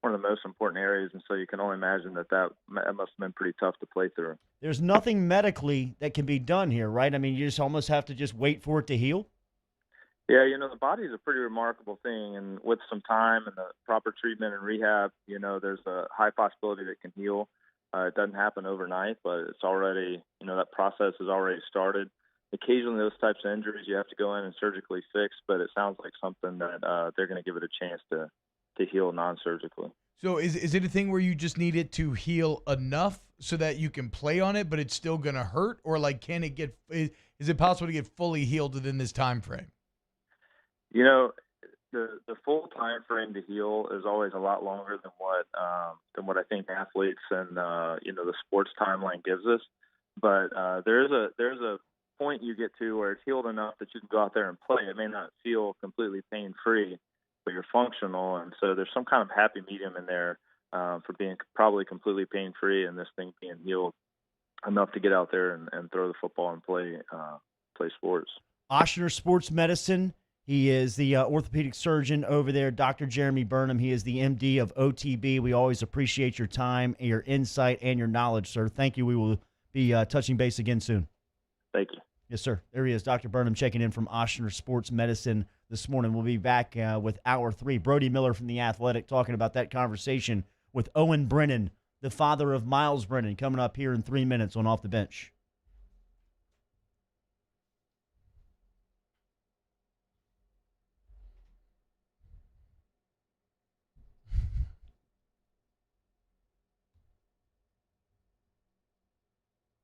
one of the most important areas, and so you can only imagine that must have been pretty tough to play through. There's nothing medically that can be done here, right? I mean, you just almost have to just wait for it to heal? Yeah, the body is a pretty remarkable thing, and with some time and the proper treatment and rehab, there's a high possibility that it can heal. It doesn't happen overnight, but it's already, that process has already started. Occasionally, those types of injuries you have to go in and surgically fix, but it sounds like something that they're going to give it a chance to heal non-surgically. So is it a thing where you just need it to heal enough so that you can play on it, but it's still going to hurt? Or, can it is it possible to get fully healed within this time frame? The full time frame to heal is always a lot longer than what I think athletes and the sports timeline gives us. But there's a point you get to where it's healed enough that you can go out there and play. It may not feel completely pain free, but you're functional, and so there's some kind of happy medium in there for being probably completely pain free and this thing being healed enough to get out there and throw the football and play sports. Ochsner Sports Medicine. He is the orthopedic surgeon over there, Dr. Jeremy Burnham. He is the MD of OTB. We always appreciate your time, your insight, and your knowledge, sir. Thank you. We will be touching base again soon. Thank you. Yes, sir. There he is, Dr. Burnham, checking in from Ochsner Sports Medicine this morning. We'll be back with Hour 3. Brody Miller from The Athletic talking about that conversation with Owen Brennan, the father of Miles Brennan, coming up here in 3 minutes on Off the Bench.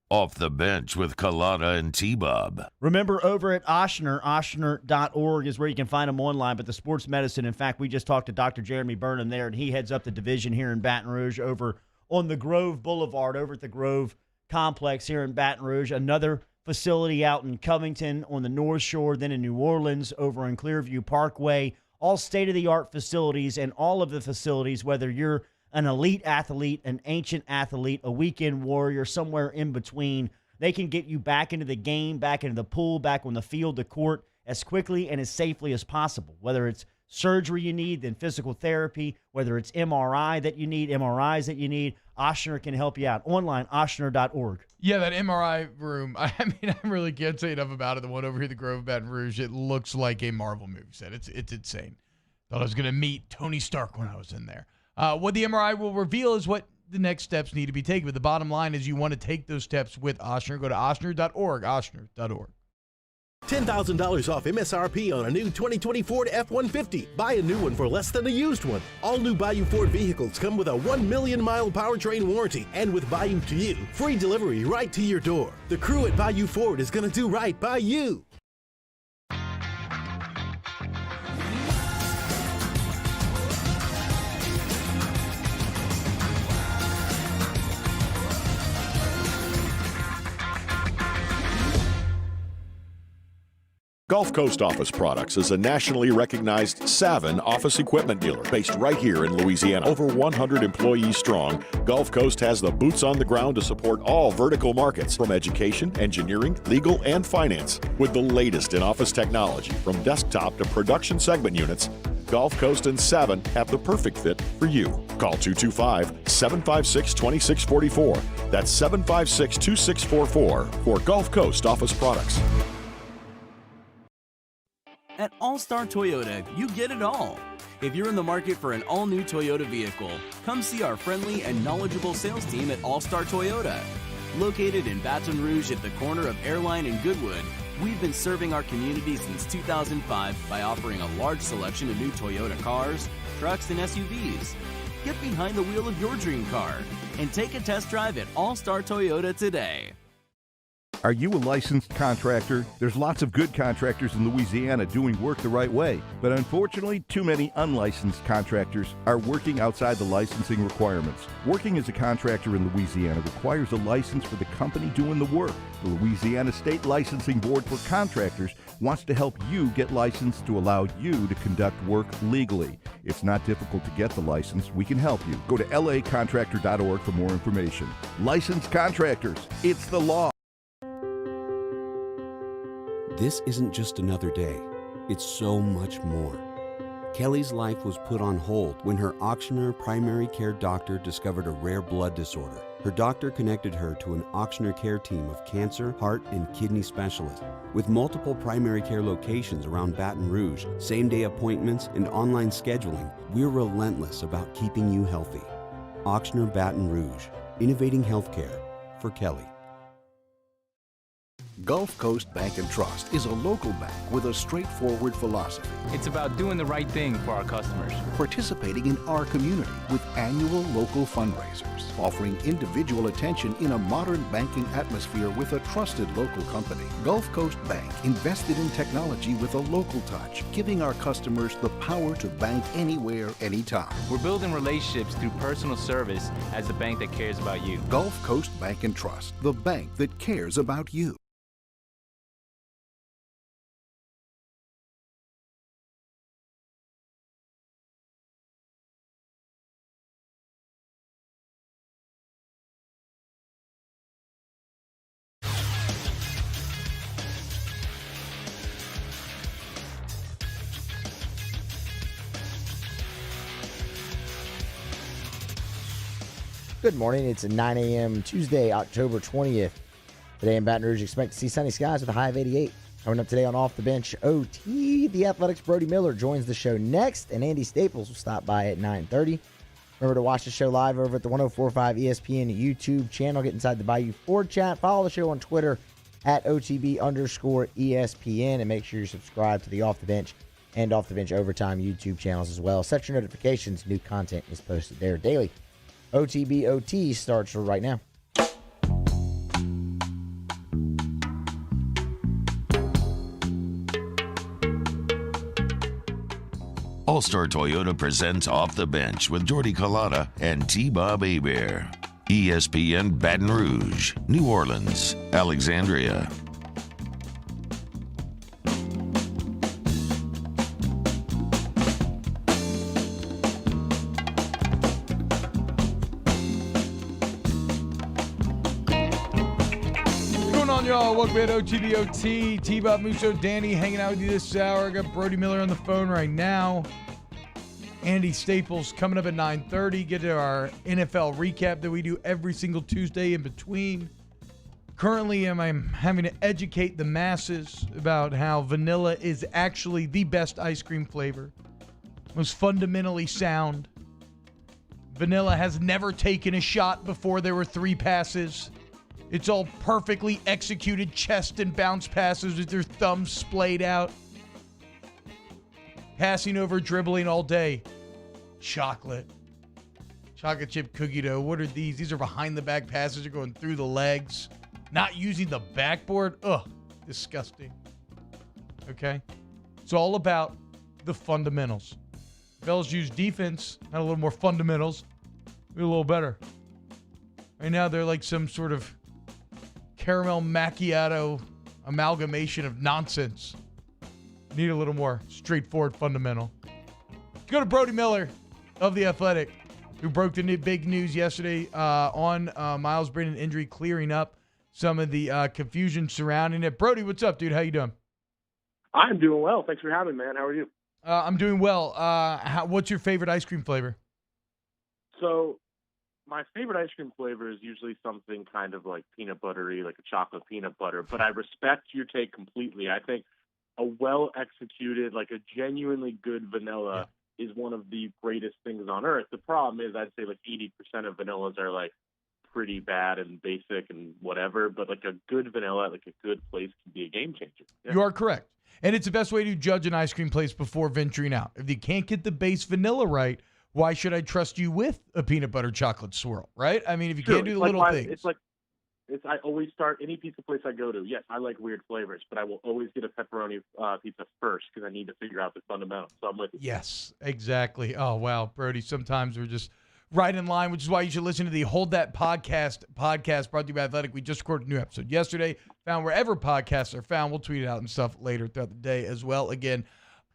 Off the Bench with Collada and T-Bob. Remember, over at Ochsner, Ochsner.org is where you can find them online, but the sports medicine, in fact, we just talked to Dr. Jeremy Burnham there, and he heads up the division here in Baton Rouge over on the Grove Boulevard, over at the Grove Complex here in Baton Rouge. Another facility out in Covington on the North Shore, then in New Orleans over in Clearview Parkway. All state-of-the-art facilities, and all of the facilities, whether you're an elite athlete, an ancient athlete, a weekend warrior, somewhere in between, they can get you back into the game, back into the pool, back on the field, the court, as quickly and as safely as possible. Whether it's surgery you need, then physical therapy, whether it's MRIs that you need, Ochsner can help you out. Online, Ochsner.org. Yeah, that MRI room, I really can't say enough about it. The one over here at the Grove Baton Rouge, it looks like a Marvel movie set. It's insane. Thought I was going to meet Tony Stark when I was in there. What the MRI will reveal is what the next steps need to be taken. But the bottom line is you want to take those steps with Ochsner. Go to Ochsner.org, Ochsner.org. $10,000 off MSRP on a new 2020 Ford F-150. Buy a new one for less than a used one. All new Bayou Ford vehicles come with a 1 million mile powertrain warranty. And with Bayou to You, free delivery right to your door. The crew at Bayou Ford is going to do right by you. Gulf Coast Office Products is a nationally recognized Savin office equipment dealer based right here in Louisiana. Over 100 employees strong, Gulf Coast has the boots on the ground to support all vertical markets, from education, engineering, legal, and finance. With the latest in office technology, from desktop to production segment units, Gulf Coast and Savin have the perfect fit for you. Call 225-756-2644. That's 756-2644 for Gulf Coast Office Products. At All-Star Toyota, you get it all. If you're in the market for an all-new Toyota vehicle, come see our friendly and knowledgeable sales team at All-Star Toyota. Located in Baton Rouge at the corner of Airline and Goodwood, we've been serving our community since 2005 by offering a large selection of new Toyota cars, trucks, and SUVs. Get behind the wheel of your dream car and take a test drive at All-Star Toyota today. Are you a licensed contractor? There's lots of good contractors in Louisiana doing work the right way, but unfortunately, too many unlicensed contractors are working outside the licensing requirements. Working as a contractor in Louisiana requires a license for the company doing the work. The Louisiana State Licensing Board for Contractors wants to help you get licensed to allow you to conduct work legally. It's not difficult to get the license. We can help you. Go to lacontractor.org for more information. Licensed contractors, it's the law. This isn't just another day. It's so much more. Kelly's life was put on hold when her Auctioner primary care doctor discovered a rare blood disorder. Her doctor connected her to an Auctioner care team of cancer, heart, and kidney specialists. With multiple primary care locations around Baton Rouge, same-day appointments, and online scheduling, we're relentless about keeping you healthy. Auctioner Baton Rouge, innovating healthcare for Kelly. Gulf Coast Bank and Trust is a local bank with a straightforward philosophy. It's about doing the right thing for our customers. Participating in our community with annual local fundraisers, offering individual attention in a modern banking atmosphere with a trusted local company. Gulf Coast Bank invested in technology with a local touch, giving our customers the power to bank anywhere, anytime. We're building relationships through personal service as the bank that cares about you. Gulf Coast Bank and Trust, the bank that cares about you. Good morning. It's a 9 a.m. Tuesday, October 20th. Today in Baton Rouge, expect to see sunny skies with a high of 88. Coming up today on Off the Bench, OT, the Athletics' Brody Miller joins the show next, and Andy Staples will stop by at 9:30. Remember to watch the show live over at the 104.5 ESPN YouTube channel. Get inside the Bayou Ford chat. Follow the show on Twitter at OTB_ESPN, and make sure you're subscribed to the Off the Bench and Off the Bench Overtime YouTube channels as well. Set your notifications. New content is posted there daily. OTBOT starts right now. All-Star Toyota presents Off the Bench with Jordy Collada and T-Bob Hebert. ESPN Baton Rouge, New Orleans, Alexandria. Welcome to OTBOT. T-Bob, Musso, Danny hanging out with you this hour. I got Brody Miller on the phone right now. Andy Staples coming up at 9:30. Get to our NFL recap that we do every single Tuesday in between. Currently, I'm having to educate the masses about how vanilla is actually the best ice cream flavor. Most fundamentally sound. Vanilla has never taken a shot before there were 3 passes. It's all perfectly executed chest and bounce passes with their thumbs splayed out. Passing over, dribbling all day. Chocolate chip cookie dough. What are these? These are behind the back passes. They're going through the legs. Not using the backboard. Ugh, disgusting. Okay? It's all about the fundamentals. If LSU's defense had a little more fundamentals, we'd be a little better. Right now, they're like some sort of caramel macchiato amalgamation of nonsense. Need a little more straightforward fundamental. Go to Brody Miller of The Athletic, who broke the big news yesterday on Miles Brennan injury, clearing up some of the confusion surrounding it. Brody, what's up, dude? How you doing? I'm doing well. Thanks for having me, man. How are you? I'm doing well. What's your favorite ice cream flavor? So my favorite ice cream flavor is usually something kind of like peanut buttery, like a chocolate peanut butter. But I respect your take completely. I think a well-executed, like a genuinely good vanilla is one of the greatest things on earth. The problem is I'd say like 80% of vanillas are like pretty bad and basic and whatever. But like a good vanilla at like a good place can be a game changer. Yeah. You are correct. And it's the best way to judge an ice cream place before venturing out. If you can't get the base vanilla right, why should I trust you with a peanut butter chocolate swirl, right? I mean, if you can't do the little things. I always start any pizza place I go to. Yes, I like weird flavors, but I will always get a pepperoni pizza first because I need to figure out the fundamentals. So I'm with you. Yes, exactly. Oh, wow, Brody, sometimes we're just right in line, which is why you should listen to the Hold That podcast brought to you by Athletic. We just recorded a new episode yesterday. Found wherever podcasts are found. We'll tweet it out and stuff later throughout the day as well. Again,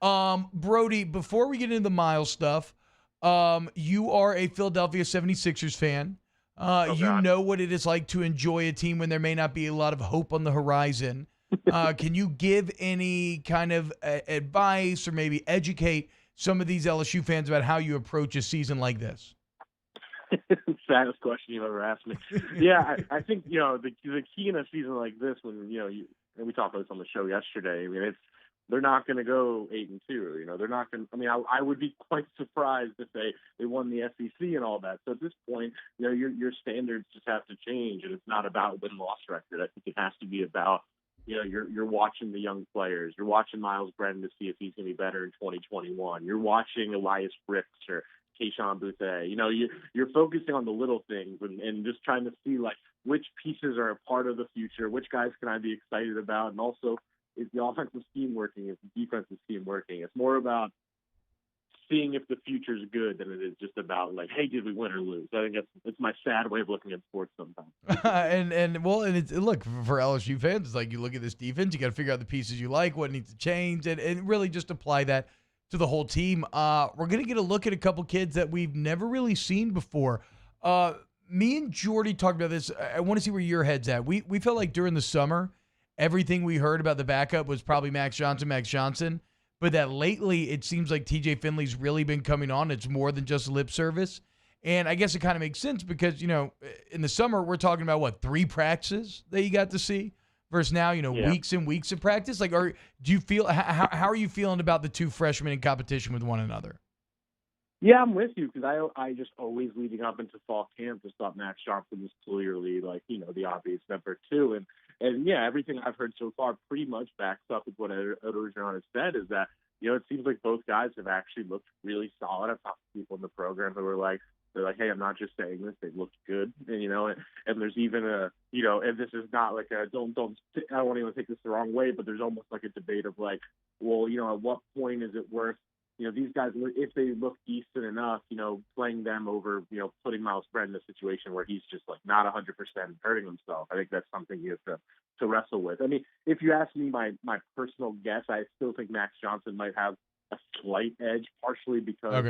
Brody, before we get into the Miles stuff, you are a Philadelphia 76ers fan. You know what it is like to enjoy a team when there may not be a lot of hope on the horizon. Can you give any kind of advice or maybe educate some of these LSU fans about how you approach a season like this? Saddest question you've ever asked me. Yeah, I think, the key in a season like this, when, and we talked about this on the show yesterday, I mean, they're not going to go 8-2. They're not going to, I would be quite surprised if they won the SEC and all that. So at this point, your standards just have to change, and it's not about win-loss record. I think it has to be about, you're watching the young players. You're watching Miles Brennan to see if he's going to be better in 2021. You're watching Elias Ricks or Keyshawn Boutte. You're focusing on the little things and just trying to see, like, which pieces are a part of the future, which guys can I be excited about, and also, is the offensive scheme working? Is the defensive scheme working? It's more about seeing if the future is good than it is just about, like, hey, did we win or lose? I think it's my sad way of looking at sports sometimes. and it's, look, for LSU fans, it's like you look at this defense, you got to figure out the pieces you like, what needs to change, and really just apply that to the whole team. We're going to get a look at a couple kids that we've never really seen before. Me and Jordy talked about this. I want to see where your head's at. We felt like during the summer, everything we heard about the backup was probably Max Johnson, but that lately it seems like TJ Finley's really been coming on. It's more than just lip service. And I guess it kind of makes sense because, in the summer, we're talking about 3 practices that you got to see versus now, weeks and weeks of practice. Like, do you feel, how are you feeling about the 2 freshmen in competition with one another? Yeah, I'm with you because I just always leading up into fall camp just thought Max Johnson was clearly the obvious number 2. And yeah, everything I've heard so far pretty much backs up with what Ed Orgeron has said is that, it seems like both guys have actually looked really solid. I've talked to people in the program who were they're like, hey, I'm not just saying this, they've looked good. And there's even and this is not like I don't want anyone to take this the wrong way, but there's almost like a debate of like, well, at what point is it worth, these guys, if they look decent enough, playing them over, putting Miles Brennan in a situation where he's just not 100% hurting himself. I think that's something you have to wrestle with. I mean, if you ask me my personal guess, I still think Max Johnson might have a slight edge, partially because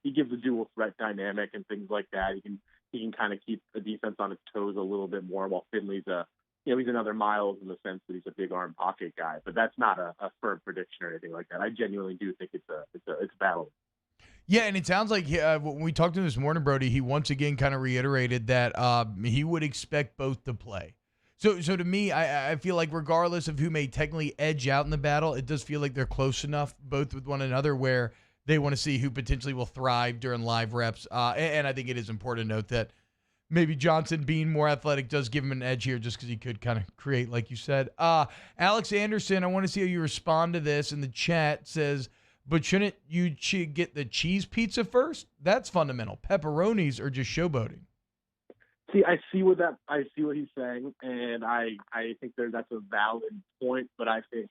he gives a dual threat dynamic and things like that. He can kind of keep the defense on its toes a little bit more, while Finley's he's another Miles in the sense that he's a big arm pocket guy, but that's not a firm prediction or anything like that. I genuinely do think it's a battle. Yeah, and it sounds like when we talked to him this morning, Brody, he once again kind of reiterated that he would expect both to play. So to me, I feel like regardless of who may technically edge out in the battle, it does feel like they're close enough both with one another where they want to see who potentially will thrive during live reps. And I think it is important to note that maybe Johnson being more athletic does give him an edge here just because he could kind of create, like you said. Alex Anderson, I want to see how you respond to this in the chat, says, but shouldn't you get the cheese pizza first? That's fundamental. Pepperonis are just showboating. See, I see what he's saying, and I think that's a valid point, but I think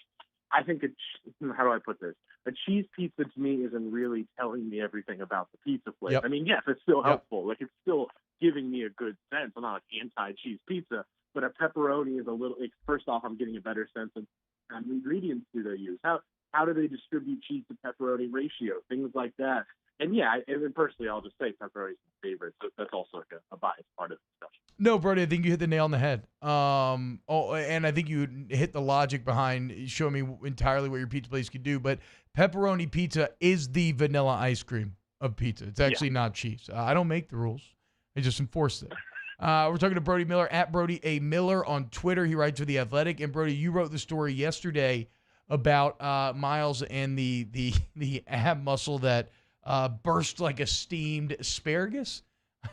how do I put this? A cheese pizza to me isn't really telling me everything about the pizza place. Yep. I mean, yes, it's still helpful. Like, it's still giving me a good sense. I'm not anti-cheese pizza, but a pepperoni is a little. First off, I'm getting a better sense of how many ingredients do they use? How do they distribute cheese to pepperoni ratio? Things like that. And yeah, and personally, I'll just say pepperoni is my favorite. So that's also like a biased part of the discussion. No, Brody, I think you hit the nail on the head. And I think you hit the logic behind showing me entirely what your pizza place could do. But pepperoni pizza is the vanilla ice cream of pizza. It's actually not cheese. I don't make the rules. I just enforce it. We're talking to Brody Miller, at Brody A. Miller on Twitter. He writes for The Athletic. And, Brody, you wrote the story yesterday about Miles and the ab muscle that burst like a steamed asparagus,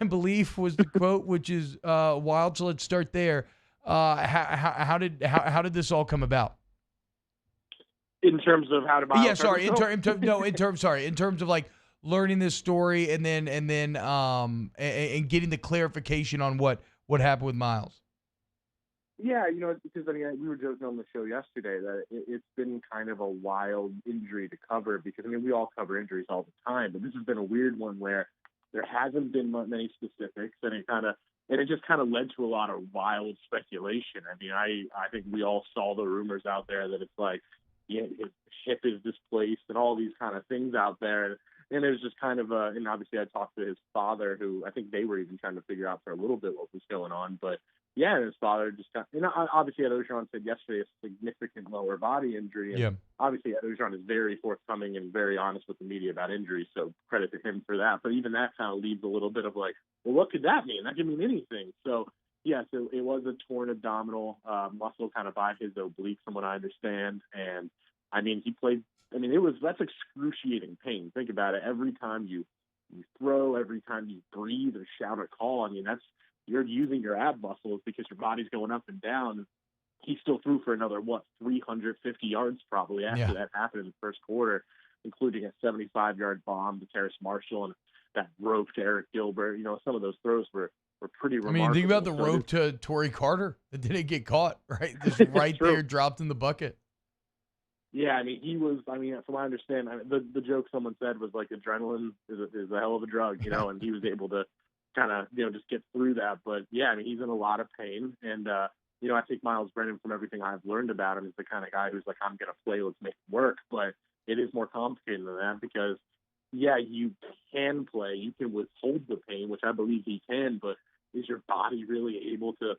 I believe was the quote, which is wild. So let's start there. How did this all come about? In terms of how to buy? Yeah, sorry. In terms of like learning this story and then and getting the clarification on what happened with Miles. Yeah, because we were joking on the show yesterday that it's been kind of a wild injury to cover because we all cover injuries all the time, but this has been a weird one where there hasn't been many specifics, and it just kind of led to a lot of wild speculation. I mean, I think we all saw the rumors out there that it's like, his hip is displaced and all these kind of things out there. And it was just kind of and obviously I talked to his father, who I think they were even trying to figure out for a little bit what was going on. But, yeah, and his father just got, obviously Ed Orgeron said yesterday a significant lower body injury. And obviously Ed Orgeron is very forthcoming and very honest with the media about injuries, so credit to him for that. But even that kind of leaves a little bit of like, well, what could that mean? That could mean anything. So, yes, it was a torn abdominal muscle kind of by his oblique from what I understand. And, I mean, that's excruciating pain. Think about it. Every time you throw, every time you breathe or shout or call, I mean, you're using your ab muscles because your body's going up and down. He still threw for another, 350 yards probably after that happened in the first quarter, including a 75-yard bomb to Terrace Marshall and that rope to Eric Gilbert. Some of those throws were pretty remarkable. I mean, think about the rope to Torrey Carter that didn't get caught, right? Just right there, dropped in the bucket. Yeah, I mean, from what I understand, the joke someone said was like adrenaline is a hell of a drug, and he was able to kind of, just get through that. But yeah, I mean, he's in a lot of pain. And, I think Myles Brennan, from everything I've learned about him, is the kind of guy who's like, I'm going to play, let's make it work. But it is more complicated than that because, yeah, you can play, you can withhold the pain, which I believe he can, but is your body really able to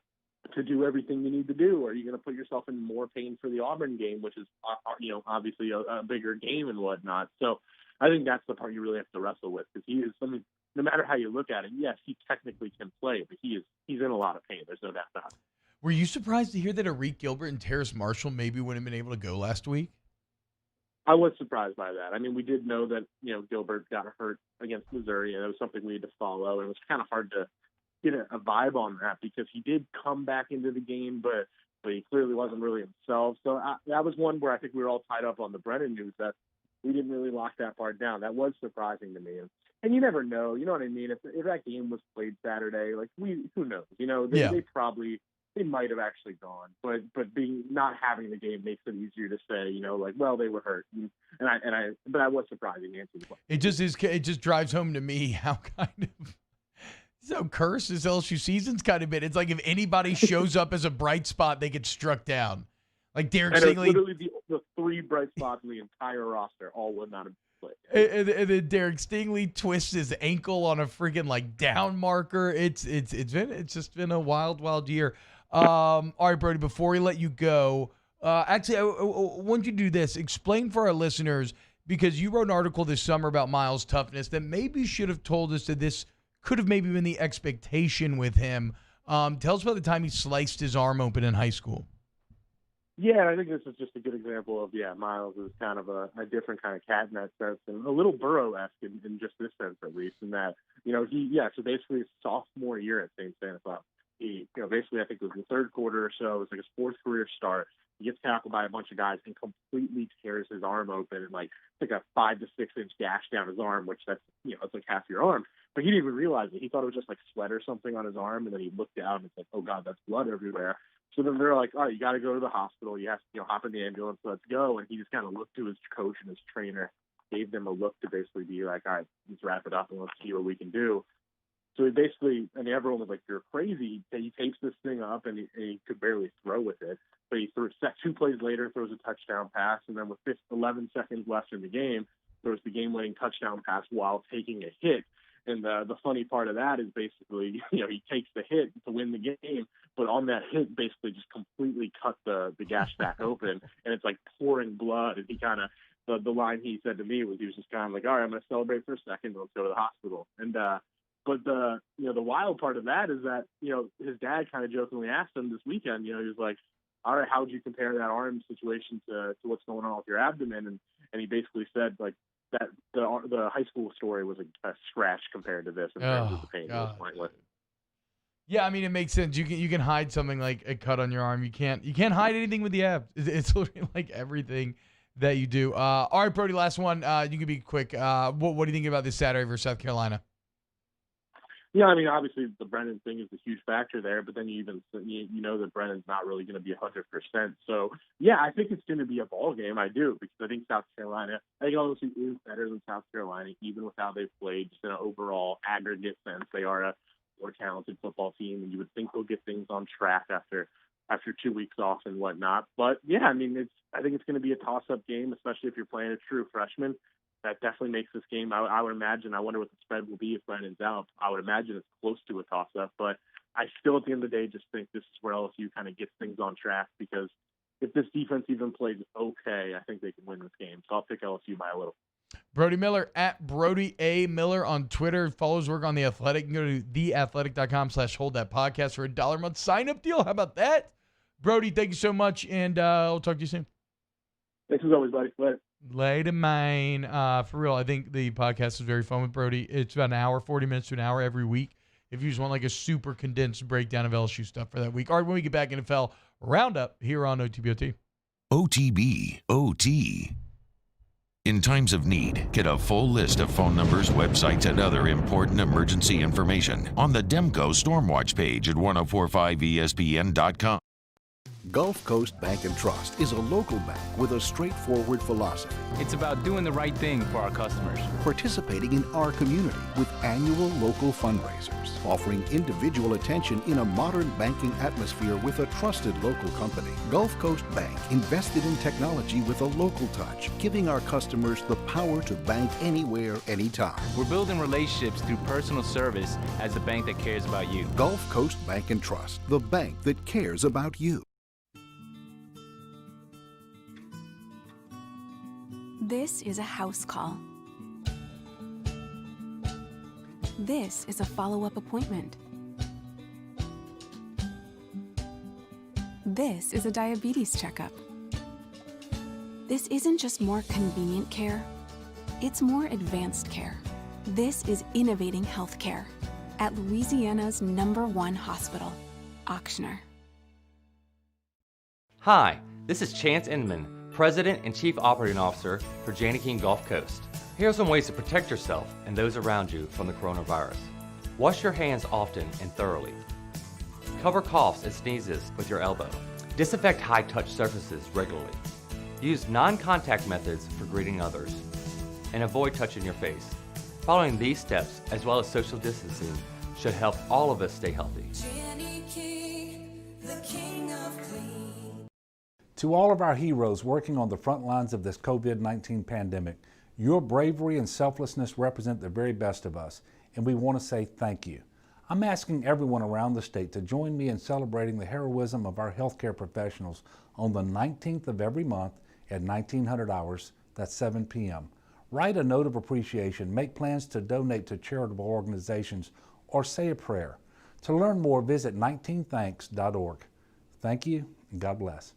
do everything you need to do? Or are you going to put yourself in more pain for the Auburn game, which is, obviously a bigger game and whatnot. So I think that's the part you really have to wrestle with because he is something. No matter how you look at it, yes, he technically can play, but he's in a lot of pain. There's no doubt about it. Were you surprised to hear that Eric Gilbert and Terrace Marshall maybe wouldn't have been able to go last week? I was surprised by that. I mean, we did know that, Gilbert got hurt against Missouri, and it was something we had to follow. And it was kind of hard to get a vibe on that because he did come back into the game, but he clearly wasn't really himself. So that was one where I think we were all tied up on the Brennan news that we didn't really lock that part down. That was surprising to me. And you never know, you know what I mean? If that game was played Saturday, like who knows? They might have actually gone, but not having the game makes it easier to say, they were hurt. But I was surprised in answering the question. It just drives home to me how kind of so cursed this LSU season's kind of been. It's like if anybody shows up as a bright spot, they get struck down. Like Derek Stingley. Literally the three bright spots in the entire roster all would not have. And then Derek Stingley twists his ankle on a freaking down marker. It's just been a wild year. All right, Brody. Before we let you go, actually, I want you to do this. Explain for our listeners because you wrote an article this summer about Myles' toughness that maybe should have told us that this could have maybe been the expectation with him. Tell us about the time he sliced his arm open in high school. Yeah, I think this is just a good example of, Myles is kind of a different kind of cat in that sense, and a little Burrow-esque in just this sense, at least, in that, so basically his sophomore year at St. Stanislaus, he, basically I think it was the third quarter or so, it was like his fourth career start, he gets tackled by a bunch of guys and completely tears his arm open, and like a 5 to 6 inch gash down his arm, which that's, it's like half your arm, but he didn't even realize it. He thought it was just like sweat or something on his arm, and then he looked down and it's like, oh God, that's blood everywhere. So then they're like, all right, you got to go to the hospital. You have to, hop in the ambulance. Let's go. And he just kind of looked to his coach and his trainer, gave them a look to basically be like, all right, let's wrap it up and let's see what we can do. So he basically, everyone was like, you're crazy. He tapes this thing up and he could barely throw with it. But he threw 2 plays later, throws a touchdown pass. And then with 11 seconds left in the game, throws the game-winning touchdown pass while taking a hit. And the funny part of that is basically, he takes the hit to win the game, but on that hit basically just completely cut the gash back open, and it's like pouring blood. And he kind of, the line he said to me was, he was just kind of like, all right, I'm going to celebrate for a second, let's go to the hospital. And but the wild part of that is that, his dad kind of jokingly asked him this weekend, he was like, all right, how would you compare that arm situation to what's going on with your abdomen? And he basically said, like, that the high school story was a scratch compared to this in terms of the pain. Yeah, I mean, it makes sense. You can hide something like a cut on your arm. You can't hide anything with the abs. It's literally like everything that you do. All right, Brody, last one. You can be quick. What do you think about this Saturday versus South Carolina? Yeah, I mean, obviously the Brennan thing is a huge factor there, but then you know that Brennan's not really going to be 100%. So, yeah, I think it's going to be a ball game. I do, because I think South Carolina, I think LSU is better than South Carolina, even with how they've played. Just in an overall aggregate sense, they are a more talented football team, and you would think they'll get things on track after 2 weeks off and whatnot. But, yeah, I mean, I think it's going to be a toss-up game, especially if you're playing a true freshman. That definitely makes this game, I would imagine, I wonder what the spread will be if Brennan's out. I would imagine it's close to a toss-up, but I still, at the end of the day, just think this is where LSU kind of gets things on track, because if this defense even plays okay, I think they can win this game. So I'll pick LSU by a little. Brody Miller at Brody A. Miller on Twitter. Follows work on The Athletic. You can go to theathletic.com/holdthatpodcast for $1 a month sign-up deal. How about that? Brody, thank you so much, and I'll talk to you soon. Thanks as always, buddy. Later, mine. For real, I think the podcast is very fun with Brody. It's about an hour, 40 minutes to an hour every week. If you just want like a super condensed breakdown of LSU stuff for that week. All right, when we get back, NFL Roundup here on OTBOT. OTBOT. In times of need, get a full list of phone numbers, websites, and other important emergency information on the Demco Stormwatch page at 1045ESPN.com. Gulf Coast Bank and Trust is a local bank with a straightforward philosophy. It's about doing the right thing for our customers. Participating in our community with annual local fundraisers. Offering individual attention in a modern banking atmosphere with a trusted local company. Gulf Coast Bank invested in technology with a local touch, giving our customers the power to bank anywhere, anytime. We're building relationships through personal service as a bank that cares about you. Gulf Coast Bank and Trust, the bank that cares about you. This is a house call. This is a follow-up appointment. This is a diabetes checkup. This isn't just more convenient care, it's more advanced care. This is innovating healthcare at Louisiana's #1 hospital, Ochsner. Hi, this is Chance Inman, President and Chief Operating Officer for Janney King Gulf Coast. Here are some ways to protect yourself and those around you from the coronavirus. Wash your hands often and thoroughly. Cover coughs and sneezes with your elbow. Disinfect high-touch surfaces regularly. Use non-contact methods for greeting others. And avoid touching your face. Following these steps, as well as social distancing, should help all of us stay healthy. Janney King, the king of clean. To all of our heroes working on the front lines of this COVID-19 pandemic, your bravery and selflessness represent the very best of us, and we want to say thank you. I'm asking everyone around the state to join me in celebrating the heroism of our healthcare professionals on the 19th of every month at 1900 hours, that's 7 p.m. Write a note of appreciation, make plans to donate to charitable organizations, or say a prayer. To learn more, visit 19thanks.org. Thank you, and God bless.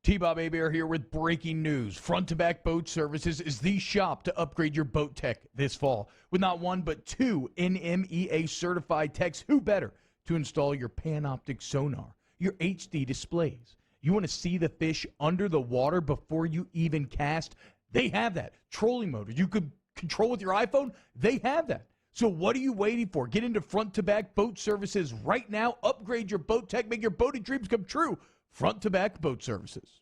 T-Bob Hebert here with breaking news. Front to Back Boat Services is the shop to upgrade your boat tech this fall. With not one, but 2 NMEA certified techs, who better to install your Panoptic sonar, your HD displays. You want to see the fish under the water before you even cast? They have that. Trolling motor you could control with your iPhone? They have that. So what are you waiting for? Get into Front to Back Boat Services right now. Upgrade your boat tech. Make your boating dreams come true. Front to Back Boat Services.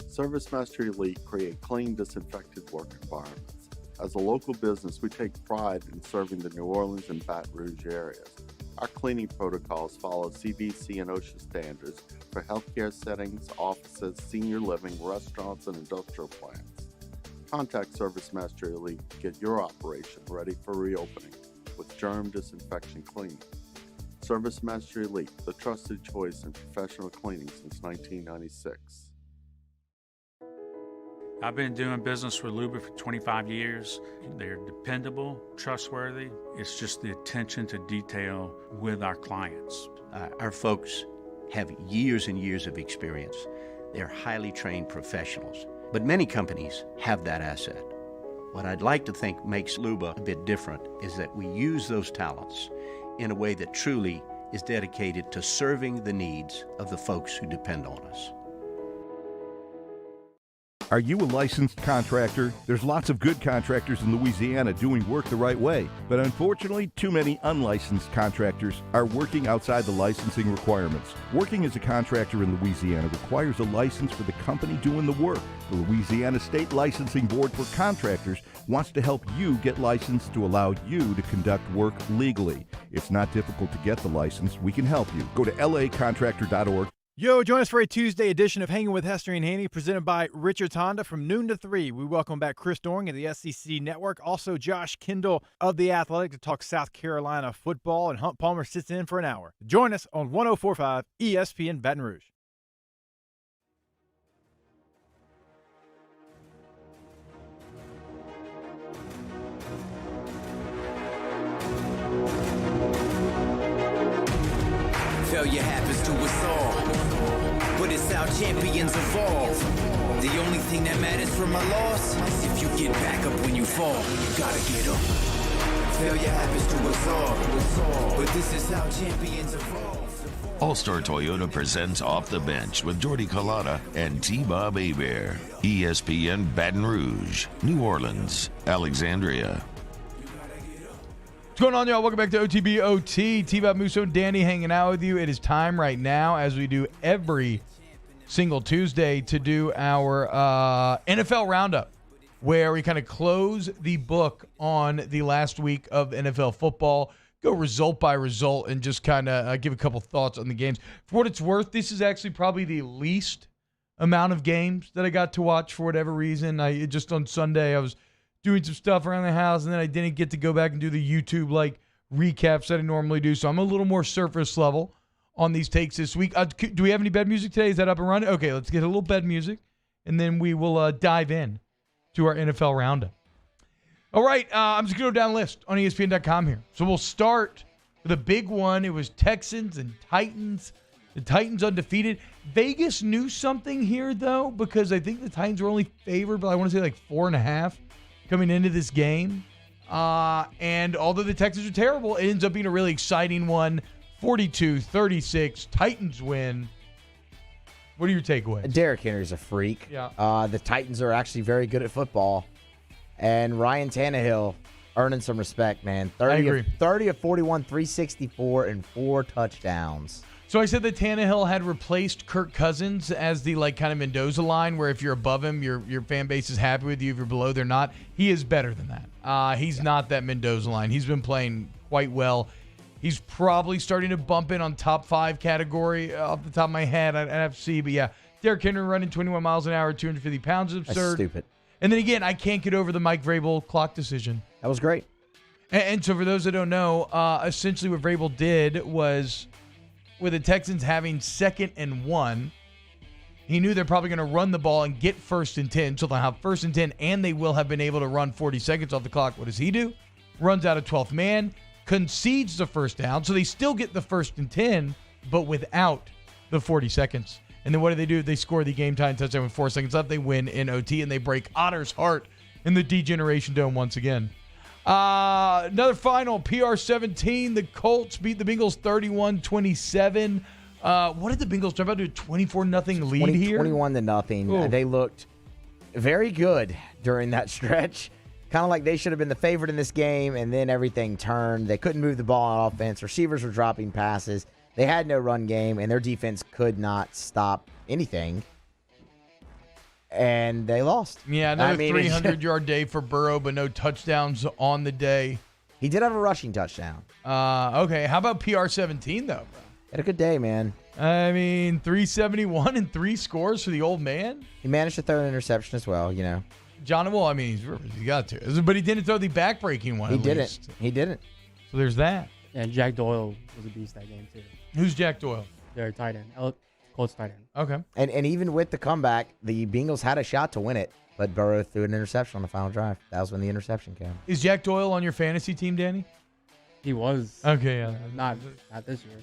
ServiceMaster Elite create clean, disinfected work environments. As a local business, we take pride in serving the New Orleans and Baton Rouge areas. Our cleaning protocols follow CDC and OSHA standards for healthcare settings, offices, senior living, restaurants, and industrial plants. Contact ServiceMaster Elite to get your operation ready for reopening with germ disinfection cleaning. ServiceMaster Elite, the trusted choice in professional cleaning since 1996. I've been doing business with Luba for 25 years. They're dependable, trustworthy. It's just the attention to detail with our clients. Our folks have years and years of experience. They're highly trained professionals, but many companies have that asset. What I'd like to think makes Luba a bit different is that we use those talents in a way that truly is dedicated to serving the needs of the folks who depend on us. Are you a licensed contractor? There's lots of good contractors in Louisiana doing work the right way, but unfortunately, too many unlicensed contractors are working outside the licensing requirements. Working as a contractor in Louisiana requires a license for the company doing the work. The Louisiana State Licensing Board for Contractors wants to help you get licensed to allow you to conduct work legally. It's not difficult to get the license. We can help you. Go to lacontractor.org. Yo, join us for a Tuesday edition of Hanging with Hester and Haney, presented by Richards Honda from noon to 3. We welcome back Chris Doring of the SEC Network, also Josh Kendall of The Athletic to talk South Carolina football, and Hunt Palmer sits in for an hour. Join us on 104.5 ESPN Baton Rouge. Failure happens to us all, but it's how champions evolve. The only thing that matters from a loss is if you get back up when you fall. You gotta get up. Failure happens to us all, but this is how champions evolve. All-Star Toyota presents Off the Bench with Jordy Collada and T-Bob Hebert. ESPN Baton Rouge, New Orleans, Alexandria. What's going on, y'all? Welcome back to OTB OT. T-Bob, Musso, Danny hanging out with you. It is time right now, as we do every single Tuesday, to do our NFL Roundup, where we kind of close the book on the last week of NFL football, go result by result, and just kind of give a couple thoughts on the games. For what it's worth, this is actually probably the least amount of games that I got to watch for whatever reason. Just on Sunday, I was doing some stuff around the house, and then I didn't get to go back and do the YouTube recaps that I normally do. So I'm a little more surface level on these takes this week. Do we have any bed music today? Is that up and running? Okay, let's get a little bed music, and then we will dive in to our NFL Roundup. All right, I'm just going to go down the list on ESPN.com here. So we'll start with a big one. It was Texans and Titans. The Titans undefeated. Vegas knew something here, though, because I think the Titans were only favored by, I want to say, like 4.5 coming into this game. And although the Texans are terrible, it ends up being a really exciting one. 42-36, Titans win. What are your takeaways? Derrick Henry's a freak. Yeah. The Titans are actually very good at football. And Ryan Tannehill earning some respect, man. 30 of 41, 364, and 4 touchdowns. So I said that Tannehill had replaced Kirk Cousins as the kind of Mendoza line, where if you're above him, your fan base is happy with you. If you're below, they're not. He is better than that. He's not that Mendoza line. He's been playing quite well. He's probably starting to bump in on top 5 category off the top of my head. I'd have to see. But yeah, Derrick Henry running 21 miles an hour, 250 pounds is absurd. That's stupid. And then again, I can't get over the Mike Vrabel clock decision. That was great. And so for those that don't know, essentially what Vrabel did was, with the Texans having 2nd and 1, he knew they're probably going to run the ball and get 1st and 10. So they'll have 1st and 10, and they will have been able to run 40 seconds off the clock. What does he do? Runs out of 12th man, concedes the first down. So they still get the 1st and 10, but without the 40 seconds. And then what do? They score the game-time touchdown with 4 seconds left. They win in OT, and they break Otter's heart in the Degeneration Dome once again. Another final, PR-17. The Colts beat the Bengals 31-27. What did the Bengals jump out to a 24-0 lead here? 21-0. Ooh. They looked very good during that stretch. Kind of like they should have been the favorite in this game, and then everything turned. They couldn't move the ball on offense. Receivers were dropping passes. They had no run game, and their defense could not stop anything. And they lost. Yeah, another 300-yard day for Burrow, but no touchdowns on the day. He did have a rushing touchdown. Okay, how about PR-17, though, bro? Had a good day, man. I mean, 371 and 3 scores for the old man. He managed to throw an interception as well, you know. John, well, I mean, he got to. But he didn't throw the back-breaking one, He at didn't. least. He didn't. So there's that. And Jack Doyle was a beast that game, too. Who's Jack Doyle? Their tight end. Colts tight end. Okay. And even with the comeback, the Bengals had a shot to win it, but Burrow threw an interception on the final drive. That was when the interception came. Is Jack Doyle on your fantasy team, Danny? He was. Okay, yeah. Not this year.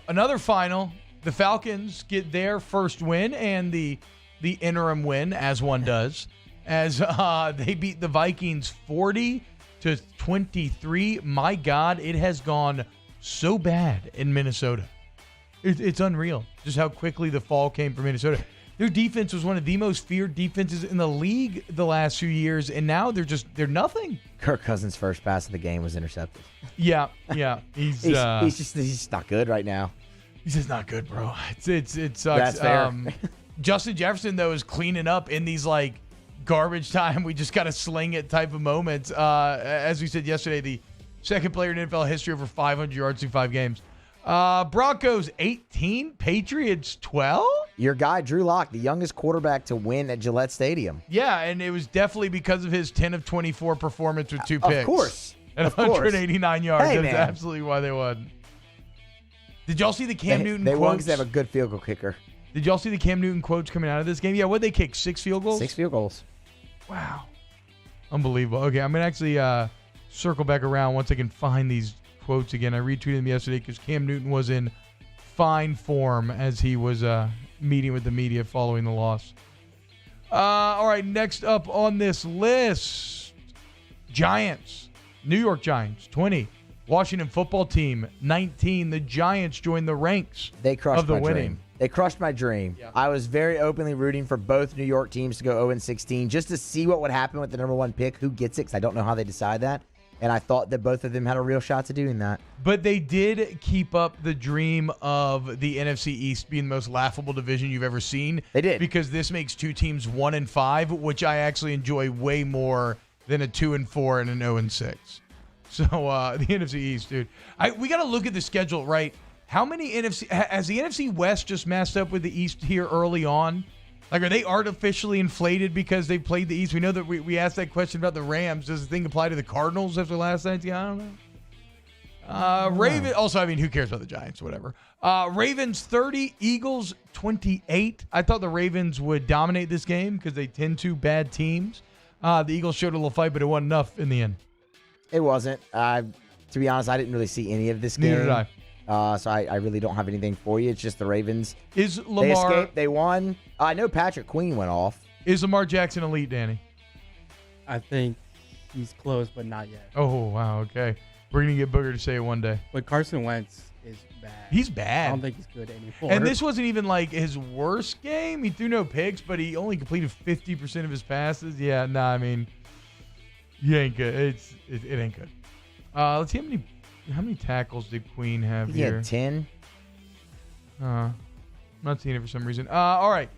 Another final. The Falcons get their first win and the interim win, as one does, as they beat the Vikings 40-23. My God, it has gone so bad in Minnesota. It's unreal just how quickly the fall came for Minnesota. Their defense was one of the most feared defenses in the league the last few years, and now they're nothing. Kirk Cousins' first pass of the game was intercepted. Yeah. He's just not good right now. He's just not good, bro. It sucks. That's fair. Justin Jefferson, though, is cleaning up in these garbage time. We just got to sling it type of moments. As we said yesterday, the second player in NFL history over 500 yards through 5 games. Broncos 18, Patriots 12? Your guy, Drew Lock, the youngest quarterback to win at Gillette Stadium. Yeah, and it was definitely because of his 10 of 24 performance with 2 picks. Of course. And Of course. 189 yards. Hey, That's man. absolutely why they won. Did y'all see the Cam Newton They won quotes? because they have a good field goal kicker. Did y'all see the Cam Newton quotes coming out of this game? Yeah, what'd they kick? 6 field goals? 6 field goals. Wow. Unbelievable. Okay, I'm going to actually circle back around once I can find these quotes again. I retweeted them yesterday because Cam Newton was in fine form as he was meeting with the media following the loss. All right, next up on this list, Giants. New York Giants, 20. Washington football team, 19. The Giants joined the ranks They crushed of the my winning. dream. They crushed my dream. Yeah. I was very openly rooting for both New York teams to go 0-16 just to see what would happen with the number 1 pick, who gets it, because I don't know how they decide that. And I thought that both of them had a real shot to doing that. But they did keep up the dream of the NFC East being the most laughable division you've ever seen. They did. Because this makes 2 teams 1-5, which I actually enjoy way more than a 2-4 and an 0-6. So the NFC East, dude. We got to look at the schedule, right? How many has the NFC West just messed up with the East here early on? Like, are they artificially inflated because they played the East? We know that we asked that question about the Rams. Does the thing apply to the Cardinals after last night's game? I don't know. Raven. Also, I mean, who cares about the Giants? Whatever. Ravens 30, Eagles 28. I thought the Ravens would dominate this game because they tend to bad teams. The Eagles showed a little fight, but it wasn't enough in the end. It wasn't. To be honest, I didn't really see any of this game. Neither did I. So I really don't have anything for you. It's just the Ravens. Is They Lamar escaped. They won. I know Patrick Queen went off. is Lamar Jackson elite, Danny? I think he's close, but not yet. Oh, wow. Okay. We're going to get Booger to say it one day. But Carson Wentz is bad. He's bad. I don't think he's good anymore. And this wasn't even like his worst game. He threw no picks, but he only completed 50% of his passes. Yeah, nah, I mean, he ain't good. It ain't good. Let's see how many tackles did Queen have He here? had 10. I'm not seeing it for some reason. All right.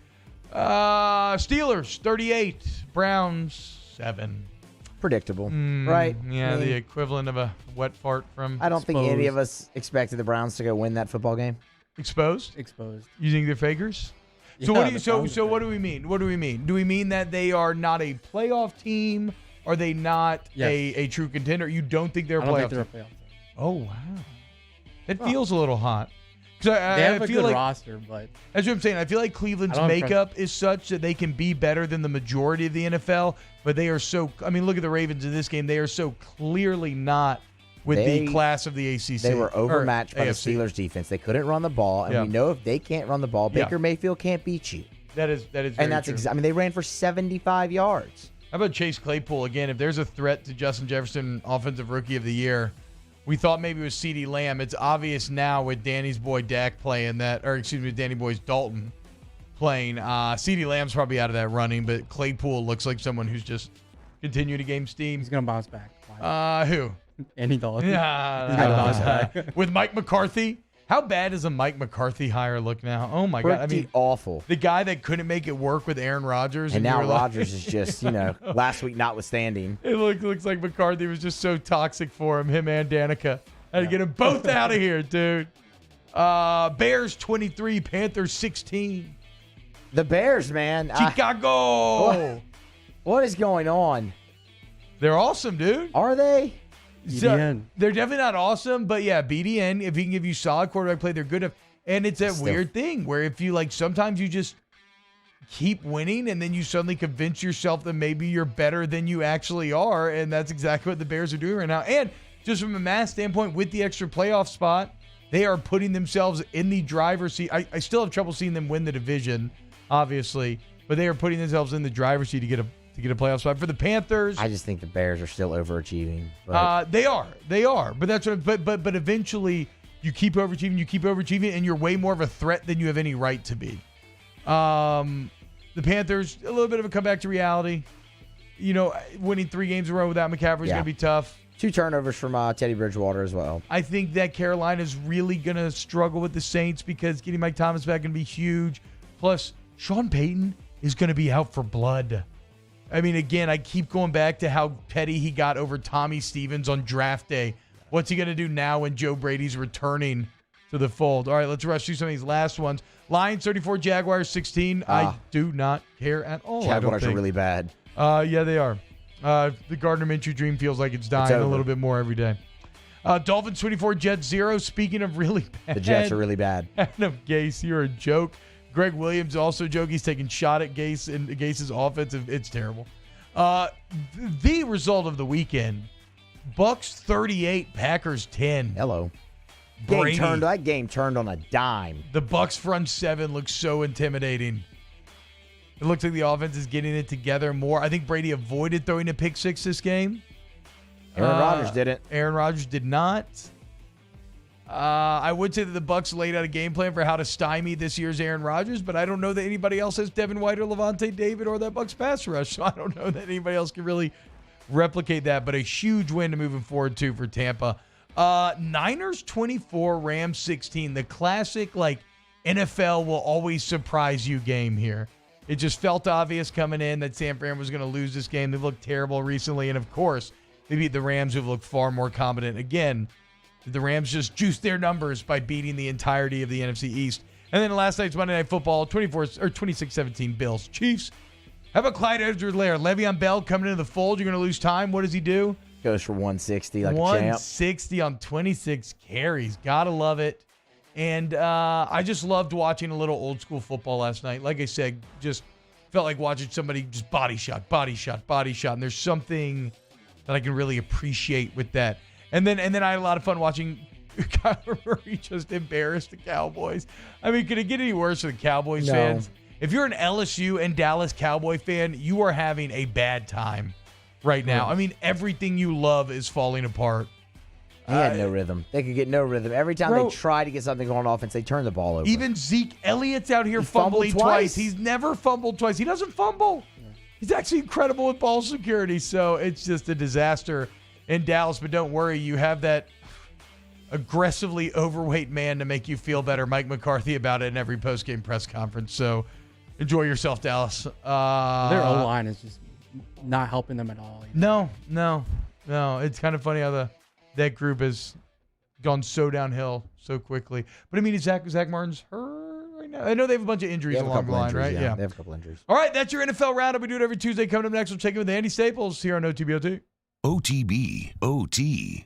Steelers 38, Browns 7. Predictable, right? Yeah, I mean, the equivalent of a wet fart from I don't think Exposed. any of us expected the Browns to go win that football game. Exposed. You think they're fakers? Yeah, So what do you? the So Browns so are what do we mean? What do we mean? Do we mean that they are not a playoff team? Are they not Yes. a true contender? You don't think they're a I don't playoff think they're a team? playoff team. Oh wow, it feels a little hot. 'Cause I They have a feel good like, roster, but that's what I'm saying. I feel like Cleveland's I don't makeup is such that they can be better than the majority of the NFL, but they are so. I mean, look at the Ravens in this game. They are so clearly not with the class of the ACC. They were or overmatched by the AFC. Steelers defense. They couldn't run the ball, and Yeah. we know if they can't run the ball, Yeah. Baker Mayfield can't beat you. That is very And that's true. I mean, they ran for 75 yards. How about Chase Claypool again? If there's a threat to Justin Jefferson, Offensive Rookie of the Year, we thought maybe it was CeeDee Lamb. It's obvious now with Danny's boy Dak playing that, or excuse me, Danny boy's Dalton playing. CeeDee Lamb's probably out of that running, but Claypool looks like someone who's just continuing to gain steam. he's gonna bounce back. Who? Andy Dalton. Yeah, He's gonna bounce back. with Mike McCarthy. How bad does a Mike McCarthy hire look now? Oh my God! I Pretty mean, awful. the guy that couldn't make it work with Aaron Rodgers, And you now were like- Rodgers is just, last week notwithstanding. It looks like McCarthy was just so toxic for him and Danica. Had to get them both out of here, dude. Bears 23, Panthers 16. The Bears, man. Chicago. What is going on? They're awesome, dude. Are they? So, BDN. they're definitely not awesome, but yeah, BDN, if he can give you solid quarterback play, they're good enough. And it's that Still. weird thing where if you sometimes you just keep winning and then you suddenly convince yourself that maybe you're better than you actually are. And that's exactly what the Bears are doing right now. And just from a math standpoint, with the extra playoff spot, they are putting themselves in the driver's seat. I still have trouble seeing them win the division, obviously, but they are putting themselves in the driver's seat to get a playoff spot. For the Panthers, I just think the Bears are still overachieving. But they are. But that's what. But eventually, you keep overachieving, and you're way more of a threat than you have any right to be. The Panthers, a little bit of a comeback to reality. Winning 3 games in a row without McCaffrey is going to be tough. 2 turnovers from Teddy Bridgewater as well. I think that Carolina's really going to struggle with the Saints because getting Mike Thomas back going to be huge. Plus, Sean Payton is going to be out for blood. I mean, again, I keep going back to how petty he got over Tommy Stevens on draft day. What's he going to do now when Joe Brady's returning to the fold. All right, let's rush through some of these last ones. Lions 34, Jaguars 16. I do not care at all. Jaguars are really bad. Yeah, they are. The Gardner Minshew dream feels like it's dying a little bit more every day. Dolphins 24, Jets 0. Speaking of really bad. The Jets are really bad. Adam Gase, you're a joke. Greg Williams also a joke. He's taking shot at Gase and Gase's offense. It's terrible. The result of the weekend, Bucks 38, Packers 10. Hello. Brady. That game turned on a dime. The Bucks front seven looks so intimidating. It looks like the offense is getting it together more. I think Brady avoided throwing a pick six this game. Aaron Rodgers didn't. Aaron Rodgers did not. I would say that the Bucks laid out a game plan for how to stymie this year's Aaron Rodgers, but I don't know that anybody else has Devin White or Levante David or that Bucks pass rush, so I don't know that anybody else can really replicate that, but a huge win to moving forward, too, for Tampa. Niners 24, Rams 16. The classic, NFL will always surprise you game here. It just felt obvious coming in that San Fran was going to lose this game. They've looked terrible recently, and of course, they beat the Rams, who've looked far more competent. Again, the Rams just juiced their numbers by beating the entirety of the NFC East. And then last night's Monday Night Football, 26-17 Bills. Chiefs. How about Clyde Edwards-Helaire? Le'Veon Bell coming into the fold. You're going to lose time. What does he do? Goes for 160 like a champ. 160 on 26 carries. Gotta love it. And I just loved watching a little old school football last night. Like I said, just felt like watching somebody just body shot. And there's something that I can really appreciate with that. And then I had a lot of fun watching Kyler Murray just embarrass the Cowboys. I mean, could it get any worse for the Cowboys fans? If you're an LSU and Dallas Cowboy fan, you are having a bad time right now. I mean, everything you love is falling apart. He had no rhythm. They could get no rhythm. Every time they try to get something going on offense, they turn the ball over. Even Zeke Elliott's out here fumbling twice. He's never fumbled twice. He doesn't fumble. He's actually incredible with ball security. So it's just a disaster in Dallas. But don't worry, you have that aggressively overweight man to make you feel better, Mike McCarthy, about it in every postgame press conference. So enjoy yourself, Dallas. Their O-line is just not helping them at all. No. It's kind of funny how that group has gone so downhill so quickly. But I mean, is Zach Martin's hurt right now? I know they have a bunch of injuries along the line, right? Yeah, they have a couple injuries. All right, that's your NFL roundup. We do it every Tuesday. Coming up next, we'll check in with Andy Staples here on OTBOT. OTBOT.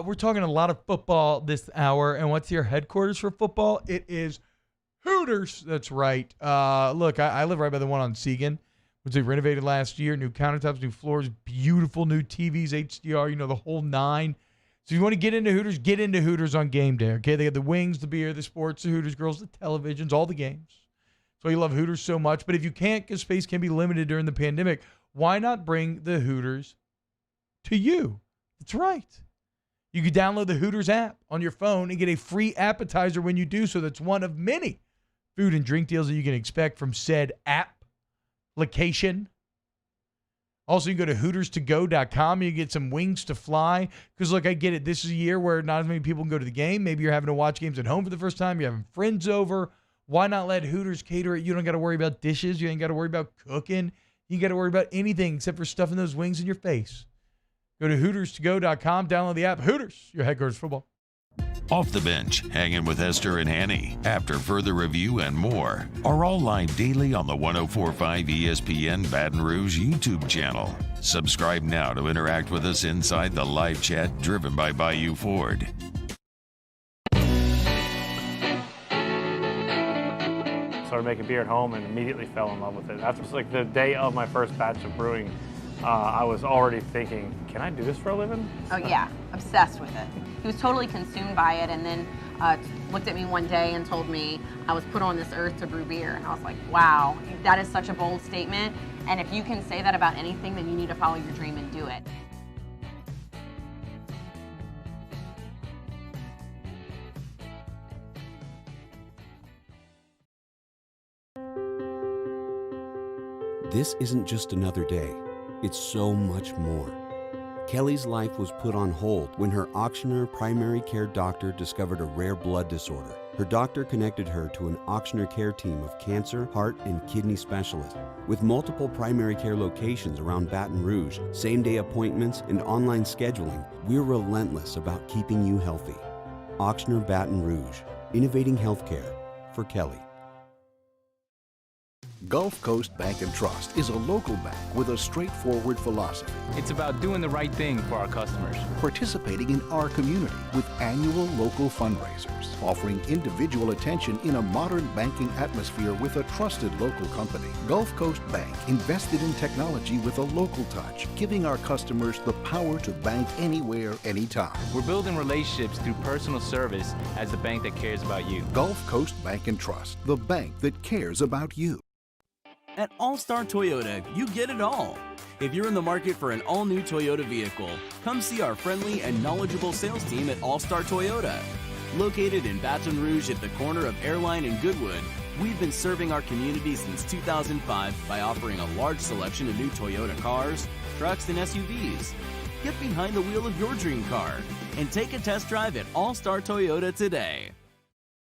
We're talking a lot of football this hour, and what's your headquarters for football? It is Hooters. That's right. Look, I live right by the one on Segan, which they renovated last year. New countertops, new floors, beautiful new TVs, HDR, the whole nine. So if you want to get into Hooters on game day, okay? They have the wings, the beer, the sports, the Hooters girls, the televisions, all the games. So you love Hooters so much. But if you can't, because space can be limited during the pandemic, why not bring the Hooters to you? That's right. You can download the Hooters app on your phone and get a free appetizer when you do so. That's one of many food and drink deals that you can expect from said application. Also, you can go to HootersToGo.com and you get some wings to fly. Because, look, I get it. This is a year where not as many people can go to the game. Maybe you're having to watch games at home for the first time. You're having friends over. Why not let Hooters cater it? You don't got to worry about dishes. You ain't got to worry about cooking. You got to worry about anything except for stuffing those wings in your face. Go to HootersToGo.com. Download the app. Hooters, your headquarters football. Off the Bench, hanging with Hester and Hanny, after further review and more, are all live daily on the 104.5 ESPN Baton Rouge YouTube channel. Subscribe now to interact with us inside the live chat driven by Bayou Ford. Started making beer at home and immediately fell in love with it. After the day of my first batch of brewing, I was already thinking, can I do this for a living? Oh yeah, obsessed with it. He was totally consumed by it, and then looked at me one day and told me I was put on this earth to brew beer. And I was like, wow, that is such a bold statement. And if you can say that about anything, then you need to follow your dream and do it. This isn't just another day. It's so much more. Kelly's life was put on hold when her auctioneer primary care doctor discovered a rare blood disorder. Her doctor connected her to an auctioneer care team of cancer, heart, and kidney specialists. With multiple primary care locations around Baton Rouge, same-day appointments, and online scheduling, we're relentless about keeping you healthy. Auctioner Baton Rouge, innovating healthcare for Kelly. Gulf Coast Bank and Trust is a local bank with a straightforward philosophy. It's about doing the right thing for our customers. Participating in our community with annual local fundraisers, offering individual attention in a modern banking atmosphere with a trusted local company. Gulf Coast Bank invested in technology with a local touch, giving our customers the power to bank anywhere, anytime. We're building relationships through personal service as the bank that cares about you. Gulf Coast Bank and Trust, the bank that cares about you. At All-Star Toyota, you get it all. If you're in the market for an all-new Toyota vehicle, come see our friendly and knowledgeable sales team at All-Star Toyota. Located in Baton Rouge at the corner of Airline and Goodwood, we've been serving our community since 2005 by offering a large selection of new Toyota cars, trucks, and SUVs. Get behind the wheel of your dream car and take a test drive at All-Star Toyota today.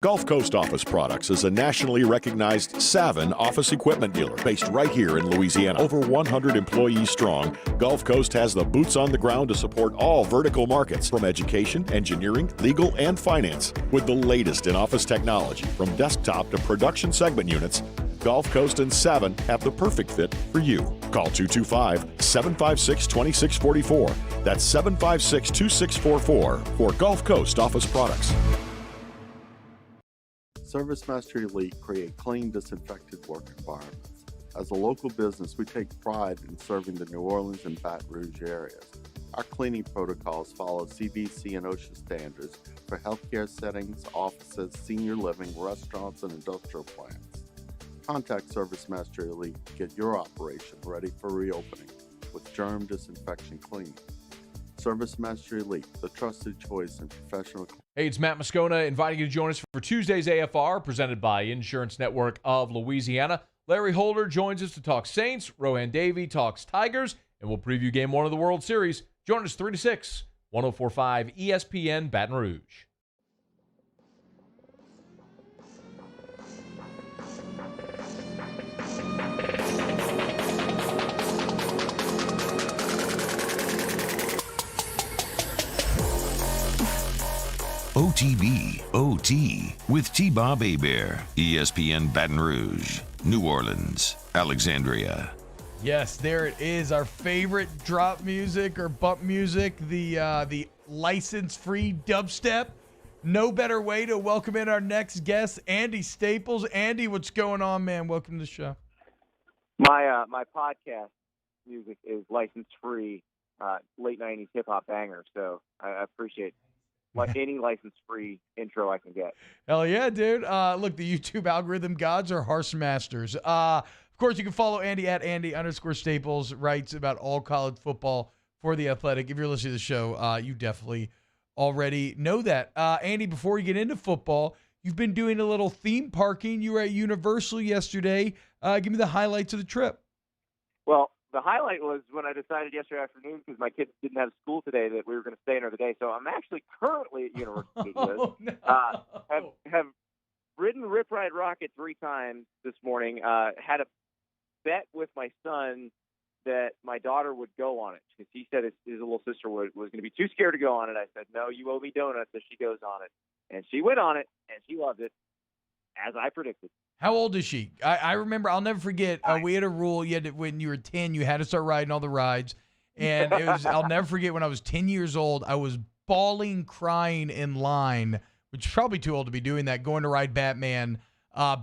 Gulf Coast Office Products is a nationally recognized Savin office equipment dealer based right here in Louisiana. Over 100 employees strong, Gulf Coast has the boots on the ground to support all vertical markets from education, engineering, legal, and finance. With the latest in office technology from desktop to production segment units, Gulf Coast and Savin have the perfect fit for you. Call 225-756-2644. That's 756-2644 for Gulf Coast Office Products. ServiceMaster Elite create clean, disinfected work environments. As a local business, we take pride in serving the New Orleans and Baton Rouge areas. Our cleaning protocols follow CDC and OSHA standards for healthcare settings, offices, senior living, restaurants, and industrial plants. Contact ServiceMaster Elite to get your operation ready for reopening with germ disinfection cleaning. ServiceMaster Elite, the trusted choice in professional. Hey, it's Matt Moscona inviting you to join us for Tuesday's AFR, presented by Insurance Network of Louisiana. Larry Holder joins us to talk Saints. Rohan Davey talks Tigers, and we'll preview Game 1 of the World Series. Join us 3 to 6, 104.5 ESPN Baton Rouge. OTB OT with T-Bob Hebert, ESPN Baton Rouge, New Orleans, Alexandria. Yes, there it is, our favorite drop music or bump music, the license-free dubstep. No better way to welcome in our next guest, Andy Staples. Andy, what's going on, man? Welcome to the show. My podcast music is license-free, late 90s hip-hop banger, so I appreciate like any license-free intro I can get. Hell yeah, dude. Look, the YouTube algorithm gods are harsh masters. Of course, you can follow Andy at Andy_Staples, writes about all college football for The Athletic. If you're listening to the show, you definitely already know that. Andy, before we get into football, you've been doing a little theme parking. You were at Universal yesterday. Give me the highlights of the trip. Well, the highlight was when I decided yesterday afternoon, because my kids didn't have school today, that we were going to stay another day. So I'm actually currently at Universal Studios. Have ridden Rip Ride Rocket 3 times this morning. Had a bet with my son that my daughter would go on it because he said his little sister was going to be too scared to go on it. I said, no, you owe me donuts if she goes on it. And she went on it, and she loved it, as I predicted. How old is she? I remember, I'll never forget, we had a rule. When you were 10, you had to start riding all the rides. And it was, I'll never forget, when I was 10 years old, I was bawling, crying in line, which is probably too old to be doing that, going to ride Batman,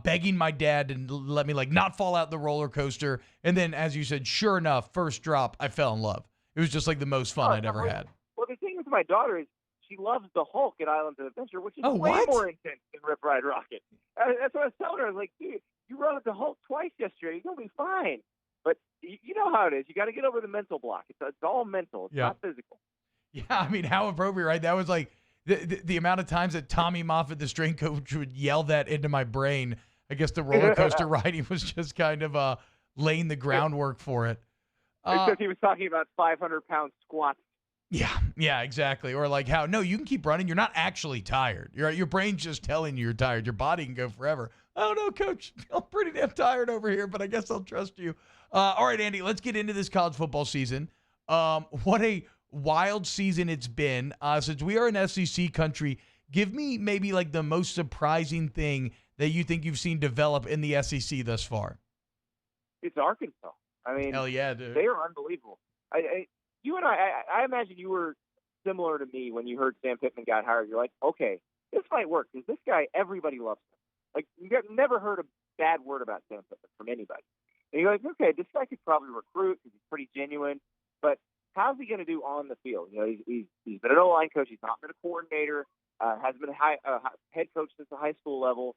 begging my dad to let me not fall out the roller coaster. And then, as you said, sure enough, first drop, I fell in love. It was just like the most fun I'd ever had. Well, the thing with my daughter is she loves the Hulk at Islands of Adventure, which is way more intense than Rip Ride Rocket. That's what I was telling her. I was like, dude, you rode the Hulk twice yesterday. You're going to be fine. But you know how it is. You got to get over the mental block. It's all mental. It's not physical. Yeah, I mean, how appropriate, right? That was like the amount of times that Tommy Moffitt, the strength coach, would yell that into my brain. I guess the roller coaster riding was just kind of laying the groundwork for it. Because he was talking about 500-pound squats. Yeah, exactly. Or how, no, you can keep running. You're not actually tired. Your brain's just telling you you're tired. Your body can go forever. Oh, no, coach, I'm pretty damn tired over here, but I guess I'll trust you. All right, Andy, let's get into this college football season. What a wild season it's been. Since we are an SEC country, Give me maybe like the most surprising thing that you think you've seen develop in the SEC thus far. It's Arkansas. I mean, hell yeah, dude. They are unbelievable. You and I imagine you were similar to me when you heard Sam Pittman got hired. You're like, okay, this might work because this guy, everybody loves him. Like, you've never heard a bad word about Sam Pittman from anybody. And you're like, okay, this guy could probably recruit because he's pretty genuine, but how's he going to do on the field? You know, he's been an O-line coach. He's not been a coordinator. Has been a head coach since the high school level.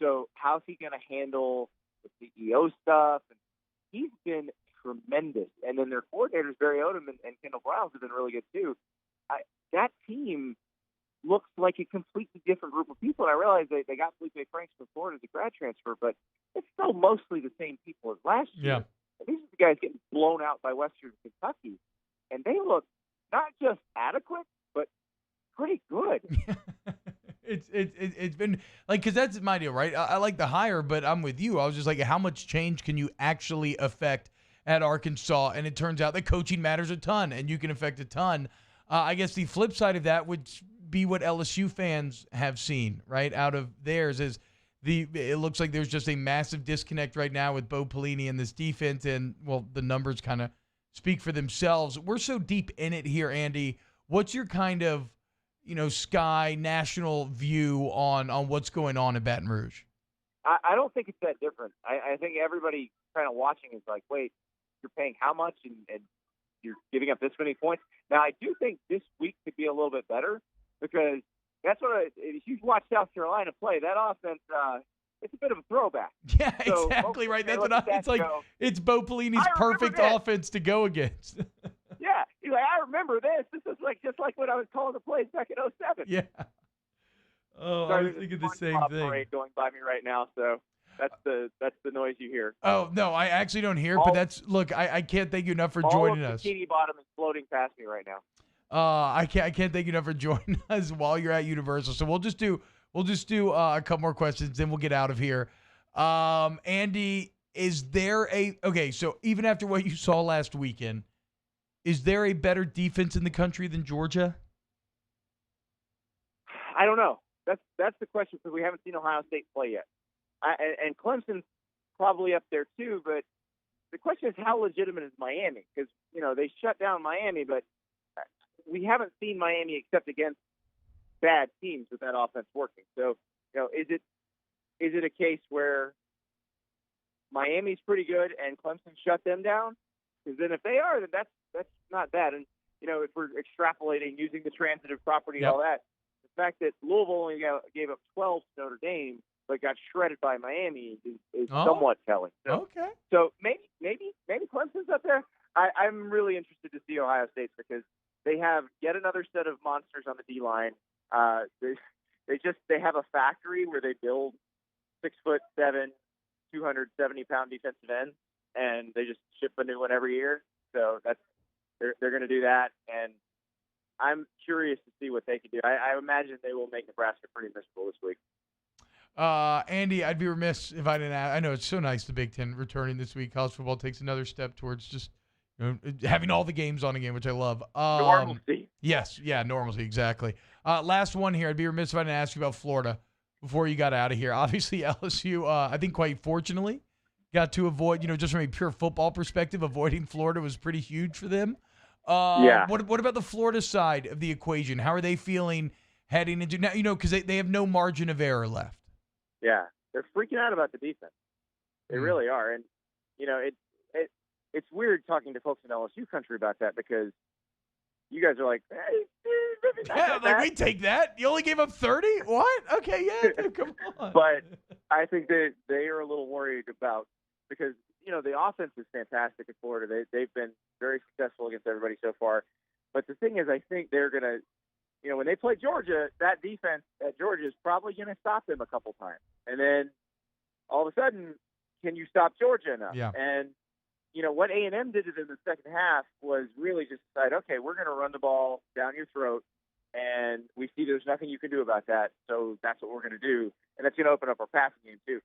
So how's he going to handle the CEO stuff? And he's been tremendous. And then their coordinators, Barry Odom and Kendall Browns, have been really good too. That team looks like a completely different group of people. And I realize they got Felipe Franks from Florida as a grad transfer, but it's still mostly the same people as last year. Yeah. And these are the guys getting blown out by Western Kentucky. And they look not just adequate, but pretty good. It's been like, because that's my deal, right? I like the hire, but I'm with you. I was just like, how much change can you actually affect at Arkansas? And it turns out that coaching matters a ton, and you can affect a ton. I guess the flip side of that would be what LSU fans have seen, right, out of theirs is it looks like there's just a massive disconnect right now with Bo Pelini and this defense, and, well, the numbers kind of speak for themselves. We're so deep in it here, Andy. What's your kind of, Sky national view on what's going on in Baton Rouge? I don't think it's that different. I think everybody kind of watching is like, wait, you're paying how much and you're giving up this many points? Now, I do think this week could be a little bit better because that's what if you watch South Carolina play, that offense, it's a bit of a throwback. Yeah, so, exactly right. That's what it's like. It's Bo Pelini's perfect offense to go against. Yeah, he's like, I remember this. This is just like when I was calling the plays back in 2007. Yeah. Oh, I was thinking the same thing. Parade going by me right now, so that's the noise you hear. Oh no, I actually don't hear it, but I can't thank you enough for joining us. Bikini Bottom is floating past me right now. I can't thank you enough for joining us while you're at Universal. So we'll just do a couple more questions, then we'll get out of here. Andy, is there so even after what you saw last weekend, is there a better defense in the country than Georgia? I don't know. That's the question because we haven't seen Ohio State play yet. And Clemson's probably up there too, but the question is how legitimate is Miami? Because, they shut down Miami, but we haven't seen Miami except against bad teams with that offense working. So, is it a case where Miami's pretty good and Clemson shut them down? Because then if they are, then that's not bad. And, if we're extrapolating using the transitive property and all that, the fact that Louisville only gave up 12 to Notre Dame but got shredded by Miami is somewhat telling. So, okay. So maybe Clemson's up there. I'm really interested to see Ohio State because they have yet another set of monsters on the D-line. They have a factory where they build 6'7", 270-pound defensive ends, and they just ship a new one every year. So they're going to do that, and I'm curious to see what they can do. I imagine they will make Nebraska pretty miserable this week. Andy, I'd be remiss if I didn't ask. I know it's so nice the Big Ten returning this week. College football takes another step towards just having all the games on again, which I love. Normalcy. Yes, yeah, normalcy, exactly. Last one here. I'd be remiss if I didn't ask you about Florida before you got out of here. Obviously, LSU, I think quite fortunately, got to avoid, just from a pure football perspective, avoiding Florida was pretty huge for them. Yeah. What about the Florida side of the equation? How are they feeling heading into now? Because they have no margin of error left. Yeah, they're freaking out about the defense. They really are, and it's weird talking to folks in LSU country about that because you guys are like, hey, we take that. You only gave up 30? What? Okay, yeah, dude, come on. But I think that they are a little worried about because the offense is fantastic in Florida. They've been very successful against everybody so far. But the thing is, I think they're gonna. When they play Georgia, that defense at Georgia is probably going to stop them a couple times. And then all of a sudden, can you stop Georgia enough? Yeah. And, what A&M did in the second half was really just decide, okay, we're going to run the ball down your throat, and we see there's nothing you can do about that, so that's what we're going to do. And that's going to open up our passing game, too.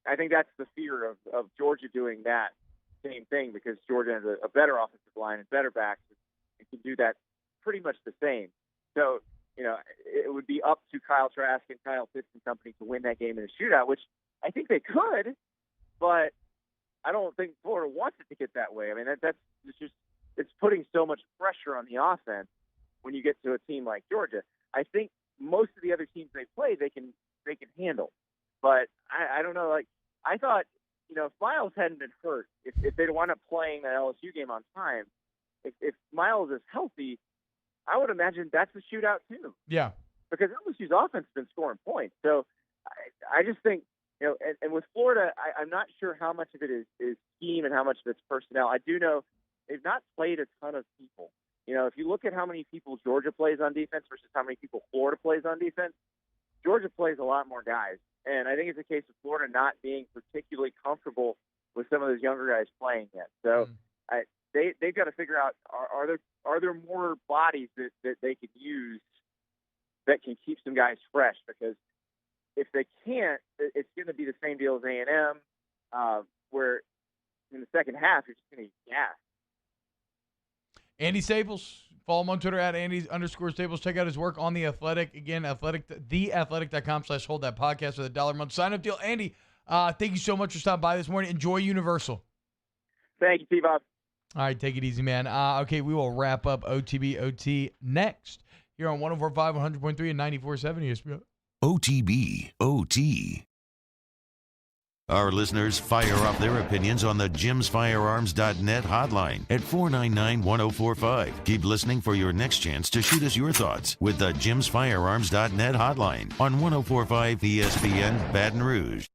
I think that's the fear of Georgia doing that same thing because Georgia has a better offensive line and better backs and can do that pretty much the same. So, it would be up to Kyle Trask and Kyle Pitts and company to win that game in a shootout, which I think they could, but I don't think Florida wants it to get that way. I mean, it's putting so much pressure on the offense when you get to a team like Georgia. I think most of the other teams they play, they can handle. But I don't know. Like, I thought, if Miles hadn't been hurt, if they'd wound up playing that LSU game on time, if Miles is healthy, I would imagine that's a shootout too. Yeah. Because LSU's offense has been scoring points. So I just think, and with Florida, I'm not sure how much of it is scheme and how much of it's personnel. I do know they've not played a ton of people. If you look at how many people Georgia plays on defense versus how many people Florida plays on defense, Georgia plays a lot more guys. And I think it's a case of Florida not being particularly comfortable with some of those younger guys playing yet. So they've got to figure out, are there more bodies that they could use that can keep some guys fresh? Because if they can't, it's going to be the same deal as A&M, where in the second half, you're just going to gas. Andy Staples, follow him on Twitter at Andy_Staples. Check out his work on The Athletic. Again, theathletic.com/hold that podcast with $1 a month sign-up deal. Andy, thank you so much for stopping by this morning. Enjoy Universal. Thank you, T-Bob. All right, take it easy, man. Okay, we will wrap up OTB next here on 104.5, 100.3, and 94.7 ESPN. OTB OT. Our listeners fire off their opinions on the JimsFirearms.net hotline at 499-1045. Keep listening for your next chance to shoot us your thoughts with the JimsFirearms.net hotline on 104.5 ESPN Baton Rouge.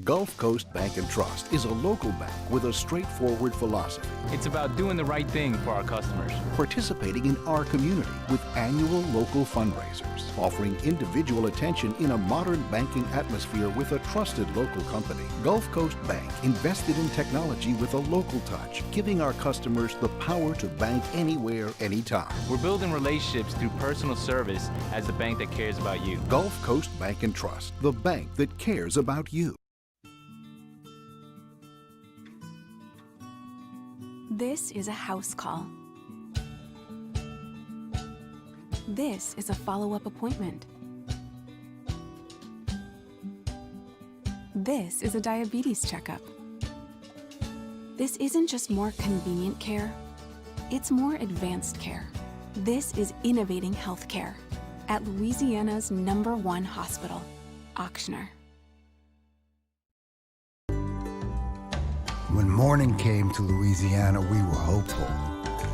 Gulf Coast Bank and Trust is a local bank with a straightforward philosophy. It's about doing the right thing for our customers. Participating in our community with annual local fundraisers. Offering individual attention in a modern banking atmosphere with a trusted local company. Gulf Coast Bank invested in technology with a local touch, giving our customers the power to bank anywhere, anytime. We're building relationships through personal service as the bank that cares about you. Gulf Coast Bank and Trust, the bank that cares about you. This is a house call. This is a follow-up appointment. This is a diabetes checkup. This isn't just more convenient care, it's more advanced care. This is innovating healthcare at Louisiana's #1 hospital, Ochsner. When morning came to Louisiana, we were hopeful,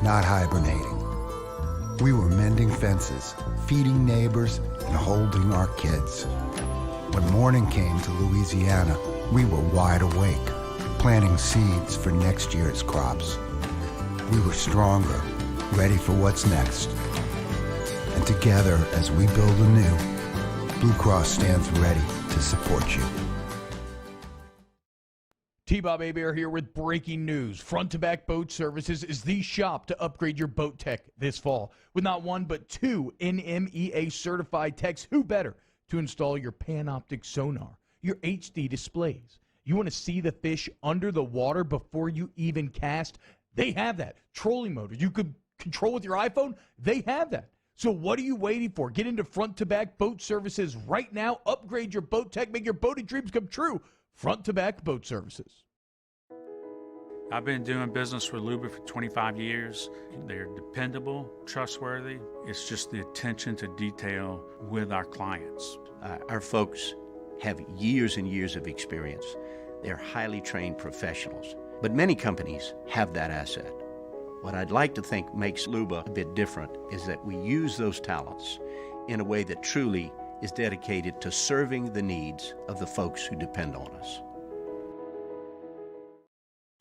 not hibernating. We were mending fences, feeding neighbors, and holding our kids. When morning came to Louisiana, we were wide awake, planting seeds for next year's crops. We were stronger, ready for what's next. And together, as we build anew, Blue Cross stands ready to support you. T-Bob Hebert here with breaking news. Front to Back Boat Services is the shop to upgrade your boat tech this fall. With not one but two NMEA certified techs, who better to install your Panoptic sonar, your HD displays. You want to see the fish under the water before you even cast? They have that. Trolling motor you could control with your iPhone? They have that. So what are you waiting for? Get into Front to Back Boat Services right now. Upgrade your boat tech. Make your boating dreams come true. Front to Back Boat Services. I've been doing business with Luba for 25 years. They're dependable, trustworthy. It's just the attention to detail with our clients. Our folks have years and years of experience. They're highly trained professionals. But many companies have that asset. What I'd like to think makes Luba a bit different is that we use those talents in a way that truly is dedicated to serving the needs of the folks who depend on us.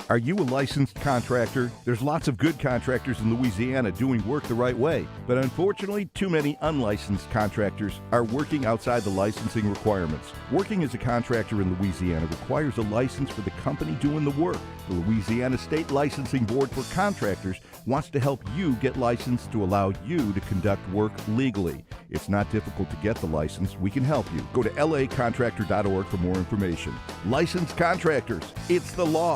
Are you a licensed contractor? There's lots of good contractors in Louisiana doing work the right way, but unfortunately, too many unlicensed contractors are working outside the licensing requirements. Working as a contractor in Louisiana requires a license for the company doing the work. The Louisiana State Licensing Board for Contractors wants to help you get licensed to allow you to conduct work legally. It's not difficult to get the license. We can help you. Go to lacontractor.org for more information. Licensed contractors, it's the law.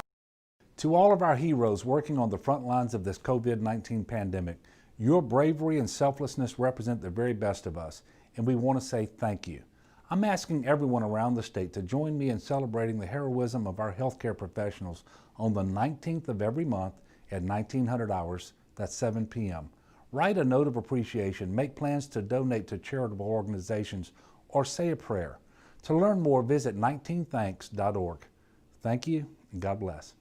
To all of our heroes working on the front lines of this COVID-19 pandemic, Your bravery and selflessness represent the very best of us, and we want to say thank you. I'm asking everyone around the state to join me in celebrating the heroism of our healthcare professionals on the 19th of every month at 1900 hours, that's 7 p.m. Write a note of appreciation, make plans to donate to charitable organizations, or say a prayer. To learn more, visit 19thanks.org. Thank you, and God bless.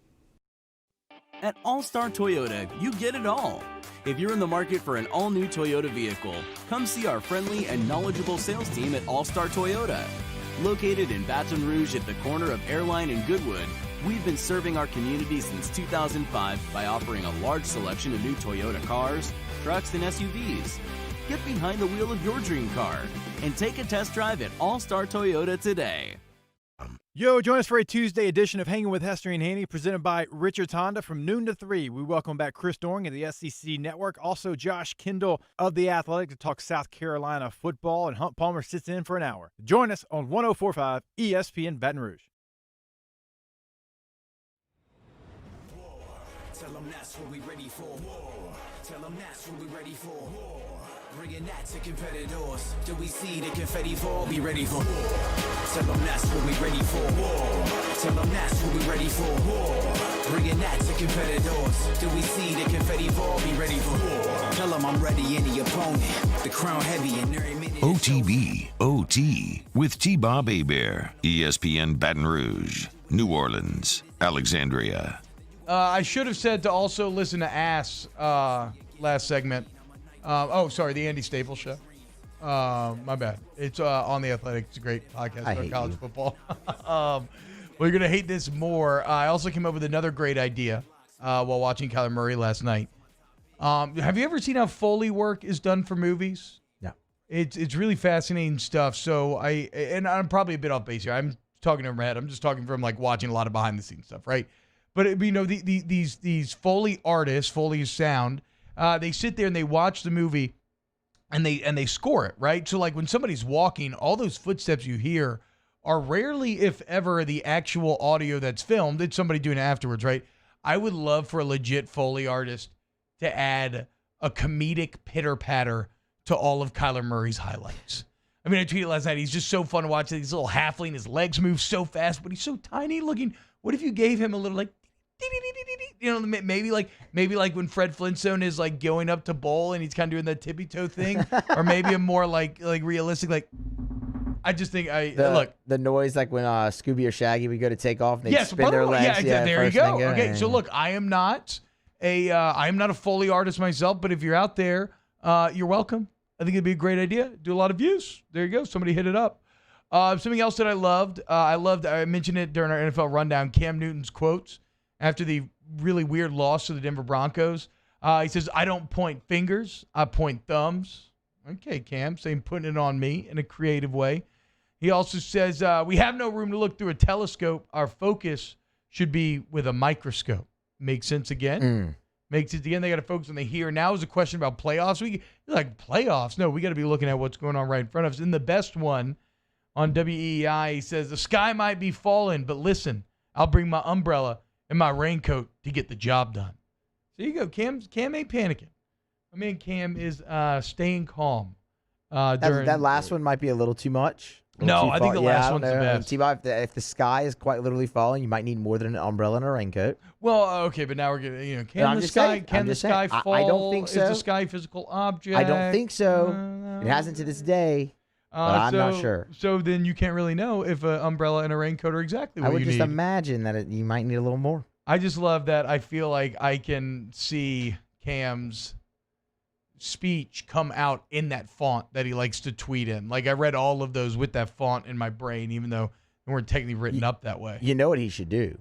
At All-Star Toyota, you get it all. If you're in the market for an all-new Toyota vehicle, come see our friendly and knowledgeable sales team at All-Star Toyota. Located in Baton Rouge at the corner of Airline and Goodwood, we've been serving our community since 2005 by offering a large selection of new Toyota cars, trucks, and SUVs. Get behind the wheel of your dream car and take a test drive at All-Star Toyota today. Yo, join us for a Tuesday edition of Hanging with Hester and Haney, presented by Richards Honda from noon to 3. We welcome back Chris Doring of the SEC Network, also Josh Kendall of The Athletic to talk South Carolina football, and Hunt Palmer sits in for an hour. Join us on 104.5 ESPN Baton Rouge. Tell them that's what we ready for. War. Tell them that's what we ready for. War. Bringing that to competitors. Do we see the confetti fall? Be ready for war. Tell them that's what we ready for. War. Tell them that's what we ready for. War. Bringing that to competitors. Do we see the confetti fall? Be ready for war. Tell them I'm ready, any opponent. The crown heavy and every minute. OTB, OT, with T-Bob Hebert, ESPN Baton Rouge, New Orleans, Alexandria. I should have said to also listen to Ass last segment. The Andy Staples Show. My bad. It's on The Athletic. It's a great podcast about college football. Well, you're going to hate this more. I also came up with another great idea while watching Kyler Murray last night. Have you ever seen how Foley work is done for movies? No. It's really fascinating stuff. So I'm probably a bit off base here. I'm talking over my head. I'm just talking from like watching a lot of behind the scenes stuff, right? But these Foley artists, Foley sound, they sit there and they watch the movie and they score it, right? So like when somebody's walking, all those footsteps you hear are rarely, if ever, the actual audio that's filmed. It's somebody doing it afterwards, right? I would love for a legit Foley artist to add a comedic pitter-patter to all of Kyler Murray's highlights. I mean, I tweeted last night, he's just so fun to watch. He's a little halfling, his legs move so fast, but he's so tiny looking. What if you gave him a little like, you know, maybe like when Fred Flintstone is like going up to bowl and he's kind of doing that tippy toe thing, or maybe a more like realistic, like, I just think the noise like when Scooby or Shaggy would go to take off and they spin their legs. Yeah, there you go. Okay, so look, I am not a Foley artist myself, but if you're out there, you're welcome. I think it'd be a great idea. Do a lot of views. There you go. Somebody hit it up. Something else that I loved, I mentioned it during our NFL rundown, Cam Newton's quotes after the really weird loss to the Denver Broncos. He says, I don't point fingers, I point thumbs. Okay, Cam, same putting it on me in a creative way. He also says, we have no room to look through a telescope. Our focus should be with a microscope. Makes sense again? Makes it again. They got to focus on the here. Now is a question about playoffs. You're like, playoffs? No, we got to be looking at what's going on right in front of us. And the best one on WEEI, he says, the sky might be falling, but listen, I'll bring my umbrella and my raincoat to get the job done. So you go. Cam ain't panicking. I mean, Cam is staying calm. That last one might be a little too much. No, I think the last one's the best. T-Bob, if the sky is quite literally falling, you might need more than an umbrella and a raincoat. Well, okay, but now we're getting, can the sky fall? I don't think so. Is the sky a physical object? I don't think so. It hasn't to this day. But I'm not sure. So then you can't really know if an umbrella and a raincoat are exactly what you need. I would just imagine that you might need a little more. I just love that. I feel like I can see Cam's speech come out in that font that he likes to tweet in. Like I read all of those with that font in my brain, even though they weren't technically written up that way. You know what he should do?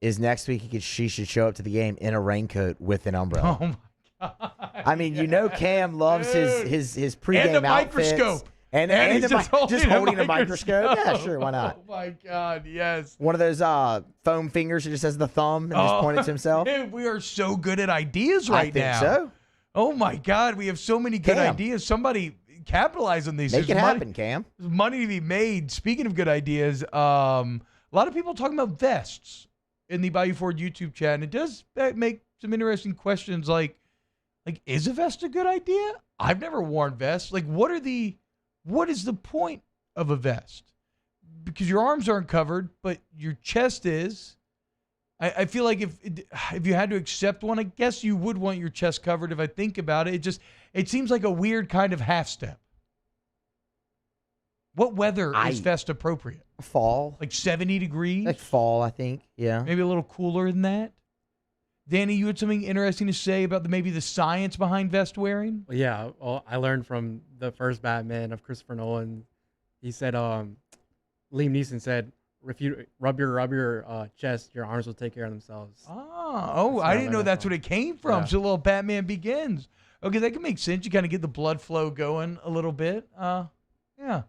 Is next week she should show up to the game in a raincoat with an umbrella. Oh my God. I mean, you know Cam loves his pregame and the outfits. Microscope. And he's just holding a microscope. Yeah, sure, why not? Oh my God, yes. One of those foam fingers that just has the thumb and just point it to himself. Dude, we are so good at ideas right now. I think so. Oh my God, we have so many good ideas. Somebody capitalize on these. Make it happen, Cam. There's money to be made. Speaking of good ideas, a lot of people talking about vests in the Bayou Ford YouTube chat, and it does make some interesting questions like, Like, is a vest a good idea? I've never worn vests. Like, what is the point of a vest? Because your arms aren't covered, but your chest is. I feel like if you had to accept one, I guess you would want your chest covered. If I think about it, it seems like a weird kind of half step. What weather is vest appropriate? Fall. Like 70 degrees? Like fall, I think. Yeah. Maybe a little cooler than that? Danny, you had something interesting to say about maybe the science behind vest wearing? Yeah, well, I learned from the first Batman of Christopher Nolan. He said, Liam Neeson said, if you rub your chest, your arms will take care of themselves. I didn't know that's what it came from. Yeah. So a little Batman Begins. Okay, that can make sense. You kind of get the blood flow going a little bit. Yeah.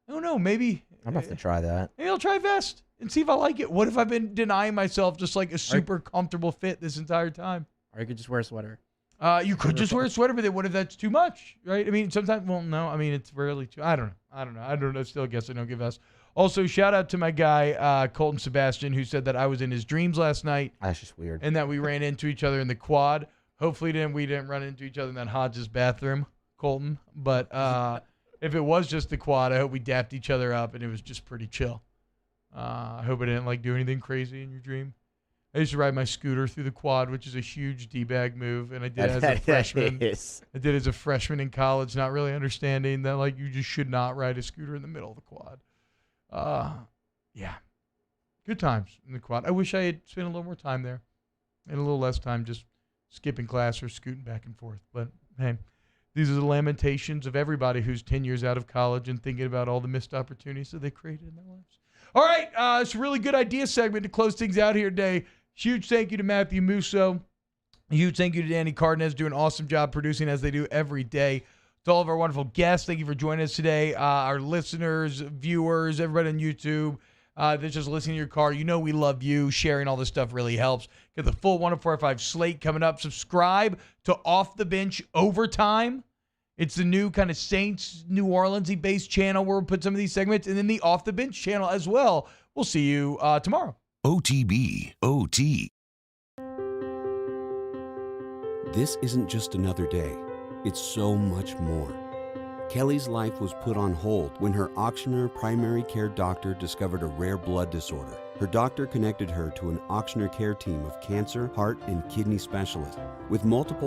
I don't know. Maybe I'm going to have to try that. Maybe I'll try vest and see if I like it. What if I've been denying myself just like a super comfortable fit this entire time? Or you could just wear a sweater. You could just wear a sweater, but then what if that's too much, right? I mean, sometimes, well, no. I mean, it's rarely too. I don't know. Still guess I don't give vest. Also, shout out to my guy, Colton Sebastian, who said that I was in his dreams last night. That's just weird. And that we ran into each other in the quad. Hopefully we didn't run into each other in that Hodges bathroom, Colton. But if it was just the quad, I hope we dapped each other up and it was just pretty chill. I hope I didn't do anything crazy in your dream. I used to ride my scooter through the quad, which is a huge D-bag move, and I did it as a freshman. I did it as a freshman in college, not really understanding that you just should not ride a scooter in the middle of the quad. Yeah, good times in the quad. I wish I had spent a little more time there, and a little less time just skipping class or scooting back and forth. But hey, these are the lamentations of everybody who's 10 years out of college and thinking about all the missed opportunities that they created in their lives. All right, it's a really good idea segment to close things out here today. Huge thank you to Matthew Musso. Huge thank you to Danny Cardenas, doing an awesome job producing as they do every day. To all of our wonderful guests, thank you for joining us today. Our listeners, viewers, everybody on YouTube that's just listening to your car, we love you. Sharing all this stuff really helps. Get the full 104.5 slate coming up. Subscribe to Off the Bench Overtime. It's the new kind of Saints, New Orleans-y based channel where we'll put some of these segments, and then the Off the Bench channel as well. We'll see you tomorrow. OTB, OT. This isn't just another day. It's so much more. Kelly's life was put on hold when her auctioneer primary care doctor discovered a rare blood disorder. Her doctor connected her to an auctioneer care team of cancer, heart, and kidney specialists with multiple